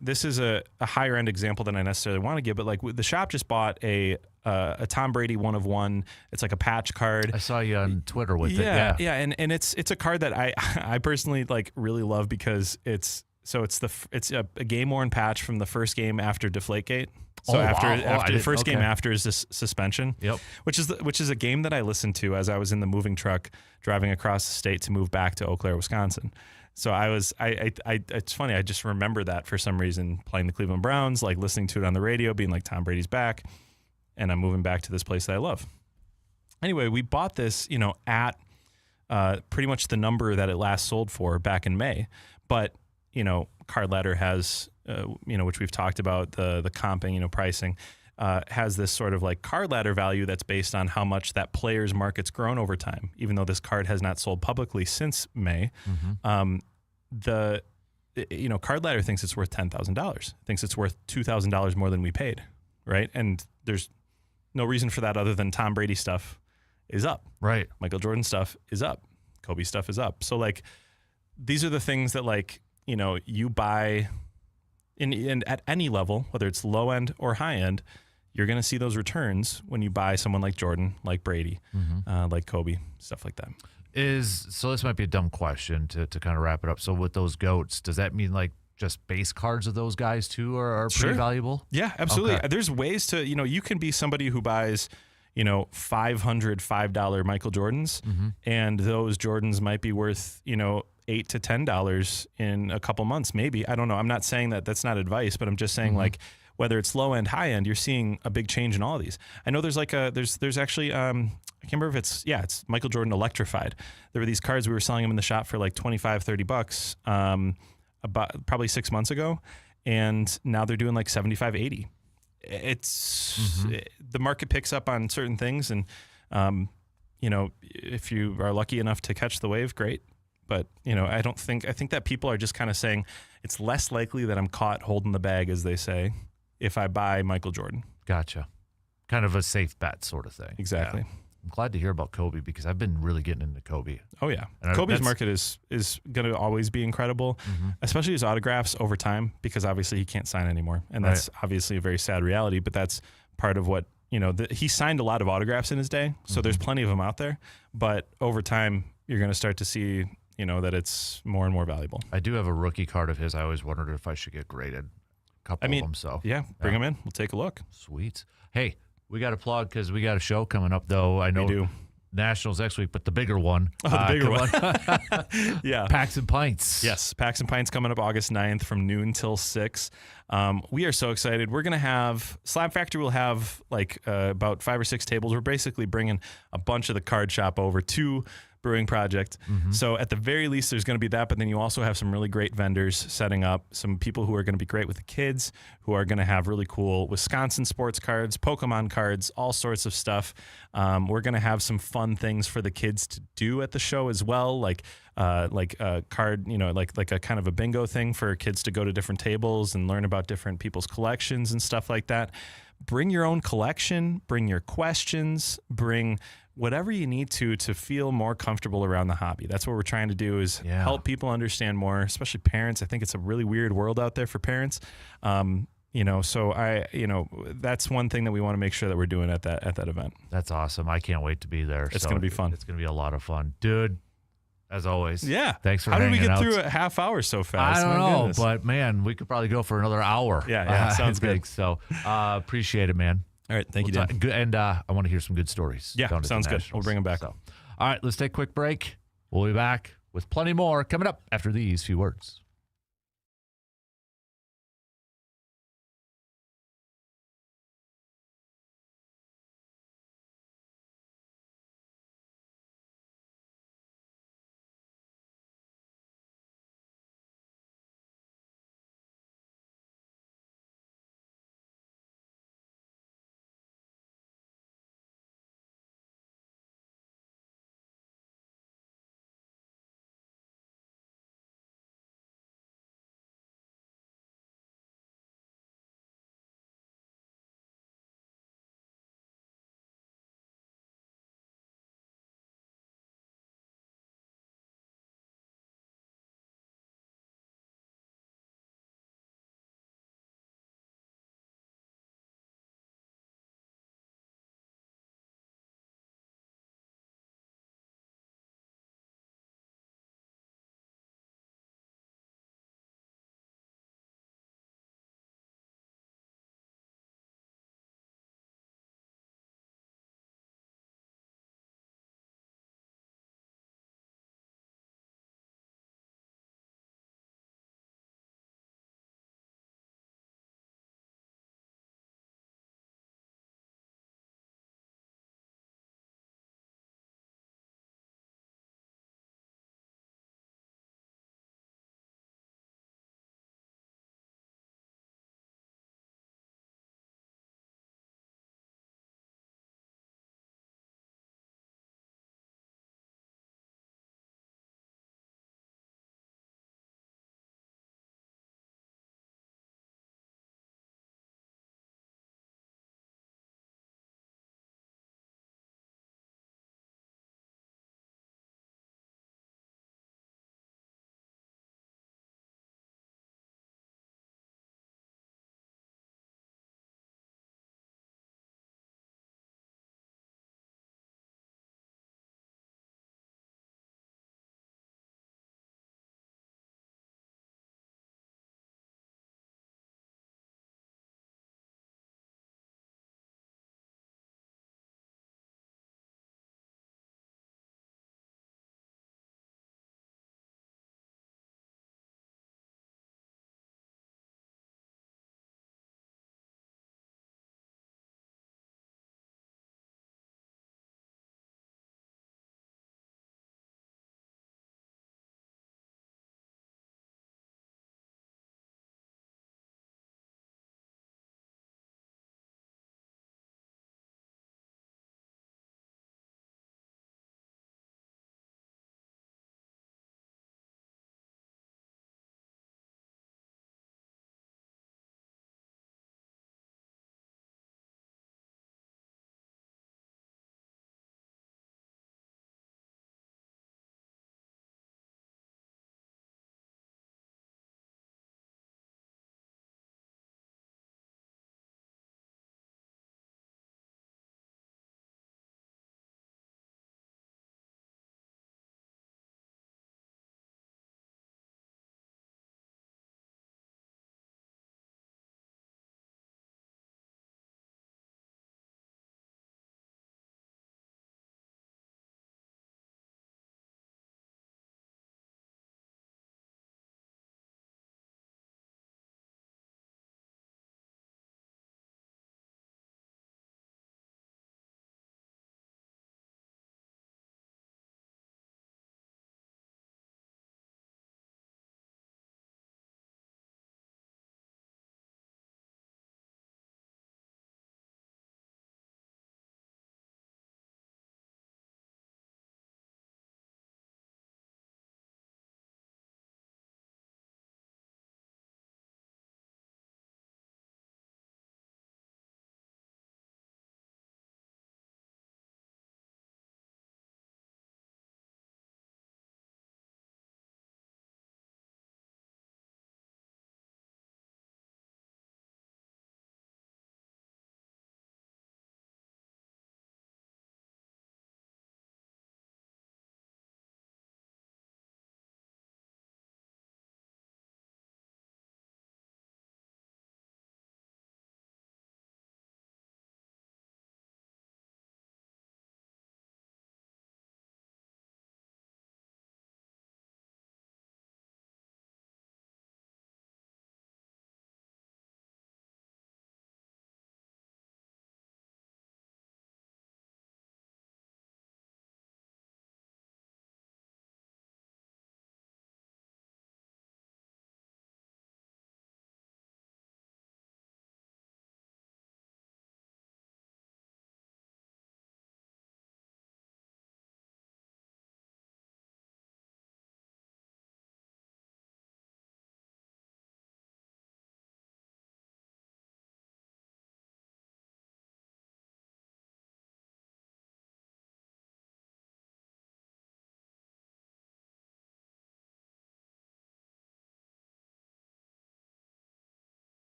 this is a higher end example than I necessarily want to give, but like, the shop just bought a Tom Brady 1/1. It's like a patch card. I saw you on Twitter with it. Yeah. And it's a card that I personally like really love, because it's a game worn patch from the first game after Deflategate. So after the first game after is this suspension. Which is a game that I listened to as I was in the moving truck driving across the state to move back to Eau Claire, Wisconsin. So it's funny. I just remember that for some reason, playing the Cleveland Browns, like listening to it on the radio, being like, Tom Brady's back, and I'm moving back to this place that I love. Anyway, we bought this, at pretty much the number that it last sold for back in May. But, Card Ladder has, which we've talked about, the comping, pricing, has this sort of like Card Ladder value that's based on how much that player's market's grown over time, even though this card has not sold publicly since May. Card Ladder thinks it's worth $10,000, thinks it's worth $2,000 more than we paid, right? And there's no reason for that other than Tom Brady stuff is up. Right. Michael Jordan stuff is up. Kobe stuff is up. So like, these are the things that, like, you buy in at any level, whether it's low end or high end, you're going to see those returns when you buy someone like Jordan, like Brady, like Kobe, stuff like that. So this might be a dumb question to kind of wrap it up. So with those GOATs, does that mean like just base cards of those guys too are pretty valuable? Yeah, absolutely. Okay. There's ways to, you can be somebody who buys, $500 $5 Michael Jordans, and those Jordans might be worth, $8 to $10 in a couple months, maybe. I don't know. I'm not saying that that's not advice, but I'm just saying like, whether it's low end, high end, you're seeing a big change in all of these. I know there's like there's actually, I can't remember if it's Michael Jordan Electrified. There were these cards, we were selling them in the shop for like $25-$30, about probably 6 months ago. And now they're doing like 75, 80. It's the market picks up on certain things. And, if you are lucky enough to catch the wave, great. But, I think that people are just kind of saying it's less likely that I'm caught holding the bag, as they say, if I buy Michael Jordan. Gotcha. Kind of a safe bet sort of thing. Exactly. Yeah. I'm glad to hear about Kobe because I've been really getting into Kobe. Oh, yeah. And Kobe's market is going to always be incredible, especially his autographs over time, because obviously he can't sign anymore. And that's obviously a very sad reality, but that's part of what, he signed a lot of autographs in his day. So there's plenty of them out there. But over time, you're going to start to see, that it's more and more valuable. I do have a rookie card of his. I always wondered if I should get graded. A couple of them. So yeah, bring them in. We'll take a look. Sweet. Hey, we got to plug because we got a show coming up, though. I know we do. Nationals next week, but the bigger one. Oh, the bigger one. Yeah. Packs and Pints. Yes. Packs and Pints coming up August 9th from noon till 6. We are so excited. We're going to have, Slab Factory will have like about 5 or 6 tables. We're basically bringing a bunch of the card shop over to Brewing Project. So at the very least, there's going to be that, but then you also have some really great vendors setting up, some people who are going to be great with the kids, who are going to have really cool Wisconsin sports cards, Pokemon cards, all sorts of stuff. We're going to have some fun things for the kids to do at the show as well, like a card, like a kind of a bingo thing for kids to go to different tables and learn about different people's collections and stuff like that. Bring your own collection, bring your questions, bring whatever you need to feel more comfortable around the hobby. That's what we're trying to do is help people understand more, especially parents. I think it's a really weird world out there for parents. So that's one thing that we want to make sure that we're doing at that event. That's awesome. I can't wait to be there. It's going to be fun. It's going to be a lot of fun. Dude, as always. Yeah. Thanks for hanging out. How did we get out. through a half hour so fast? I don't know, but man, we could probably go for another hour. Yeah, sounds good. So appreciate it, man. All right, thank you, Dan. And I want to hear some good stories. Yeah, sounds good. We'll bring them back. So, all right, let's take a quick break. We'll be back with plenty more coming up after these few words.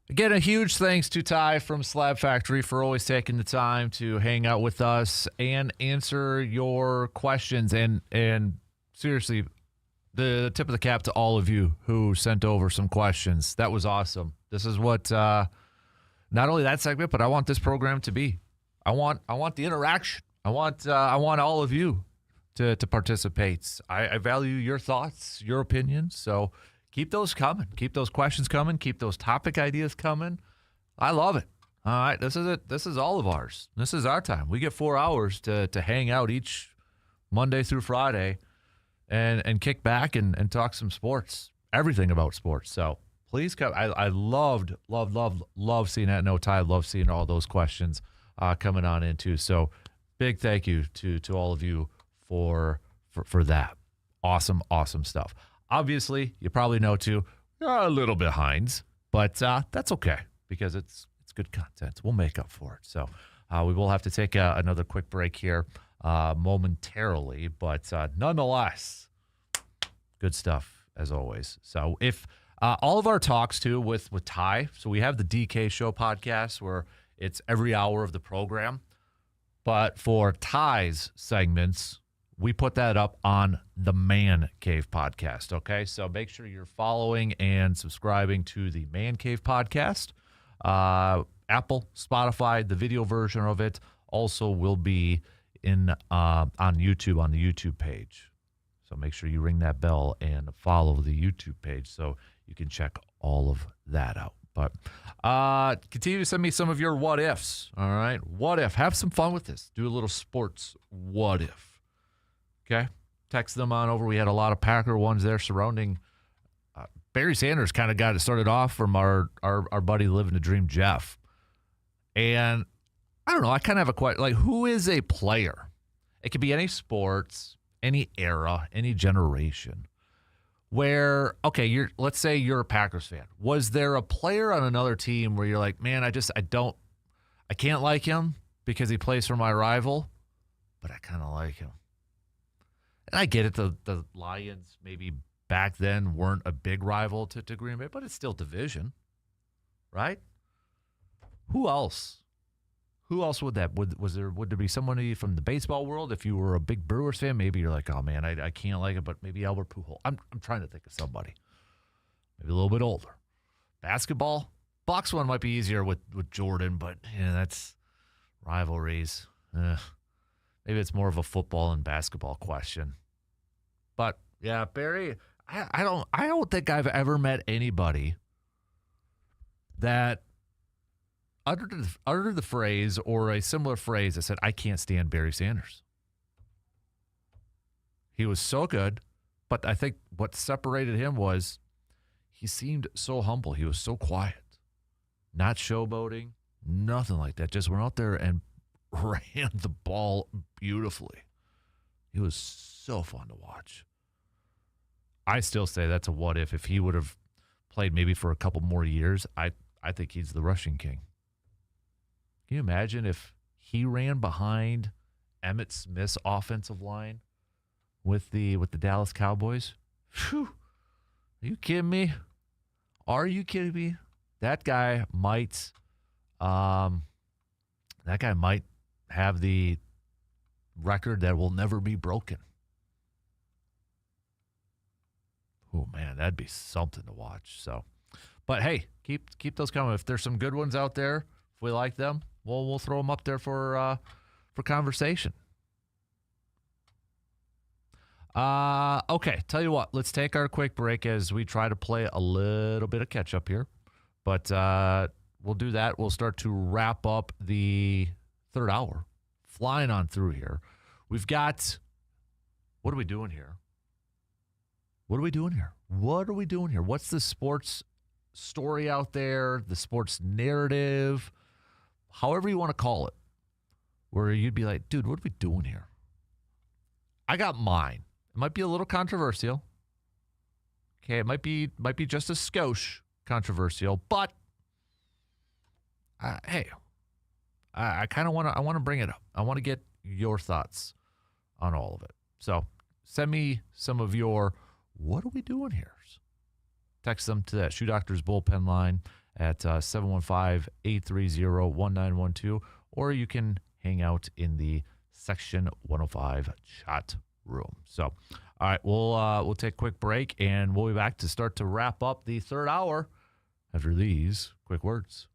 Again, a huge thanks to Ty from Slab Factory for always taking the time to hang out with us and answer your questions. And seriously, the tip of the cap to all of you who sent over some questions. That was awesome. This is what not only that segment, but I want this program to be. I want the interaction. I want all of you to participate. I value your thoughts, your opinions. So keep those coming. Keep those questions coming. Keep those topic ideas coming. I love it. All right, this is it. This is all of ours. This is our time. We get 4 hours to hang out each Monday through Friday and kick back and talk some sports, everything about sports. So please come. I loved seeing that. No, Ty, love seeing all those questions coming on in too. So big thank you to all of you for that. Awesome stuff. Obviously, you probably know too, a little behind, but that's okay because it's good content. We'll make up for it. So we will have to take another quick break here momentarily, but nonetheless, good stuff as always. So if all of our talks too with Ty, so we have the DK Show podcast where it's every hour of the program, but for Ty's segments, we put that up on the Man Cave podcast, okay? So make sure you're following and subscribing to the Man Cave podcast. Apple, Spotify, the video version of it also will be in on YouTube, on the YouTube page. So make sure you ring that bell and follow the YouTube page so you can check all of that out. But continue to send me some of your what ifs, all right? What if? Have some fun with this. Do a little sports what if. Okay, text them on over. We had a lot of Packer ones there surrounding. Barry Sanders kind of got it started off from our buddy living the dream, Jeff. And I don't know. I kind of have a question. Like, who is a player? It could be any sports, any era, any generation. Where let's say you're a Packers fan. Was there a player on another team where you're like, man, I can't like him because he plays for my rival, but I kind of like him. And I get it, the Lions maybe back then weren't a big rival to Green Bay, but it's still division, right? Who else? Who else would that? Would there be somebody from the baseball world? If you were a big Brewers fan, maybe you're like, oh man, I can't like it, but maybe Albert Pujols. I'm trying to think of somebody. Maybe a little bit older. Basketball? Bucks one might be easier with Jordan, but that's rivalries. Maybe it's more of a football and basketball question. But yeah, Barry, I don't think I've ever met anybody that uttered the phrase or a similar phrase that said, I can't stand Barry Sanders. He was so good, but I think what separated him was he seemed so humble. He was so quiet, not showboating, nothing like that. Just went out there and ran the ball beautifully. He was so fun to watch. I still say that's a what if. If he would have played maybe for a couple more years, I think he's the rushing king. Can you imagine if he ran behind Emmitt Smith's offensive line with the Dallas Cowboys? Whew. Are you kidding me? Are you kidding me? That guy might have the record that will never be broken. Oh man, that'd be something to watch. So, but hey, keep those coming. If there's some good ones out there, if we like them, we'll throw them up there for conversation. Okay, tell you what, let's take our quick break as we try to play a little bit of catch up here. But we'll do that. We'll start to wrap up the third hour, flying on through here. We've got, what are we doing here? What are we doing here? What are we doing here? What's the sports story out there, the sports narrative, however you want to call it, where you'd be like, dude, what are we doing here? I got mine. It might be a little controversial. Okay, it might be just a skosh controversial, but hey, I kind of want to bring it up. I want to get your thoughts on all of it. So send me some of your, what are we doing here? Text them to that Shoe Doctors bullpen line at 715-830-1912, or you can hang out in the Section 105 chat room. So, all right, we'll take a quick break, and we'll be back to start to wrap up the third hour after these quick words.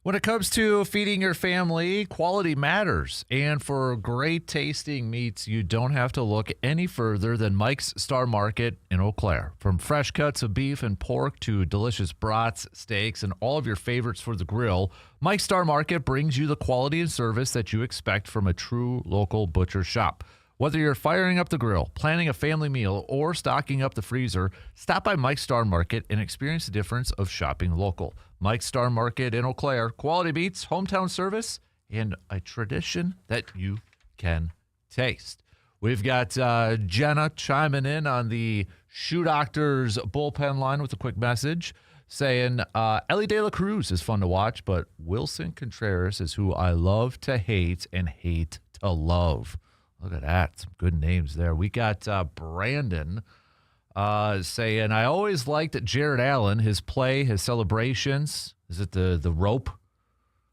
When it comes to feeding your family, quality matters. And for great tasting meats, you don't have to look any further than Mike's Star Market in Eau Claire. From fresh cuts of beef and pork to delicious brats, steaks, and all of your favorites for the grill, Mike's Star Market brings you the quality and service that you expect from a true local butcher shop. Whether you're firing up the grill, planning a family meal, or stocking up the freezer, stop by Mike's Star Market and experience the difference of shopping local. Mike's Star Market in Eau Claire, quality beats, hometown service, and a tradition that you can taste. We've got Jenna chiming in on the Shoe Doctors bullpen line with a quick message saying, Ellie De La Cruz is fun to watch, but Wilson Contreras is who I love to hate and hate to love. Look at that. Some good names there. We got Brandon saying, I always liked Jared Allen, his play, his celebrations. Is it the rope?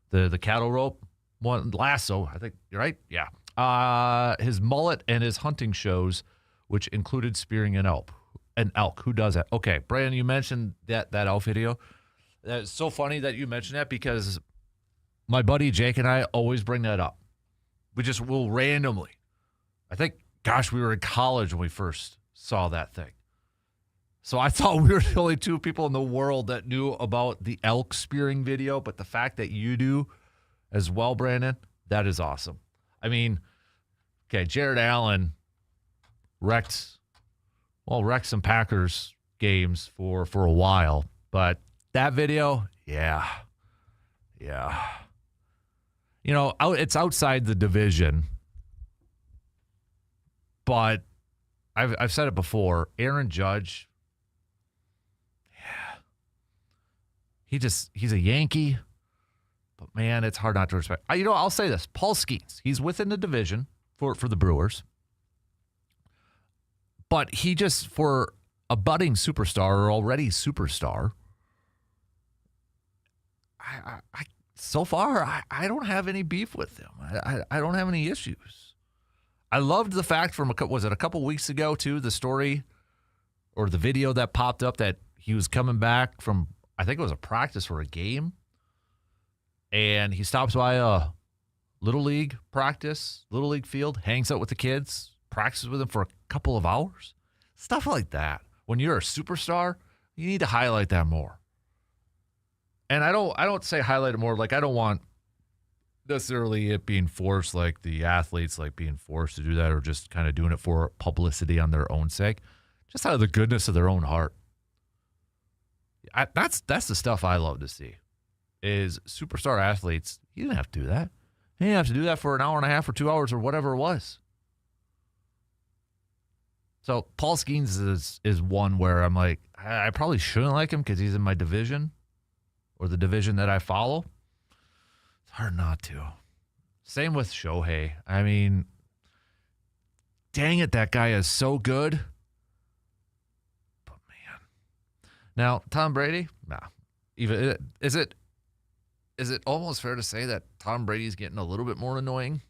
The cattle rope? One lasso, I think. You're right? Yeah. His mullet and his hunting shows, which included spearing an elk. An elk. Who does that? Okay, Brandon, you mentioned that elk video. It's so funny that you mentioned that because my buddy Jake and I always bring that up. We'll randomly. I think, we were in college when we first saw that thing. So I thought we were the only two people in the world that knew about the elk spearing video, but the fact that you do as well, Brandon, that is awesome. I mean, okay, Jared Allen wrecked some Packers games for a while, but that video, yeah. You know, it's outside the division. But I've said it before, Aaron Judge, yeah, he's a Yankee, but man, it's hard not to respect. I'll say this, Paul Skeens, he's within the division for the Brewers, but he just, for a budding superstar or already superstar, so far, I don't have any beef with him. I don't have any issues. I loved the fact was it a couple weeks ago, too, the story or the video that popped up that he was coming back from, I think it was a practice for a game, and he stops by a Little League practice, Little League field, hangs out with the kids, practices with them for a couple of hours. Stuff like that. When you're a superstar, you need to highlight that more. And I don't say highlight it more, like I don't want necessarily it being forced, like the athletes like being forced to do that or just kind of doing it for publicity on their own sake, just out of the goodness of their own heart. That's the stuff I love to see is superstar athletes. You didn't have to do that. You didn't have to do that for an hour and a half or 2 hours or whatever it was. So Paul Skeens is one where I'm like, I probably shouldn't like him because he's in my division or the division that I follow. Hard not to. Same with Shohei. I mean, dang it, that guy is so good. But man, now Tom Brady. Nah, even is it almost fair to say that Tom Brady's getting a little bit more annoying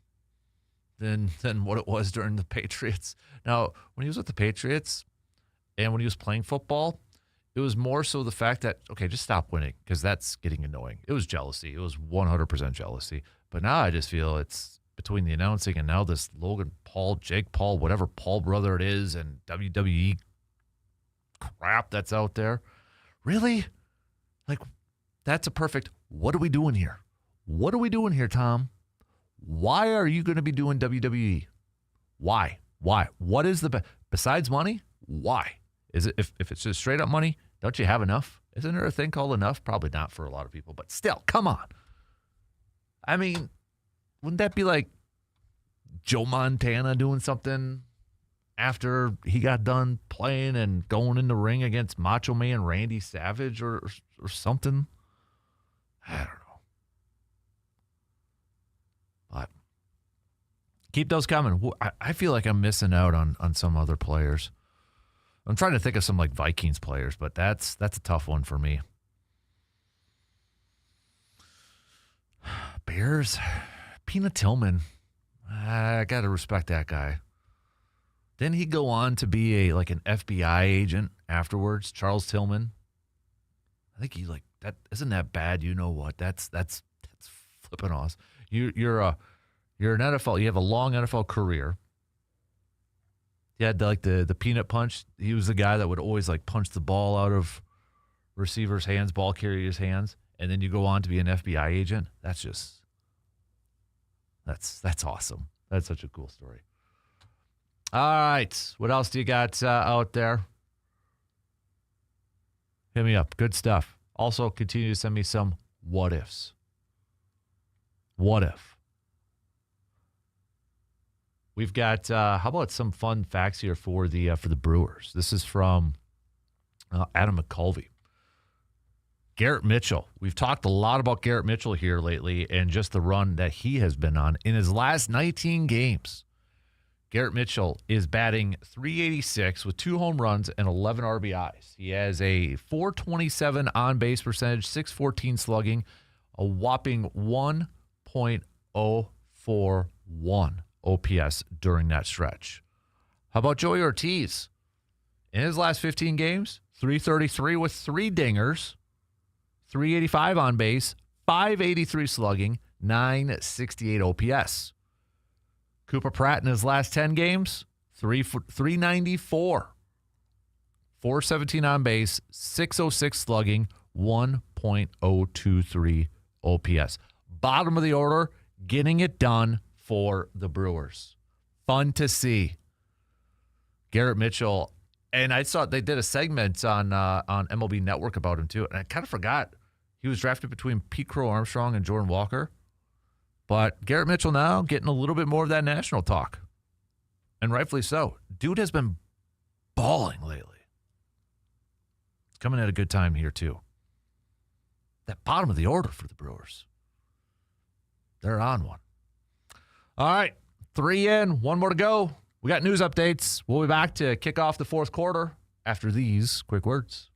than what it was during the Patriots? Now, when he was with the Patriots and when he was playing football, it was more so the fact that, okay, just stop winning because that's getting annoying. It was jealousy. It was 100% jealousy. But now I just feel it's between the announcing and now this Logan Paul, Jake Paul, whatever Paul brother it is, and WWE crap that's out there. Really? Like, that's a perfect, what are we doing here? What are we doing here, Tom? Why are you going to be doing WWE? Why? What is besides money? Why? Is it if it's just straight up money? Don't you have enough? Isn't there a thing called enough? Probably not for a lot of people, but still, come on. I mean, wouldn't that be like Joe Montana doing something after he got done playing and going in the ring against Macho Man Randy Savage or something? I don't know. But keep those coming. I feel like I'm missing out on some other players. I'm trying to think of some like Vikings players, but that's a tough one for me. Bears, Pina Tillman. I got to respect that guy. Didn't he go on to be an FBI agent afterwards, Charles Tillman? I think he like that. Isn't that bad? You know what? That's flipping awesome. You're an NFL. You have a long NFL career. He had like the peanut punch. He was the guy that would always like punch the ball out of receivers' hands, ball carriers' hands, and then you go on to be an FBI agent. That's awesome. That's such a cool story. All right, what else do you got out there? Hit me up. Good stuff. Also, continue to send me some what ifs. What if? We've got how about some fun facts here for the Brewers? This is from Adam McCulvey. Garrett Mitchell. We've talked a lot about Garrett Mitchell here lately and just the run that he has been on. In his last 19 games, Garrett Mitchell is batting .386 with 2 home runs and 11 RBIs. He has a .427 on-base percentage, .614 slugging, a whopping 1.041 OPS during that stretch. How about Joey Ortiz? In his last 15 games, .333 with 3 dingers, .385 on base, .583 slugging, .968 OPS. Cooper Pratt in his last 10 games, .394, .417 on base, .606 slugging, 1.023 OPS. Bottom of the order, getting it done for the Brewers. Fun to see. Garrett Mitchell, and I saw they did a segment on MLB Network about him too, and I kind of forgot he was drafted between Pete Crow Armstrong and Jordan Walker. But Garrett Mitchell now getting a little bit more of that national talk. And rightfully so. Dude has been balling lately. It's coming at a good time here, too. That bottom of the order for the Brewers. They're on one. All right. 3 in, 1 more to go. We got news updates. We'll be back to kick off the 4th quarter after these quick words.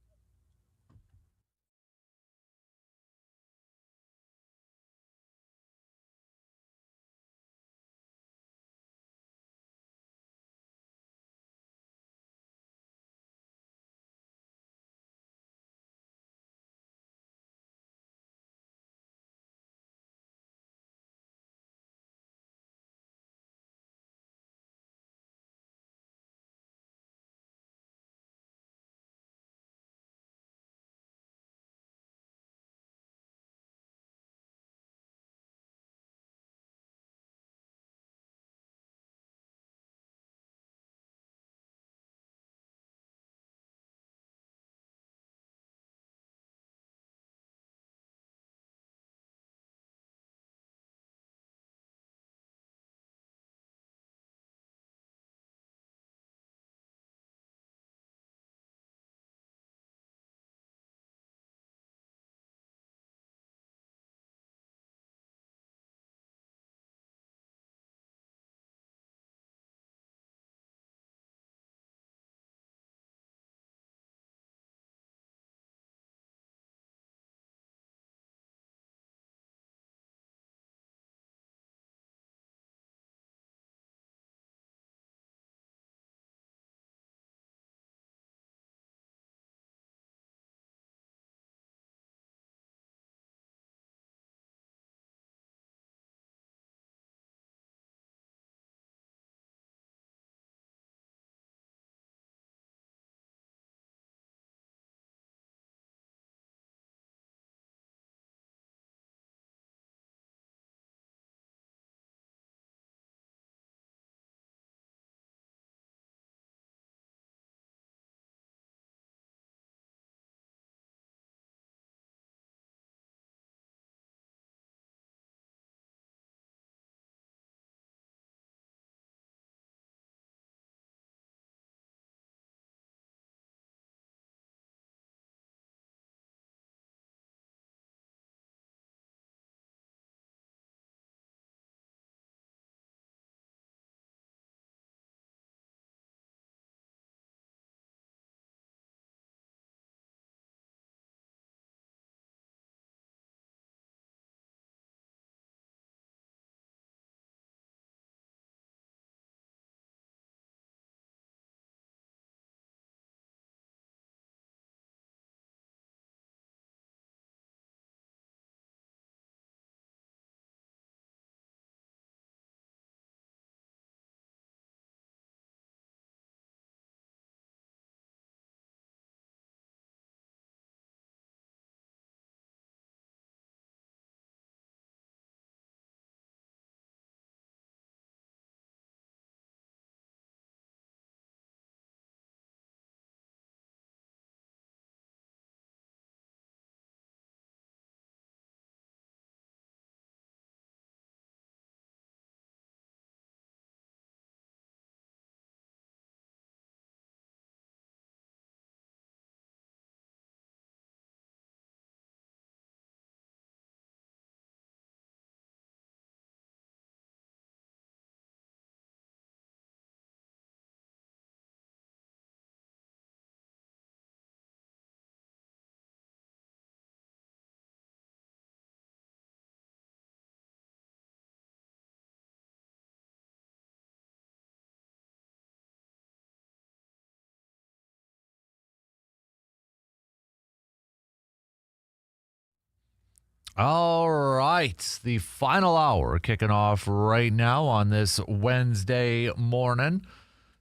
All right. The final hour kicking off right now on this Wednesday morning.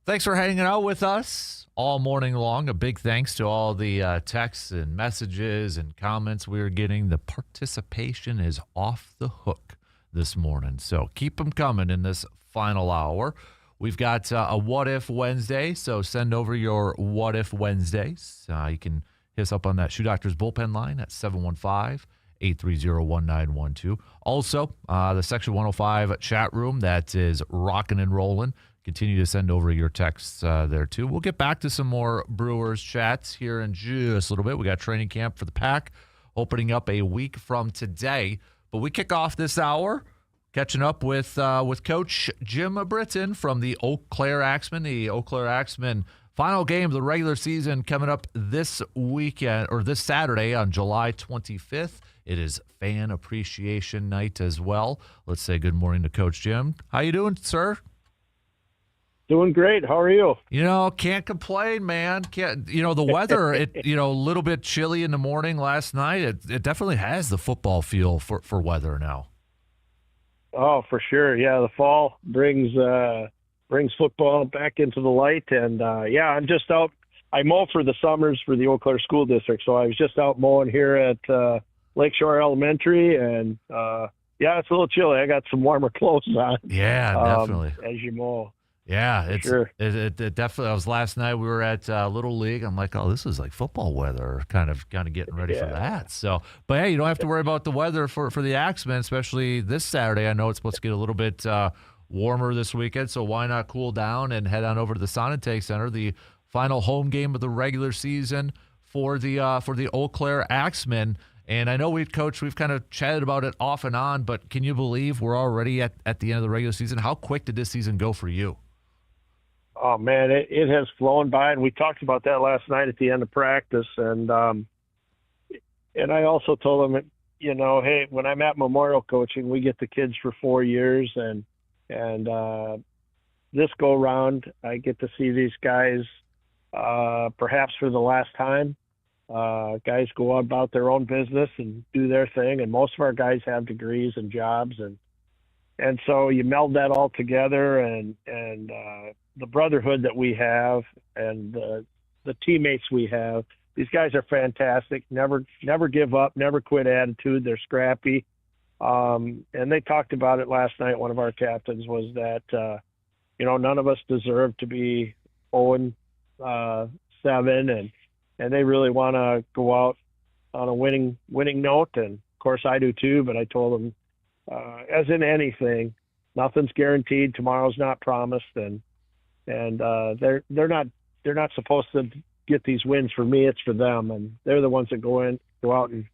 Thanks for hanging out with us all morning long. A big thanks to all the texts and messages and comments we are getting. The participation is off the hook this morning, so keep them coming in this final hour. We've got a What If Wednesday, so send over your What If Wednesdays. You can hit us up on that Shoe Doctors bullpen line at 715-830-1912. Also, the Section 105 chat room that is rocking and rolling. Continue to send over your texts there, too. We'll get back to some more Brewers chats here in just a little bit. We got training camp for the Pack opening up a week from today. But we kick off this hour catching up with Coach Jim Britton from the Eau Claire Axemen. The Eau Claire Axemen final game of the regular season coming up this weekend, or this Saturday on July 25th. It is Fan Appreciation Night as well. Let's say good morning to Coach Jim. How you doing, sir? Doing great. How are you? Can't complain, man. The weather, a little bit chilly in the morning last night. It definitely has the football feel for weather now. Oh, for sure. Yeah, the fall brings football back into the light. And, I'm just out. I mow for the summers for the Eau Claire School District. So I was just out mowing here at Lakeshore Elementary. And, it's a little chilly. I got some warmer clothes on. Yeah, definitely. As you mow. Yeah, it definitely. I was last night. We were at Little League. I'm like, oh, this is like football weather. Kind of getting ready for that. So, but hey, you don't have to worry about the weather for the Axemen, especially this Saturday. I know it's supposed to get a little bit warmer this weekend, so why not cool down and head on over to the Sonintake Center, the final home game of the regular season for the Eau Claire Axemen. And I know we've kind of chatted about it off and on, but can you believe we're already at the end of the regular season? How quick did this season go for you? Oh, man, it has flown by, and we talked about that last night at the end of practice. And I also told them, hey, when I'm at Memorial coaching, we get the kids for 4 years, and this go-round, I get to see these guys perhaps for the last time. Guys go about their own business and do their thing, and most of our guys have degrees and jobs, and so you meld that all together, and the brotherhood that we have and the teammates we have. These guys are fantastic. Never give up, never quit attitude. They're scrappy. And they talked about it last night. One of our captains was that, none of us deserve to be 0-7, and they really want to go out on a winning note. And of course I do too, but I told them, as in anything, nothing's guaranteed. Tomorrow's not promised. And they're not supposed to get these wins for me. It's for them, and they're the ones that go out and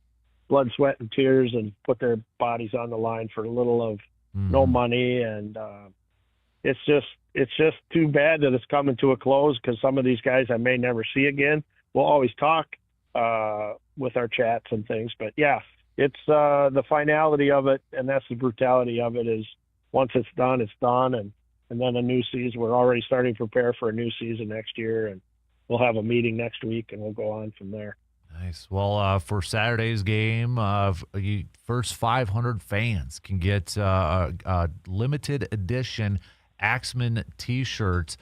blood, sweat, and tears and put their bodies on the line for a little of no money. And it's just too bad that it's coming to a close, because some of these guys I may never see again. We'll always talk with our chats and things, but yeah, it's the finality of it, and that's the brutality of it. Is once it's done, it's done, and then a new season. We're already starting to prepare for a new season next year, and we'll have a meeting next week, and we'll go on from there. Nice. Well, for Saturday's game, first 500 fans can get a limited edition Axemen T-shirts.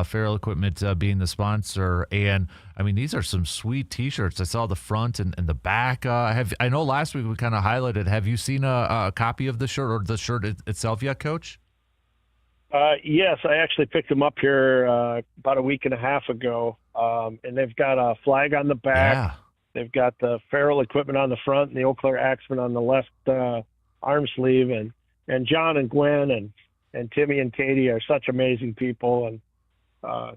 Feral Equipment being the sponsor, and I mean, these are some sweet T-shirts. I saw the front and the back. I know last week we kind of highlighted. Have you seen a copy of the shirt, or the shirt itself yet, Coach? Yes, I actually picked them up here about a week and a half ago, and they've got a flag on the back. Yeah. They've got the Feral Equipment on the front and the Eau Claire Axemen on the left arm sleeve, and John and Gwen and Timmy and Katie are such amazing people, and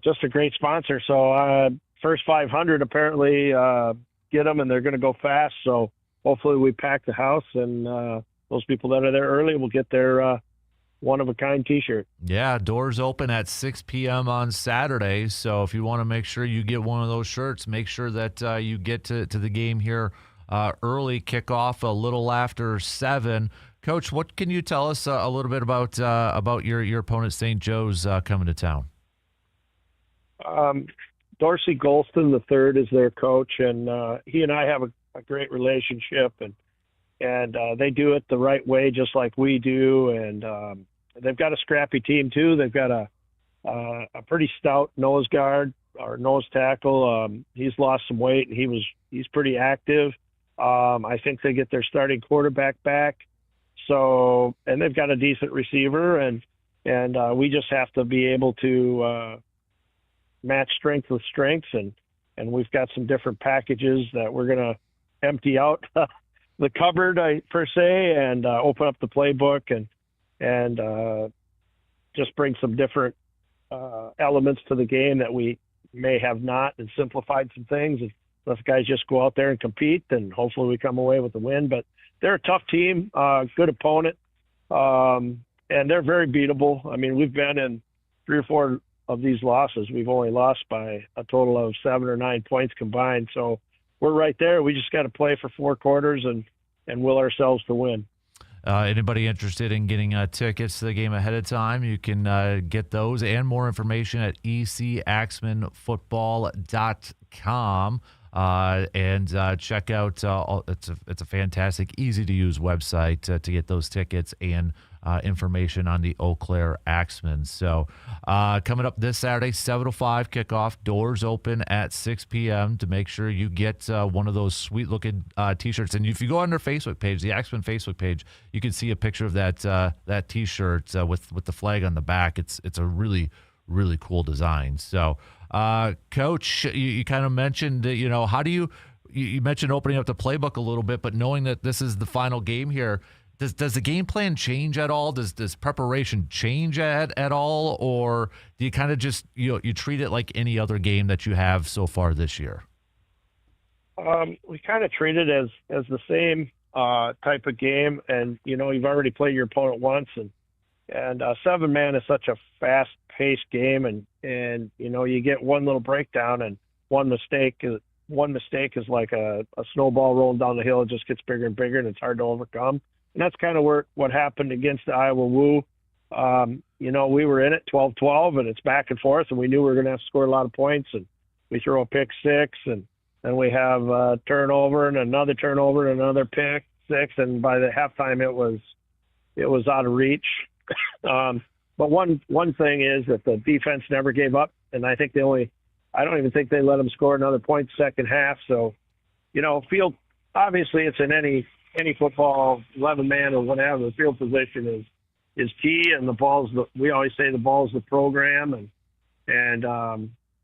just a great sponsor. So first 500 apparently get them, and they're going to go fast. So hopefully we pack the house, and those people that are there early will get their one-of-a-kind T-shirt. Yeah, doors open at 6 p.m. on Saturday. So if you want to make sure you get one of those shirts, make sure that you get to the game here early. Kickoff a little after 7. Coach, what can you tell us a little bit about your opponent, St. Joe's, coming to town? Dorsey Golston III is their coach, and he and I have a great relationship, and they do it the right way, just like we do. And they've got a scrappy team too. They've got a pretty stout nose guard or nose tackle. He's lost some weight and he's pretty active. I think they get their starting quarterback back. So, and they've got a decent receiver, and we just have to be able to match strength with strengths, and we've got some different packages that we're going to empty out the cupboard per se, and open up the playbook and just bring some different elements to the game that we may have not, and simplified some things. And let guys just go out there and compete, and hopefully we come away with a win. But they're a tough team, good opponent, and they're very beatable. I mean, we've been in 3 or 4 of these losses. We've only lost by a total of 7 or 9 points combined. So we're right there. We just got to play for 4 quarters and will ourselves to win. Anybody interested in getting tickets to the game ahead of time, you can get those and more information at ecaxmanfootball.com. And check out it's a fantastic, easy to use website to get those tickets and information on the Eau Claire Axemen. So coming up this Saturday, 7:05 kickoff, doors open at 6 p.m. to make sure you get one of those sweet looking t-shirts. And if you go on their Facebook page, the Axemen Facebook page, you can see a picture of that t-shirt with the flag on the back. It's a really, really cool design. So Coach, you kind of mentioned, how do you mentioned opening up the playbook a little bit, but knowing that this is the final game here, does the game plan change at all? Does preparation change at all? Or do you kind of just, you treat it like any other game that you have so far this year? We kind of treat it as the same type of game. And, you've already played your opponent once, and 7-man is such a fast-paced game, and you get one little breakdown, and one mistake is like a snowball rolling down the hill. It just gets bigger and bigger, and it's hard to overcome. And that's kind of what happened against the Iowa Woo. We were in it 12-12, and it's back and forth, and we knew we were going to have to score a lot of points, and we throw a pick six, and then we have a turnover and another turnover and another pick six, and by the halftime it was out of reach. But one thing is that the defense never gave up, and I think I don't even think they let them score another point second half. So, field, obviously it's in any football, 11-man or whatever, the field position is key, and we always say the ball's the program, and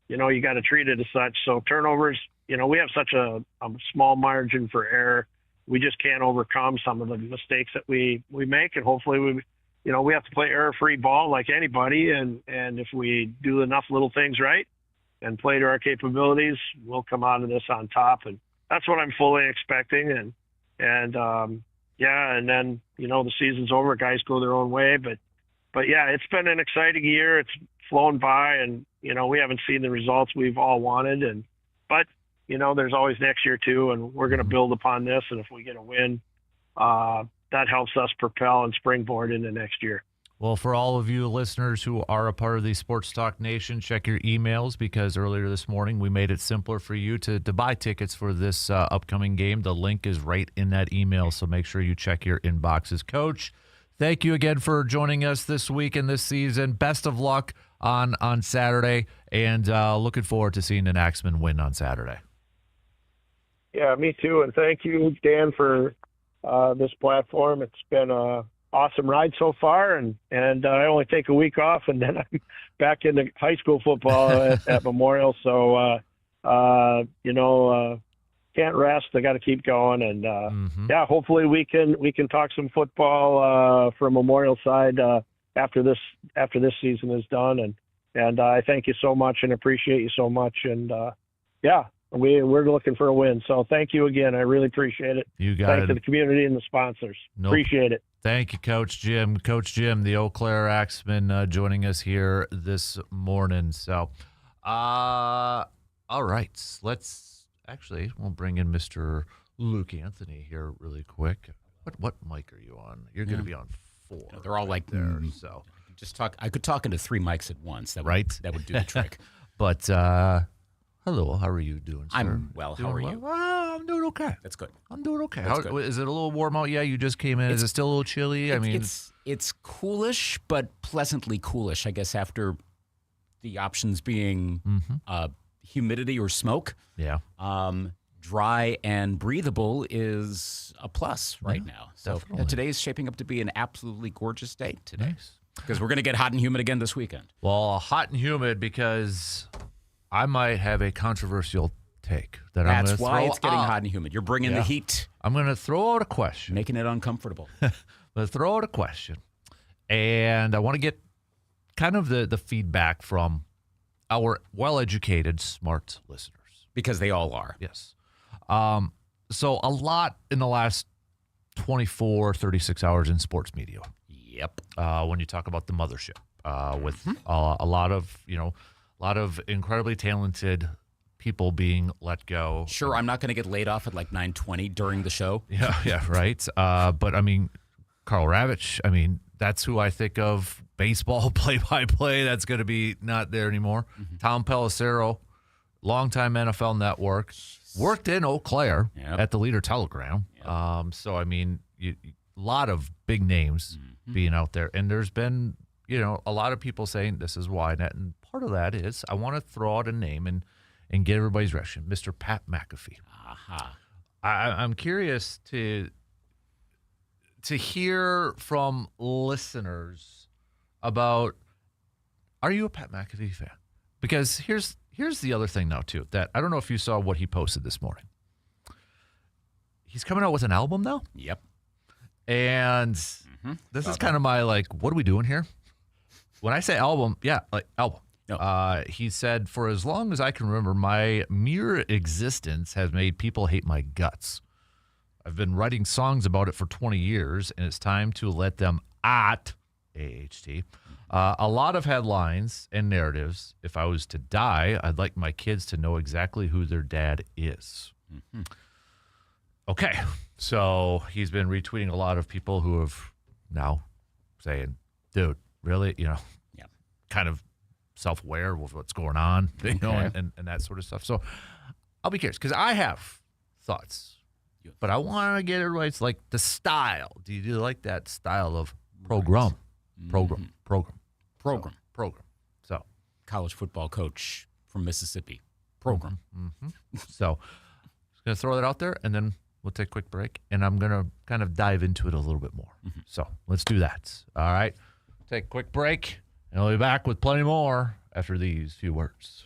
you got to treat it as such. So turnovers, we have such a small margin for error. We just can't overcome some of the mistakes that we make, and hopefully we have to play error-free ball like anybody, and if we do enough little things right and play to our capabilities, we'll come out of this on top, and that's what I'm fully expecting. And then the season's over, guys go their own way, but yeah, it's been an exciting year. It's flown by, and we haven't seen the results we've all wanted, but there's always next year too, and we're going to build upon this, and if we get a win, that helps us propel and springboard into next year. Well, for all of you listeners who are a part of the Sports Talk Nation, check your emails, because earlier this morning we made it simpler for you to buy tickets for this upcoming game. The link is right in that email, so make sure you check your inboxes. Coach, thank you again for joining us this week and this season. Best of luck on Saturday, and looking forward to seeing an Axemen win on Saturday. Yeah, me too, and thank you, Dan, for this platform. It's been a awesome ride so far, and I only take a week off, and then I'm back into high school football at Memorial. So can't rest. I got to keep going, and yeah, hopefully we can talk some football from Memorial side after this season is done. And I thank you so much and appreciate you so much. And yeah, we're looking for a win. So thank you again. I really appreciate it. You got Thanks it. to the community and the sponsors. Nope. Appreciate it. Thank you, Coach Jim. Coach Jim, the Eau Claire Axemen, joining us here this morning. So, all right. We'll bring in Mr. Luke Anthony here really quick. What mic are you on? You're going to be on 4. They're all like there. So just talk. I could talk into 3 mics at once. That would do the trick. But Hello, how are you doing, sir? I'm well. How are you? I'm doing okay. That's good. I'm doing okay. That's How, good. is it a little warm out? Yeah, you just came in. Is it still a little chilly? It's coolish, but pleasantly coolish. I guess after the options being humidity or smoke. yeah. Dry and breathable is a plus right now. So definitely. today is shaping up to be an absolutely gorgeous day today. Nice. Because we're going to get hot and humid again this weekend. Well, hot and humid because I might have a controversial take that I'm going That's to why throw it's getting out. hot and humid. You're bringing the heat, I'm going to throw out a question. making it uncomfortable. Let's throw out a question. And I want to get kind of the feedback from our well-educated, smart listeners. Because they all are. Yes. So a lot in the last 24, 36 hours in sports media. Yep. When you talk about the mothership, with a lot of incredibly talented people being let go. Sure, I'm not going to get laid off at like 9:20 during the show. Yeah, right. But I mean, Carl Ravitch, I mean, that's who I think of baseball play-by-play. That's going to be not there anymore. Tom Pelissero, longtime NFL Network, worked in Eau Claire at the Leader Telegram. So, I mean, a lot of big names being out there. And there's been, a lot of people saying this is why. And part of that is I want to throw out a name and get everybody's reaction. Mr. Pat McAfee. I'm curious to hear from listeners about, are you a Pat McAfee fan? Because here's the other thing now, too, that I don't know if you saw what he posted this morning. He's coming out with an album now. Yep. And this is kind of my, what are we doing here? When I say album, album. No. He said, for as long as I can remember, my mere existence has made people hate my guts. I've been writing songs about it for 20 years, and it's time to let them at AHT. A lot of headlines and narratives. If I was to die, I'd like my kids to know exactly who their dad is. Okay, so he's been retweeting a lot of people who have now saying, dude, really? Kind of self-aware of what's going on, and that sort of stuff. So I'll be curious because I have thoughts, but I want to get everybody's the style. Do you like that style of program? So College football coach from Mississippi. Program. So just going to throw that out there, and then we'll take a quick break, and I'm going to kind of dive into it a little bit more. So let's do that. All right. Take a quick break, and we'll be back with plenty more after these few words.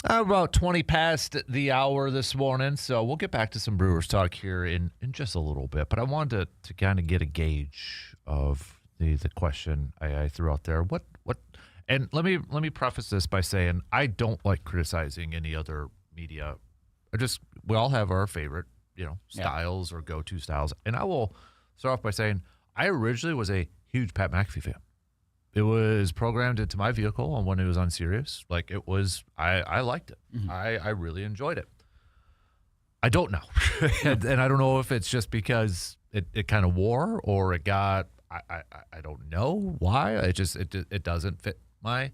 About 20 past the hour this morning, so we'll get back to some Brewers talk here in just a little bit. But I wanted to kind of get a gauge of the question I threw out there. What? And let me preface this by saying I don't like criticizing any other media. We all have our favorite, styles or go-to styles. And I will start off by saying I originally was a huge Pat McAfee fan. It was programmed into my vehicle when it was on Sirius. Like it was, I liked it. Mm-hmm. I really enjoyed it. I don't know. and I don't know if it's just because it kind of wore or it got, I don't know why. It doesn't fit my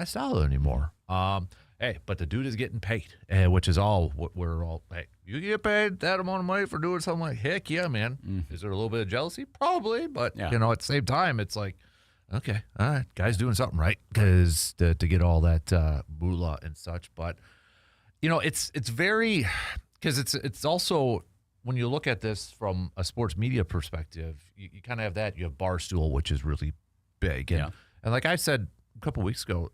style anymore. Hey, but the dude is getting paid, which is all what we're all, hey, you get paid that amount of money for doing something like, heck yeah, man. Mm-hmm. Is there a little bit of jealousy? Probably. But, at the same time, it's like, okay, all right, guy's doing something right because to get all that moolah and such. But, it's very, because it's also, when you look at this from a sports media perspective, you kind of have that. You have Barstool, which is really big. And like I said a couple of weeks ago,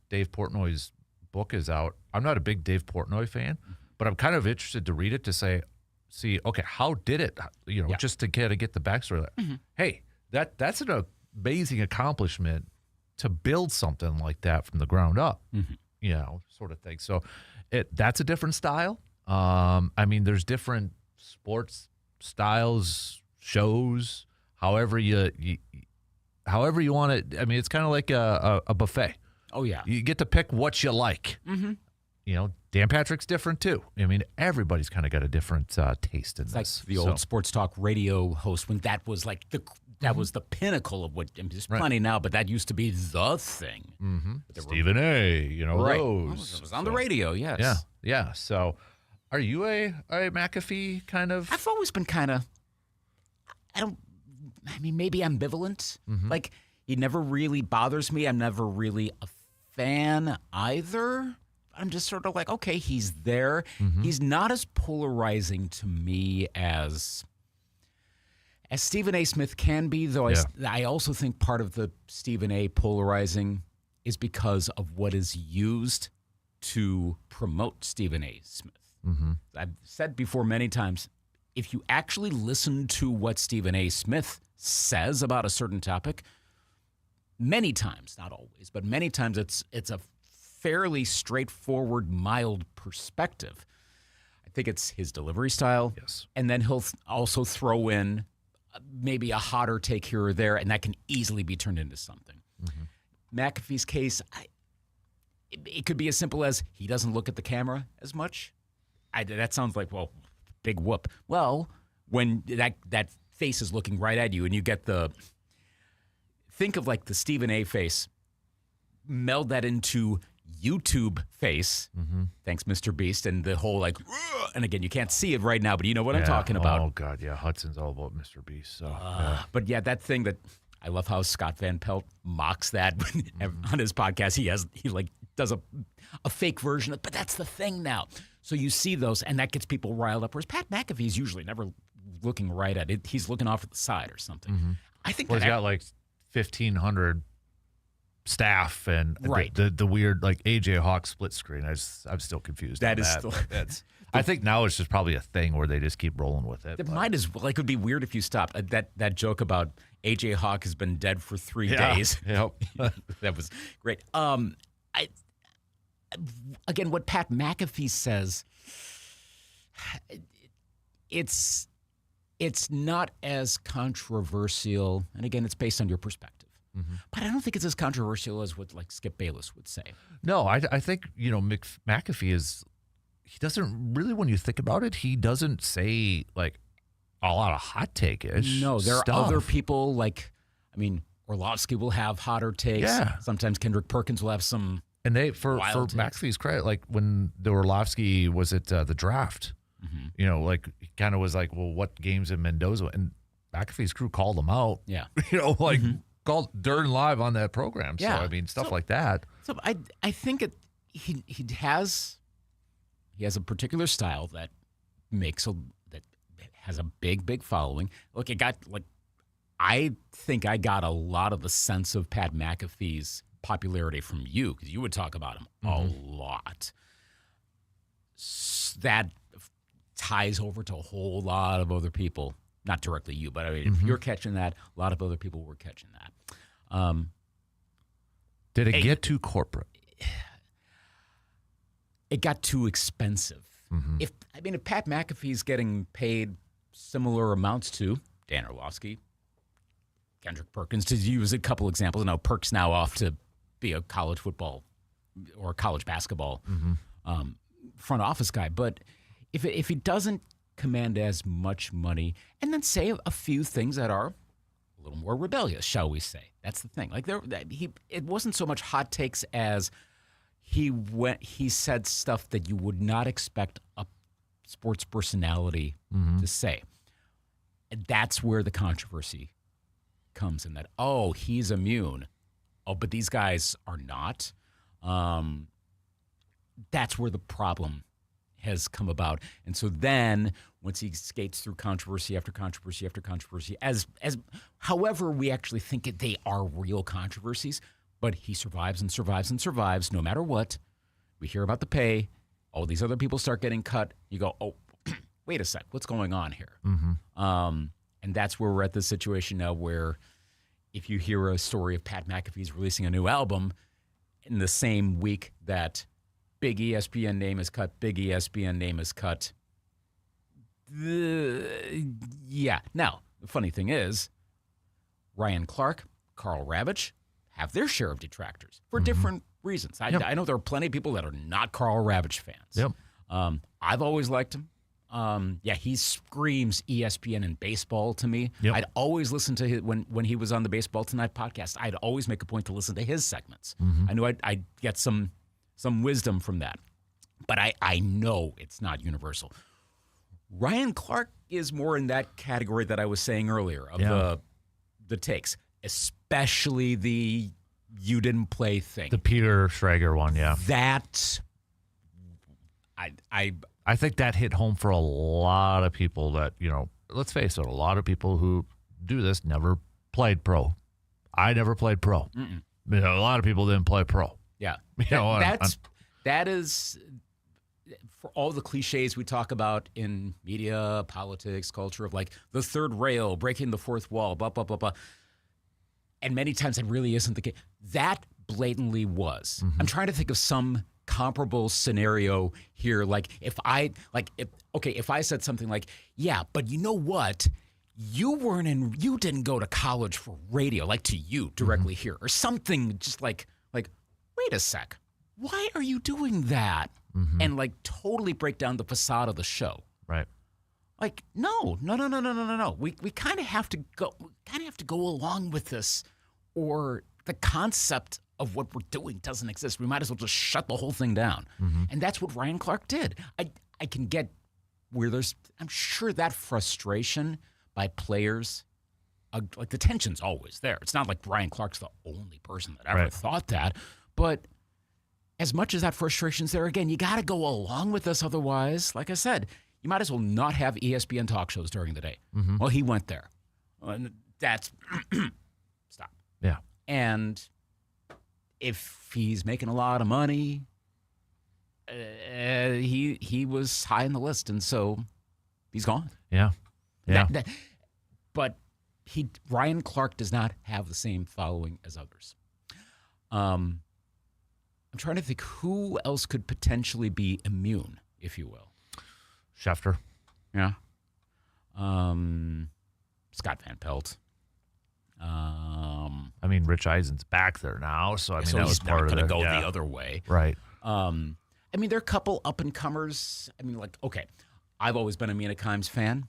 Dave Portnoy's book is out. I'm not a big Dave Portnoy fan, but I'm kind of interested to read it to see, okay, how did it, just to get the backstory. Mm-hmm. Hey, that's an amazing accomplishment to build something like that from the ground up, sort of thing. So that's a different style. There's different sports styles, shows, however you want it. It's kind of like a buffet. Oh, yeah. You get to pick what you like. Mm-hmm. Dan Patrick's different, too. Everybody's kind of got a different taste in this. Like the old sports talk radio host when that was like that was the pinnacle of what, there's plenty now, but that used to be the thing. Mm-hmm. Stephen A., right. those. It was on the radio, yes. Yeah. So are you a McAfee kind of? I've always been kind of, maybe ambivalent. Mm-hmm. Like, he never really bothers me. I'm never really a fan either. I'm just sort of like, okay, he's there. Mm-hmm. He's not as polarizing to me as Stephen A. Smith can be, though. Yeah. I also think part of the Stephen A. polarizing is because of what is used to promote Stephen A. Smith. Mm-hmm. I've said before many times, if you actually listen to what Stephen A. Smith says about a certain topic, many times, not always, but many times it's a fairly straightforward, mild perspective. I think it's his delivery style. Yes. And then he'll also throw in maybe a hotter take here or there, and that can easily be turned into something. Mm-hmm. McAfee's case, it could be as simple as he doesn't look at the camera as much. That sounds like, well, big whoop. Well, when that face is looking right at you and you get think of like the Stephen A. face, meld that into YouTube face. Mm-hmm. Thanks, Mr. Beast, and the whole like, and again, you can't see it right now, but you know what I'm talking about. Oh God, yeah, Hudson's all about Mr. Beast. So, but yeah, that thing that I love how Scott Van Pelt mocks that on his podcast. He does a fake version of, but that's the thing now. So you see those, and that gets people riled up. Whereas Pat McAfee's usually never looking right at it; he's looking off at the side or something. Mm-hmm. I think he's got like 1,500 staff and the weird like AJ Hawk split screen. I'm still confused. I think now it's just probably a thing where they just keep rolling with it. It might as well. Like, it would be weird if you stopped. That joke about AJ Hawk has been dead for 3 days. Yep. That was great. Again, what Pat McAfee says, it's not as controversial, and again, it's based on your perspective. Mm-hmm. But I don't think it's as controversial as what like Skip Bayless would say. No, I think McAfee is. He doesn't really, when you think about it, he doesn't say like a lot of hot take-ish. No, there are other people like, Orlovsky will have hotter takes. Yeah. Sometimes Kendrick Perkins will have some. And for McAfee's credit, like when the Orlovsky was at the draft, mm-hmm. Like he kind of was like, well, what games in Mendoza? And McAfee's crew called him out. Yeah. Mm-hmm. Called during live on that program. Yeah. So, stuff like that. So I think he has a particular style that that has a big following. Look, I think I got a lot of the sense of Pat McAfee's popularity from you because you would talk about him a lot. that ties over to a whole lot of other people. Not directly you, but I mean, if you're catching that, a lot of other people were catching that. Did it get too corporate? It got too expensive. If Pat McAfee's getting paid similar amounts to Dan Orlovsky, Kendrick Perkins, to use a couple examples. Now Perk's now off to be a college football or college basketball front office guy. But if he doesn't command as much money, and then say a few things that are a little more rebellious, shall we say? That's the thing. Like it wasn't so much hot takes as he said stuff that you would not expect a sports personality to say. And that's where the controversy comes in. That he's immune. But these guys are not. That's where the problem has come about. And so then once he skates through controversy after controversy after controversy, as however we actually think they are real controversies, but he survives and survives and survives no matter what. We hear about the pay. All these other people start getting cut. You go, wait a sec, what's going on here? And that's where we're at this situation now where if you hear a story of Pat McAfee's releasing a new album in the same week that big ESPN name is cut, yeah. Now, the funny thing is, Ryan Clark, Carl Ravitch have their share of detractors for different reasons. I know there are plenty of people that are not Carl Ravitch fans. Yep. I've always liked him. He screams ESPN and baseball to me. Yep. I'd always listen to his, when he was on the Baseball Tonight podcast, I'd always make a point to listen to his segments. I knew I'd get some wisdom from that. But I know it's not universal. Ryan Clark is more in that category that I was saying earlier of the takes, especially the you didn't play thing. The Peter Schrager one, yeah. That I think that hit home for a lot of people that, let's face it, a lot of people who do this never played pro. I never played pro. A lot of people didn't play pro. Yeah. That is for all the cliches we talk about in media, politics, culture of like the third rail, breaking the fourth wall, blah, blah, blah, blah. And many times it really isn't the case. That blatantly was. I'm trying to think of some comparable scenario here. Like if I said something like, yeah, but you know what? You didn't go to college for radio, like to you directly here, or something just like, wait a sec, why are you doing that? And like totally break down the facade of the show. Right. Like, no. We kind of have to go along with this, or the concept of what we're doing doesn't exist. We might as well just shut the whole thing down. And that's what Ryan Clark did. I can get where I'm sure that frustration by players, like the tension's always there. It's not like Ryan Clark's the only person that ever thought that. But as much as that frustration's there, again, you got to go along with this. Otherwise, like I said, you might as well not have ESPN talk shows during the day. Well, he went there. And that's stop. Yeah. And if he's making a lot of money, he was high in the list, and so he's gone. Yeah. Yeah. But Ryan Clark does not have the same following as others. I'm trying to think who else could potentially be immune, if you will. Schefter. Yeah. Scott Van Pelt. Rich Eisen's back there now, so that was part of it. He's not going to go the other way. Right. There are a couple up-and-comers. I've always been a Mina Kimes fan.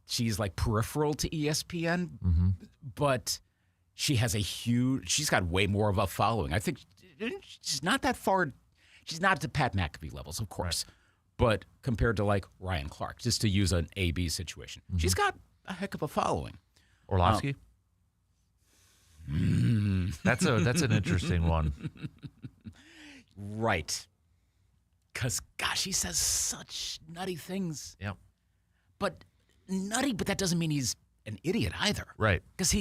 She's like peripheral to ESPN, but she's got way more of a following. I think she's not that far. She's not to Pat McAfee levels, of course, but compared to like Ryan Clark, just to use an A-B situation, she's got a heck of a following. Orlovsky? That's an interesting one. Right. Because, gosh, he says such nutty things. Yep. But that doesn't mean he's an idiot either. Right. Because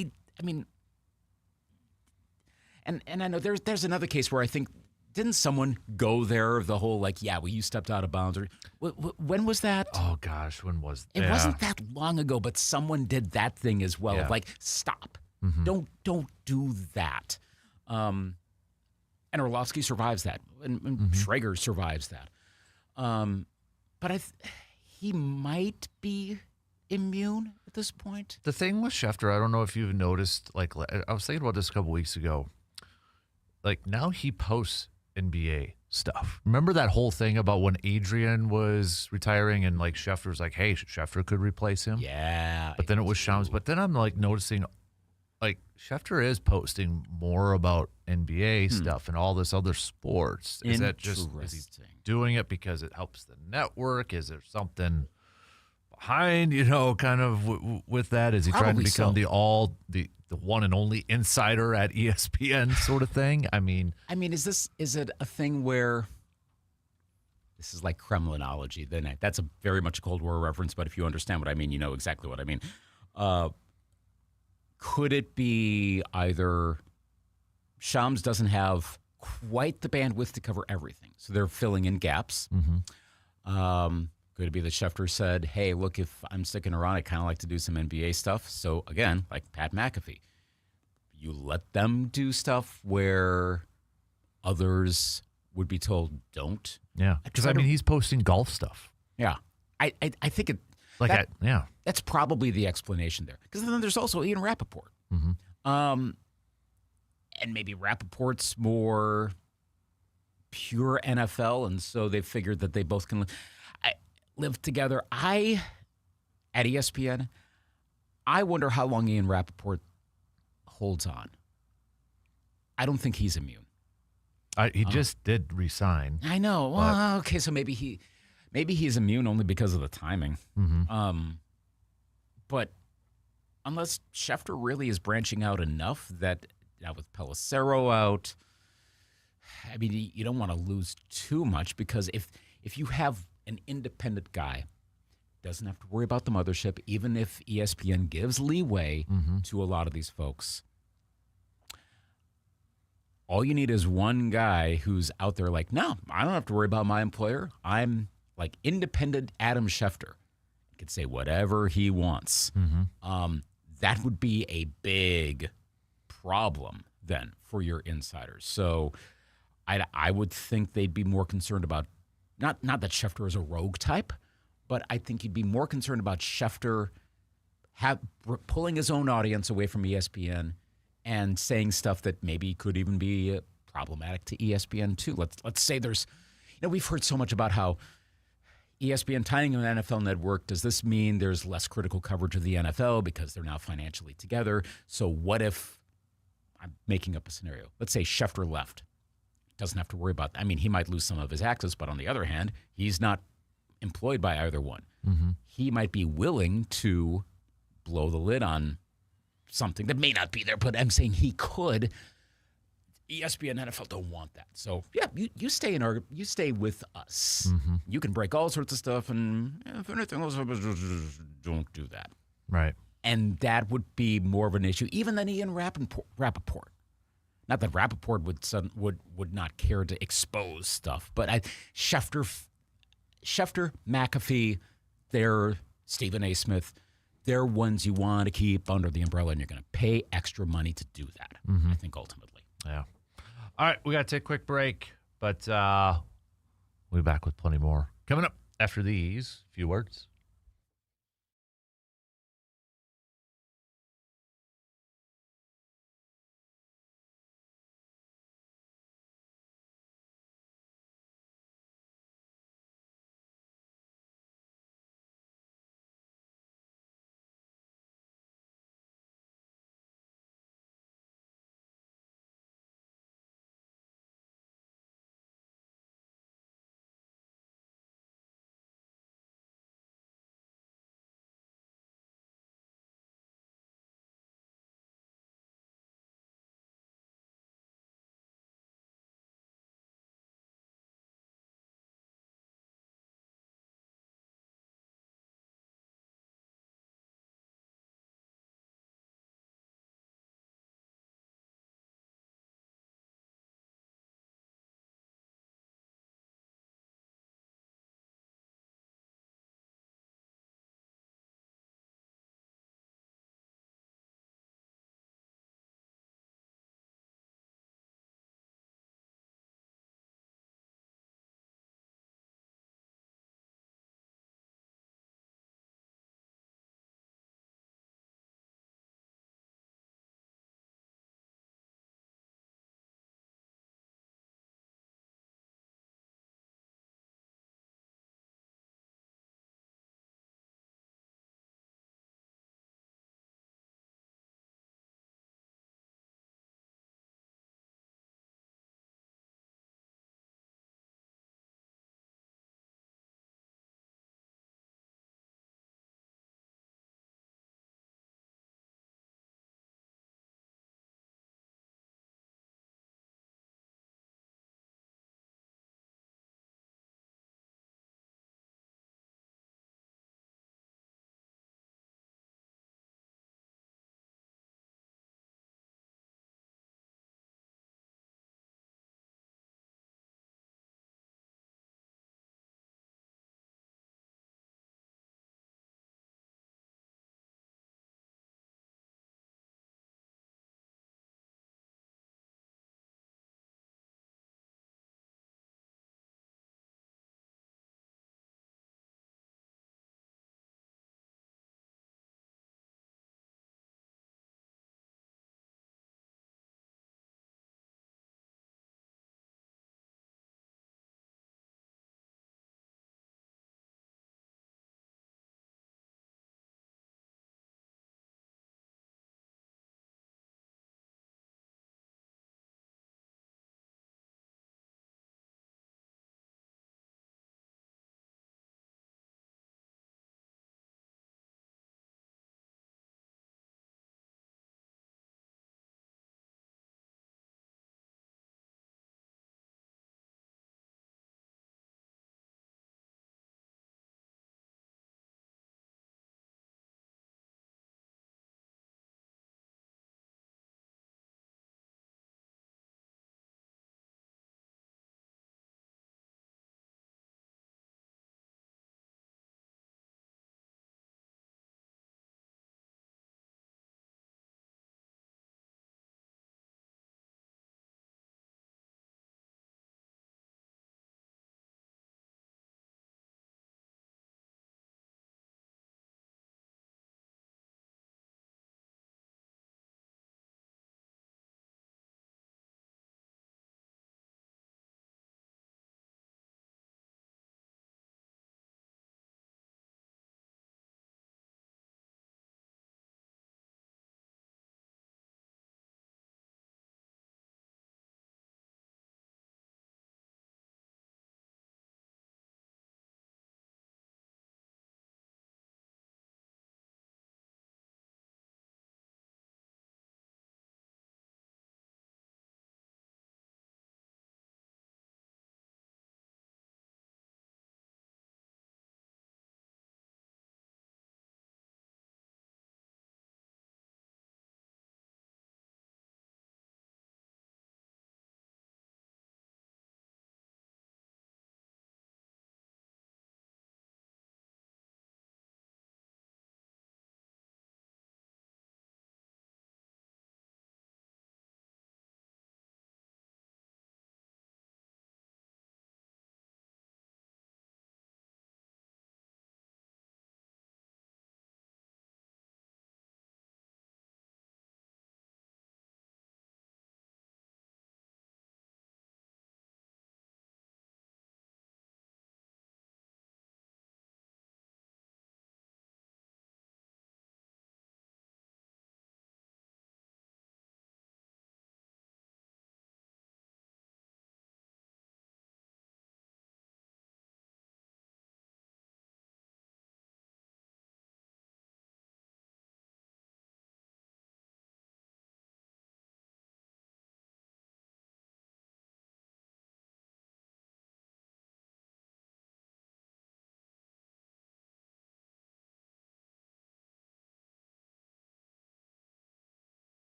and I know there's another case where I think Didn't someone go there? The whole you stepped out of bounds. Or when was that? Oh gosh, when was It wasn't that long ago, but someone did that thing as well. Yeah. Of stop, Mm-hmm. don't do that. And Orlovsky survives that, and Schrager survives that. But he might be immune at this point. The thing with Schefter, I don't know if you've noticed, I was thinking about this a couple weeks ago. Now he posts NBA stuff. Remember that whole thing about when Adrian was retiring and Schefter was like, hey, Schefter could replace him? Yeah. But then it was Shams. But then I'm noticing Schefter is posting more about NBA stuff and all this other sports. Is that just is he doing it because it helps the network? Is there something behind, kind of with that? Is he Probably trying to become so. the one and only insider at ESPN sort of thing? I mean, is it a thing where this is like Kremlinology? Then that's a very much a Cold War reference, but if you understand what I mean, you know exactly what I mean. Could it be either Shams doesn't have quite the bandwidth to cover everything, so they're filling in gaps? Could it be that Schefter said, hey, look, if I'm sticking around, I kind of like to do some NBA stuff. So again, like Pat McAfee, you let them do stuff where others would be told don't. yeah. Because, he's posting golf stuff. Yeah. I think it... That's probably the explanation there. Because then there's also Ian Rappaport. And maybe Rappaport's more pure NFL, and so they figured that they both can live together. At ESPN, I wonder how long Ian Rappaport holds on. I don't think he's immune. He just did resign. I know. Well, okay, so maybe he's immune only because of the timing. But unless Schefter really is branching out enough that now with Pelissero out, you don't want to lose too much, because if you have an independent guy, doesn't have to worry about the mothership, even if ESPN gives leeway to a lot of these folks. All you need is one guy who's out there no, I don't have to worry about my employer. I'm independent Adam Schefter. He can say whatever he wants. That would be a big problem then for your insiders. So I would think they'd be more concerned about, not that Schefter is a rogue type, but I think you'd be more concerned about Schefter pulling his own audience away from ESPN and saying stuff that maybe could even be problematic to ESPN too. Let's say there's, we've heard so much about how ESPN tying an NFL network, does this mean there's less critical coverage of the NFL because they're now financially together? So what if, I'm making up a scenario, let's say Schefter left. Doesn't have to worry about that. He might lose some of his access, but on the other hand, he's not employed by either one. He might be willing to blow the lid on something that may not be there, but I'm saying he could. ESPN and NFL don't want that. So yeah, you stay with us. You can break all sorts of stuff, and if anything else happens, don't do that. Right. And that would be more of an issue even than Ian Rappaport. Not that Rappaport would not care to expose stuff, but Schefter, McAfee, they're Stephen A. Smith. They're ones you want to keep under the umbrella, and you're going to pay extra money to do that, I think, ultimately. Yeah. All right, we got to take a quick break, but we'll be back with plenty more coming up after these few words.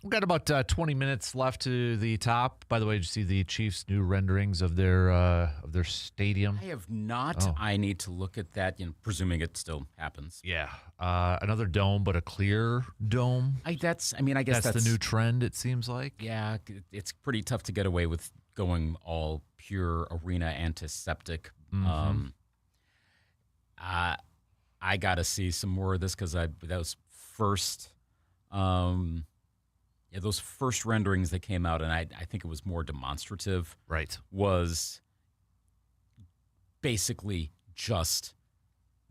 We've got about 20 minutes left to the top. By the way, did you see the Chiefs' new renderings of their stadium? I have not. Oh. I need to look at that, presuming it still happens. Yeah. Another dome, but a clear dome. I guess that's the new trend, it seems like. Yeah, it's pretty tough to get away with going all pure arena antiseptic. Mm-hmm. I got to see some more of this because those first renderings that came out, and I think it was more demonstrative. Right. Was basically just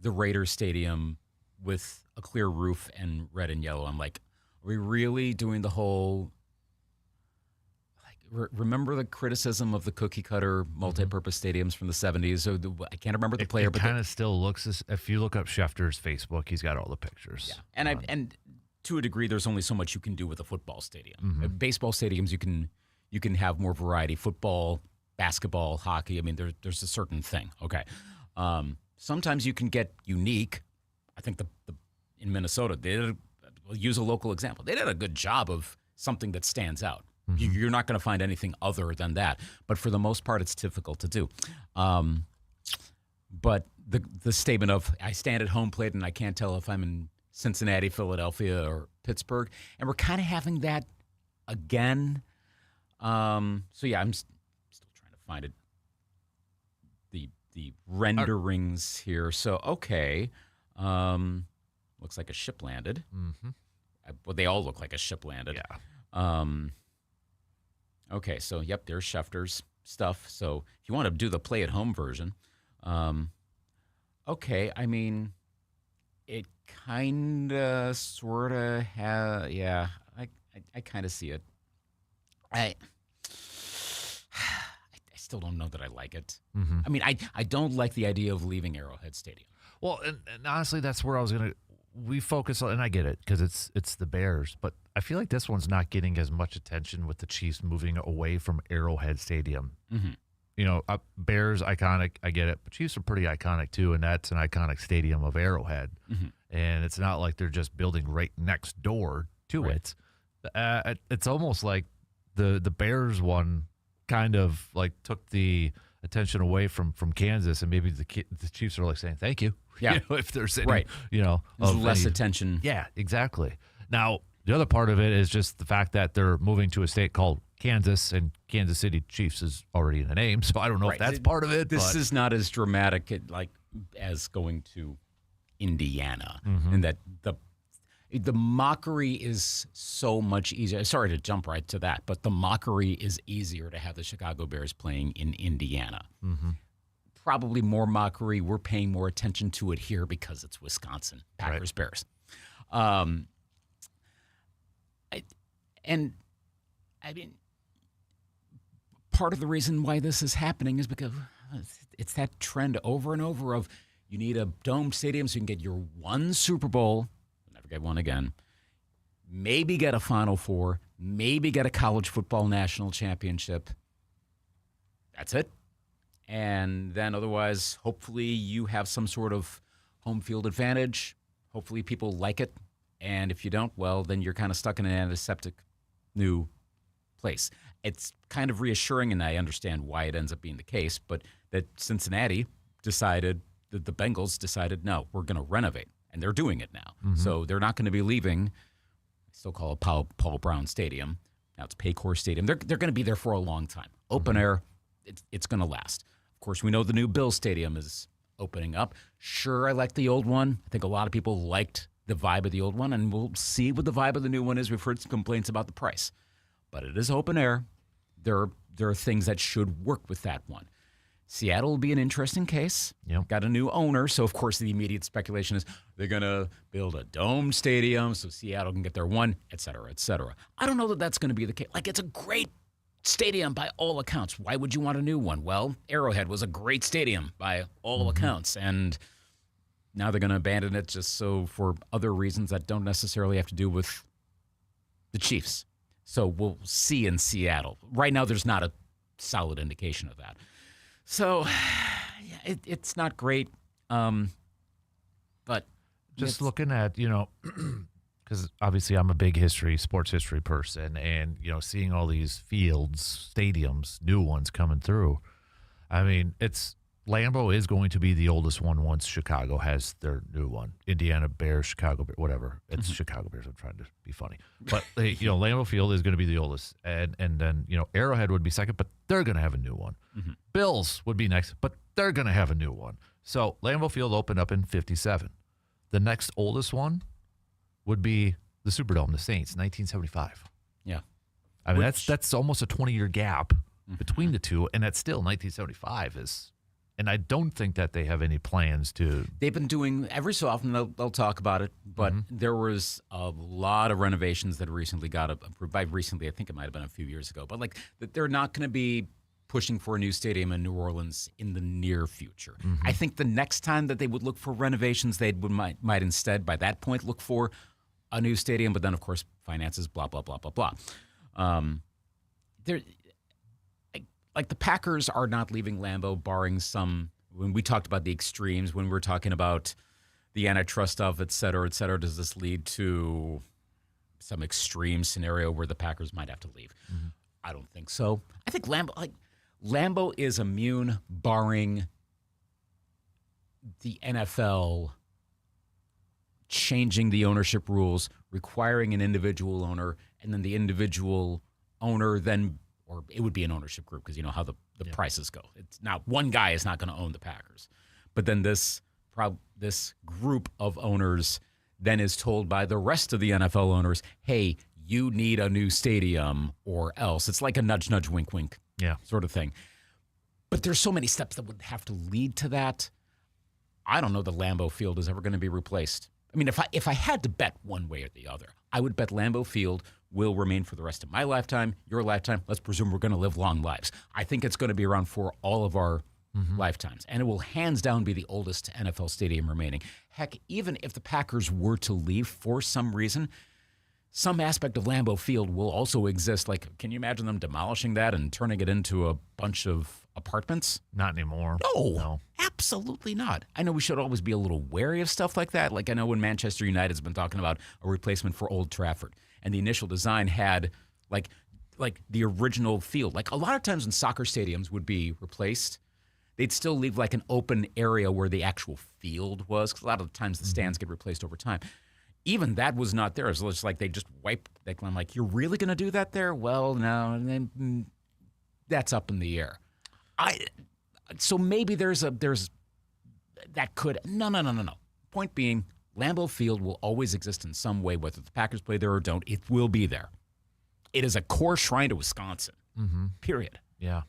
the Raiders Stadium with a clear roof and red and yellow. I'm like, are we really doing the whole? Remember the criticism of the cookie cutter multi-purpose stadiums from the 70s? So I can't remember the player, but it kind of still looks as, if you look up Schefter's Facebook, he's got all the pictures. Yeah, and to a degree, there's only so much you can do with a football stadium. Baseball stadiums, you can have more variety. Football, basketball, hockey. I mean, there's a certain thing. Okay, sometimes you can get unique. I think in Minnesota, we'll use a local example. They did a good job of something that stands out. You're not going to find anything other than that. But for the most part, it's difficult to do. But the statement of, I stand at home plate and I can't tell if I'm in Cincinnati, Philadelphia, or Pittsburgh. And we're kind of having that again. So, yeah, I'm still trying to find it. The renderings here. So, okay. Looks like a ship landed. Mm-hmm. Well, they all look like a ship landed. Yeah. Okay, so, yep, there's Schefter's stuff. So if you want to do the play-at-home version, okay, I mean, it kind of, sort of has, yeah, I kind of see it. I still don't know that I like it. Mm-hmm. I mean, I don't like the idea of leaving Arrowhead Stadium. Well, and honestly, that's where I was going to. We focus on, and I get it because it's the Bears, but I feel like this one's not getting as much attention with the Chiefs moving away from Arrowhead Stadium. Mm-hmm. You know, Bears iconic, I get it, but Chiefs are pretty iconic too, and that's an iconic stadium of Arrowhead, and it's not like they're just building right next door to it. It's almost like the Bears one kind of like took the attention away from Kansas, and maybe the Chiefs are like saying thank you. Yeah, if there's any, there's less attention. Yeah, exactly. Now the other part of it is just the fact that they're moving to a state called Kansas, and Kansas City Chiefs is already in the name, so I don't know if that's part of it. This is not as dramatic as going to Indiana, and that the mockery is so much easier. Sorry to jump right to that, but the mockery is easier to have the Chicago Bears playing in Indiana. Probably more mockery. We're paying more attention to it here because it's Wisconsin, Packers, Bears. Part of the reason why this is happening is because it's that trend over and over of you need a domed stadium so you can get your one Super Bowl, never get one again, maybe get a Final Four, maybe get a college football national championship. That's it. And then otherwise, hopefully you have some sort of home field advantage. Hopefully people like it. And if you don't, well, then you're kind of stuck in an antiseptic new place. It's kind of reassuring, and I understand why it ends up being the case, but that Cincinnati decided, that the Bengals decided, no, we're going to renovate. And they're doing it now. So they're not going to be leaving, I still call it Paul Brown Stadium. Now it's Paycor Stadium. They're going to be there for a long time. Open air, it's going to last. Of course, we know the new Bill Stadium is opening up. Sure, I like the old one. I think a lot of people liked the vibe of the old one, and we'll see what the vibe of the new one is. We've heard some complaints about the price. But it is open air. There are things that should work with that one. Seattle will be an interesting case. Yep. Got a new owner, so of course the immediate speculation is they're going to build a dome stadium so Seattle can get their one, et cetera, et cetera. I don't know that that's going to be the case. Like, it's a great stadium by all accounts. Why would you want a new one? Well, Arrowhead was a great stadium by all accounts, and now they're going to abandon it just so for other reasons that don't necessarily have to do with the Chiefs. So we'll see in Seattle. Right now, there's not a solid indication of that. So it's not great, but just looking at, because obviously I'm a big sports history person, and seeing all these fields, stadiums, new ones coming through. I mean, Lambeau is going to be the oldest one once Chicago has their new one. Indiana Bears, Chicago Bears, whatever. It's Chicago Bears. I'm trying to be funny, but Lambeau Field is going to be the oldest, and then Arrowhead would be second, but they're going to have a new one. Bills would be next, but they're going to have a new one. So Lambeau Field opened up in 1957. The next oldest one would be the Superdome, the Saints, 1975. Yeah, I mean that's almost a 20-year gap between the two, and that's still 1975 is. And I don't think that they have any plans to. They've been doing every so often. They'll talk about it, but there was a lot of renovations that recently got approved. By recently, I think it might have been a few years ago. But they're not going to be pushing for a new stadium in New Orleans in the near future. I think the next time that they would look for renovations, might instead by that point look for a new stadium. But then of course finances, blah blah blah blah blah. Like the Packers are not leaving Lambeau, barring some. When we talked about the extremes, when we're talking about the antitrust stuff, et cetera, does this lead to some extreme scenario where the Packers might have to leave? I don't think so. I think Lambeau is immune, barring the NFL changing the ownership rules, requiring an individual owner, and then the individual owner then. Or it would be an ownership group because you know how the prices go. It's not one guy is not going to own the Packers, but then this group of owners then is told by the rest of the NFL owners, "Hey, you need a new stadium, or else." It's like a nudge, nudge, wink, wink, sort of thing. But there's so many steps that would have to lead to that. I don't know that Lambeau Field is ever going to be replaced. I mean, if I had to bet one way or the other, I would bet Lambeau Field will remain for the rest of my lifetime, your lifetime. Let's presume we're going to live long lives. I think it's going to be around for all of our lifetimes, and it will hands down be the oldest NFL stadium remaining. Heck, even if the Packers were to leave for some reason, some aspect of Lambeau Field will also exist. Like, can you imagine them demolishing that and turning it into a bunch of apartments? Not anymore. No, absolutely not. I know we should always be a little wary of stuff like that. Like I know when Manchester United's been talking about a replacement for Old Trafford, and the initial design had like the original field. Like a lot of times when soccer stadiums would be replaced, they'd still leave like an open area where the actual field was, because a lot of the times the stands get replaced over time. Even that was not there. It was just like they just wiped. I'm like, you're really going to do that there? Well, no, and then that's up in the air. So maybe there's that could no. Point being, Lambeau Field will always exist in some way, whether the Packers play there or don't. It will be there. It is a core shrine to Wisconsin. Period. Yeah,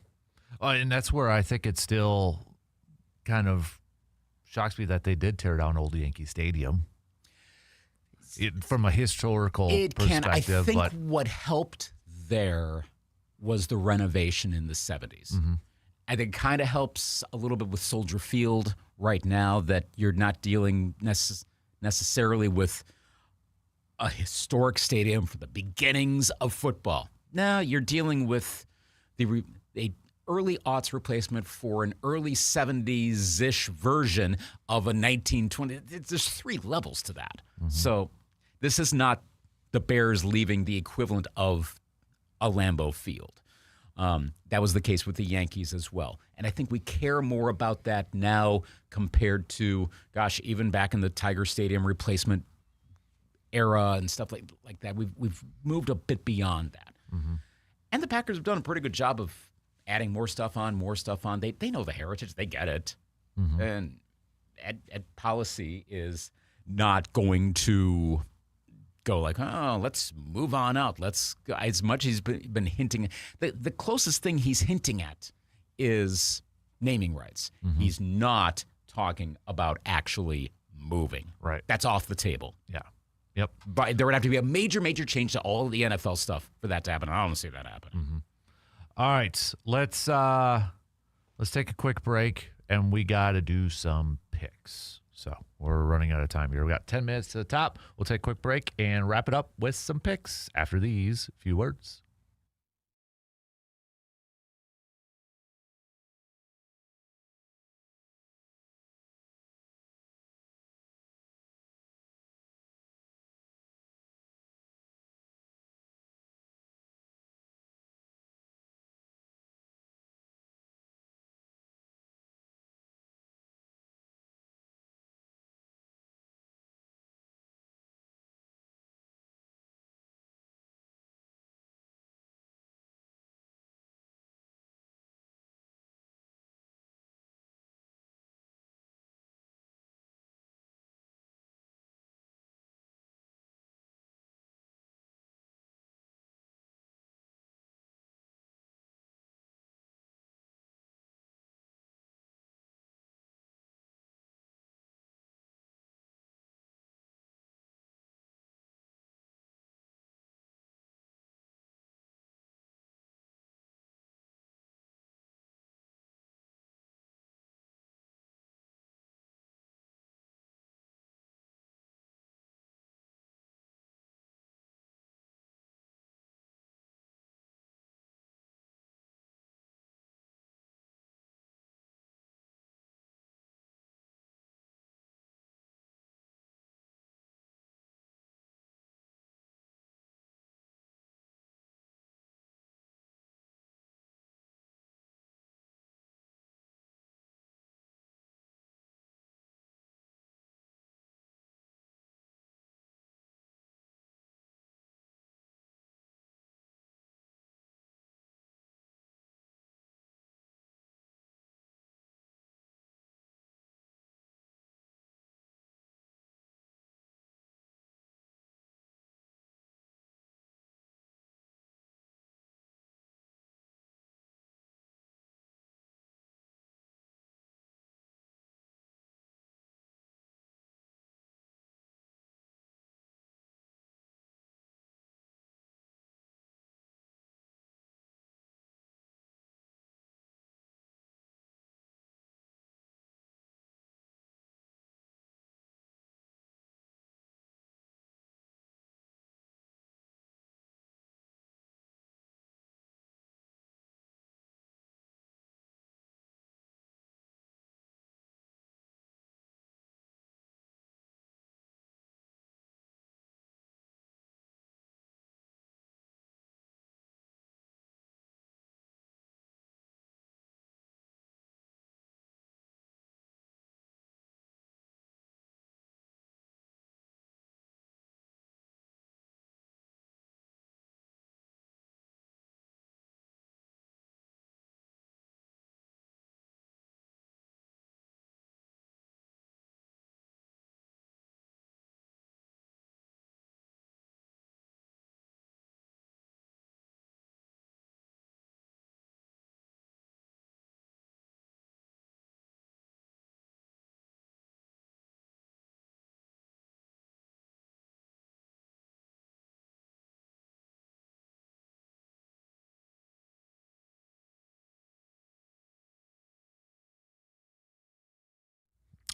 and that's where I think it still kind of shocks me that they did tear down Old Yankee Stadium. From a historical perspective. I think what helped there was the renovation in the 70s. I think it kind of helps a little bit with Soldier Field right now that you're not dealing necessarily with a historic stadium for the beginnings of football. No, you're dealing with a early aughts replacement for an early 70s-ish version of a 1920. There's three levels to that. So this is not the Bears leaving the equivalent of a Lambeau Field. That was the case with the Yankees as well. And I think we care more about that now compared to, gosh, even back in the Tiger Stadium replacement era and stuff like that. We've moved a bit beyond that. And the Packers have done a pretty good job of adding more stuff on. They know the heritage. They get it. And Ed policy is not going to go like, oh, let's move on out. Let's, as much as he's been hinting, the closest thing he's hinting at is naming rights. He's not talking about actually moving. Right. That's off the table. Yeah. Yep. But there would have to be a major change to all of the NFL stuff for that to happen. I don't see that happen. All right. Let's take a quick break, and we got to do some picks. So we're running out of time here. We got 10 minutes to the top. We'll take a quick break and wrap it up with some picks after these few words.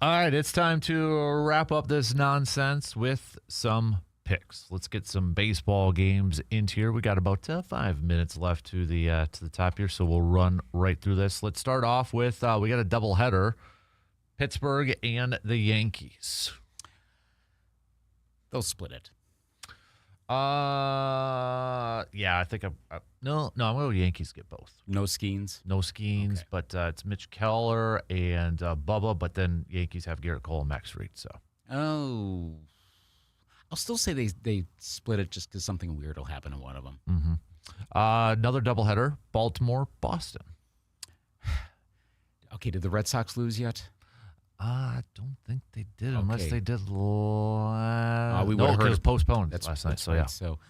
All right, it's time to wrap up this nonsense with some picks. Let's get some baseball games into here. We got about 5 minutes left to the top here, so we'll run right through this. Let's start off with we got a doubleheader, Pittsburgh and the Yankees. They'll split it. Yeah, I think I'm going to Yankees get both. No Skeens. No Skeens, Okay. but it's Mitch Keller and Bubba, but then Yankees have Garrett Cole and Max Fried, so. Oh. I'll still say they split it just because something weird will happen to one of them. Mm-hmm. Another doubleheader, Baltimore, Boston. Okay, did the Red Sox lose yet? I don't think they did, unless Okay. they did. We No, would've it heard was it. postponed last night, That's so right. yeah. So,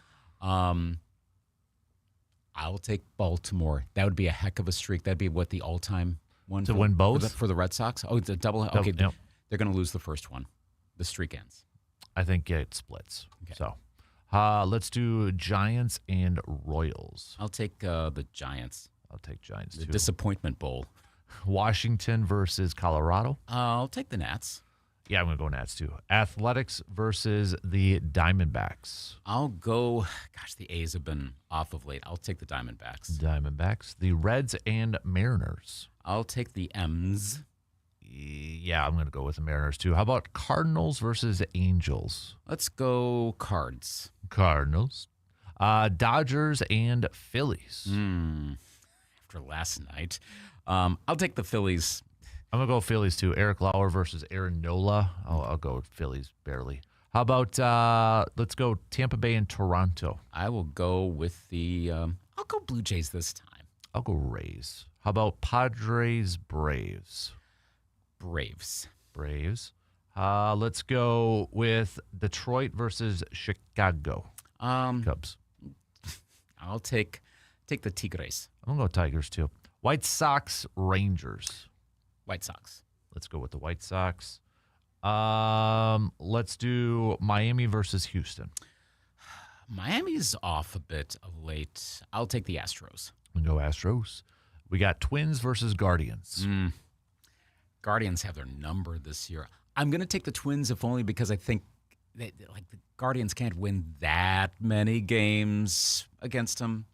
I'll take Baltimore. That would be a heck of a streak. That'd be what the all-time one To win both? for the Red Sox. Oh, it's a double. Okay, Yep. they're going to lose the first one. The streak ends. I think it splits. Okay. So let's do Giants and Royals. I'll take the Giants. I'll take Giants The too. disappointment bowl. Washington versus Colorado. I'll take the Nats. Yeah, I'm going to go Nats too. Athletics versus the Diamondbacks. I'll go. Gosh, the A's have been off of late. I'll take the Diamondbacks. Diamondbacks. The Reds and Mariners. I'll take the M's. Yeah, I'm going to go with the Mariners too. How about Cardinals versus Angels? Let's go Cards. Cardinals. Dodgers and Phillies. After last night, I'll take the Phillies. I'm going to go Phillies too. Eric Lauer versus Aaron Nola. I'll go with Phillies barely. How about let's go Tampa Bay and Toronto. I will go with the. I'll go Blue Jays this time. I'll go Rays. How about Padres Braves? Braves. Braves. Let's go with Detroit versus Chicago. Cubs. I'll take the Tigres. I'm going to go Tigers too. White Sox Rangers. White Sox. Let's go with the White Sox. Let's do Miami versus Houston. Miami's off a bit of late. I'll take the Astros. We go Astros. We got Twins versus Guardians. Guardians have their number this year. I'm going to take the Twins, if only because I think the Guardians can't win that many games against them.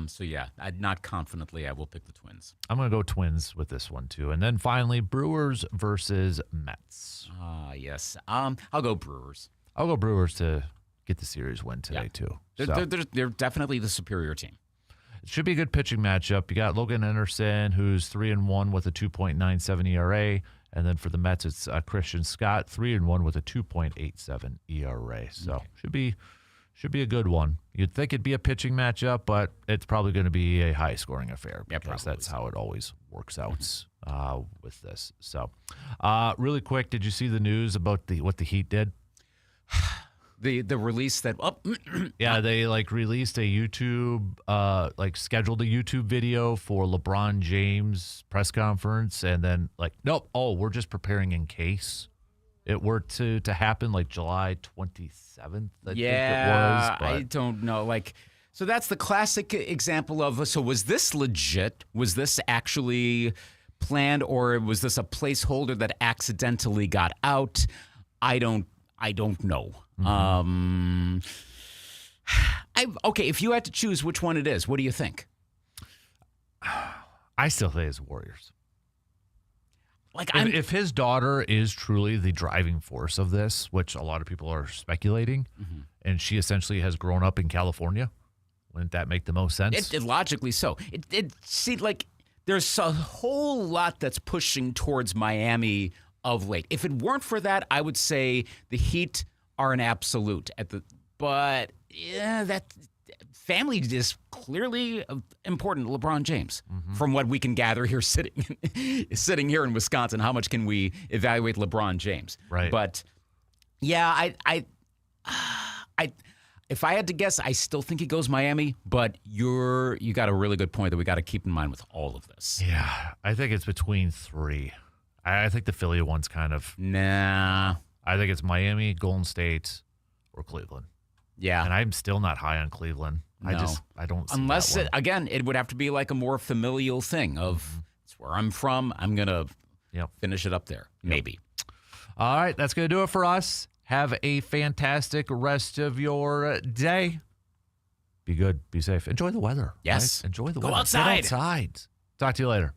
So, yeah, not confidently, I will pick the Twins. I'm going to go Twins with this one, too. And then finally, Brewers versus Mets. Yes. I'll go Brewers. I'll go Brewers to get the series win today, too. They're definitely the superior team. It should be a good pitching matchup. You got Logan Anderson, who's 3-1 with a 2.97 ERA. And then for the Mets, it's Christian Scott, 3-1 with a 2.87 ERA. So should be a good one. You'd think it'd be a pitching matchup, but it's probably going to be a high-scoring affair because that's how it always works out with this. So, really quick, did you see the news about what the Heat did? The release that Yeah, they released a YouTube scheduled a YouTube video for LeBron James press conference, and then nope, we're just preparing in case it were to happen July 27th. I think it was. But I don't know. So that's the classic example of. So was this legit? Was this actually planned, or was this a placeholder that accidentally got out? I don't know. Okay, if you had to choose which one it is, what do you think? I still think it's Warriors. Like, if his daughter is truly the driving force of this, which a lot of people are speculating, and she essentially has grown up in California, wouldn't that make the most sense? It logically so. It seemed like there's a whole lot that's pushing towards Miami of late. If it weren't for that, I would say the Heat are an absolute but yeah, that family is clearly important to LeBron James. From what we can gather here sitting here in Wisconsin, how much can we evaluate LeBron James? Right. But yeah, I if I had to guess, I still think he goes Miami, but you got a really good point that we got to keep in mind with all of this. Yeah, I think it's between three. I think the Philly one's kind of... Nah. I think it's Miami, Golden State, or Cleveland. Yeah. And I'm still not high on Cleveland. No. I don't see Unless, that one. it would have to be like a more familial thing of, it's where I'm from, I'm going to Yep. Finish it up there, maybe. All right, that's going to do it for us. Have a fantastic rest of your day. Be good. Be safe. Enjoy the weather. Yes. Right? Enjoy the Go weather. outside. Get outside. Talk to you later.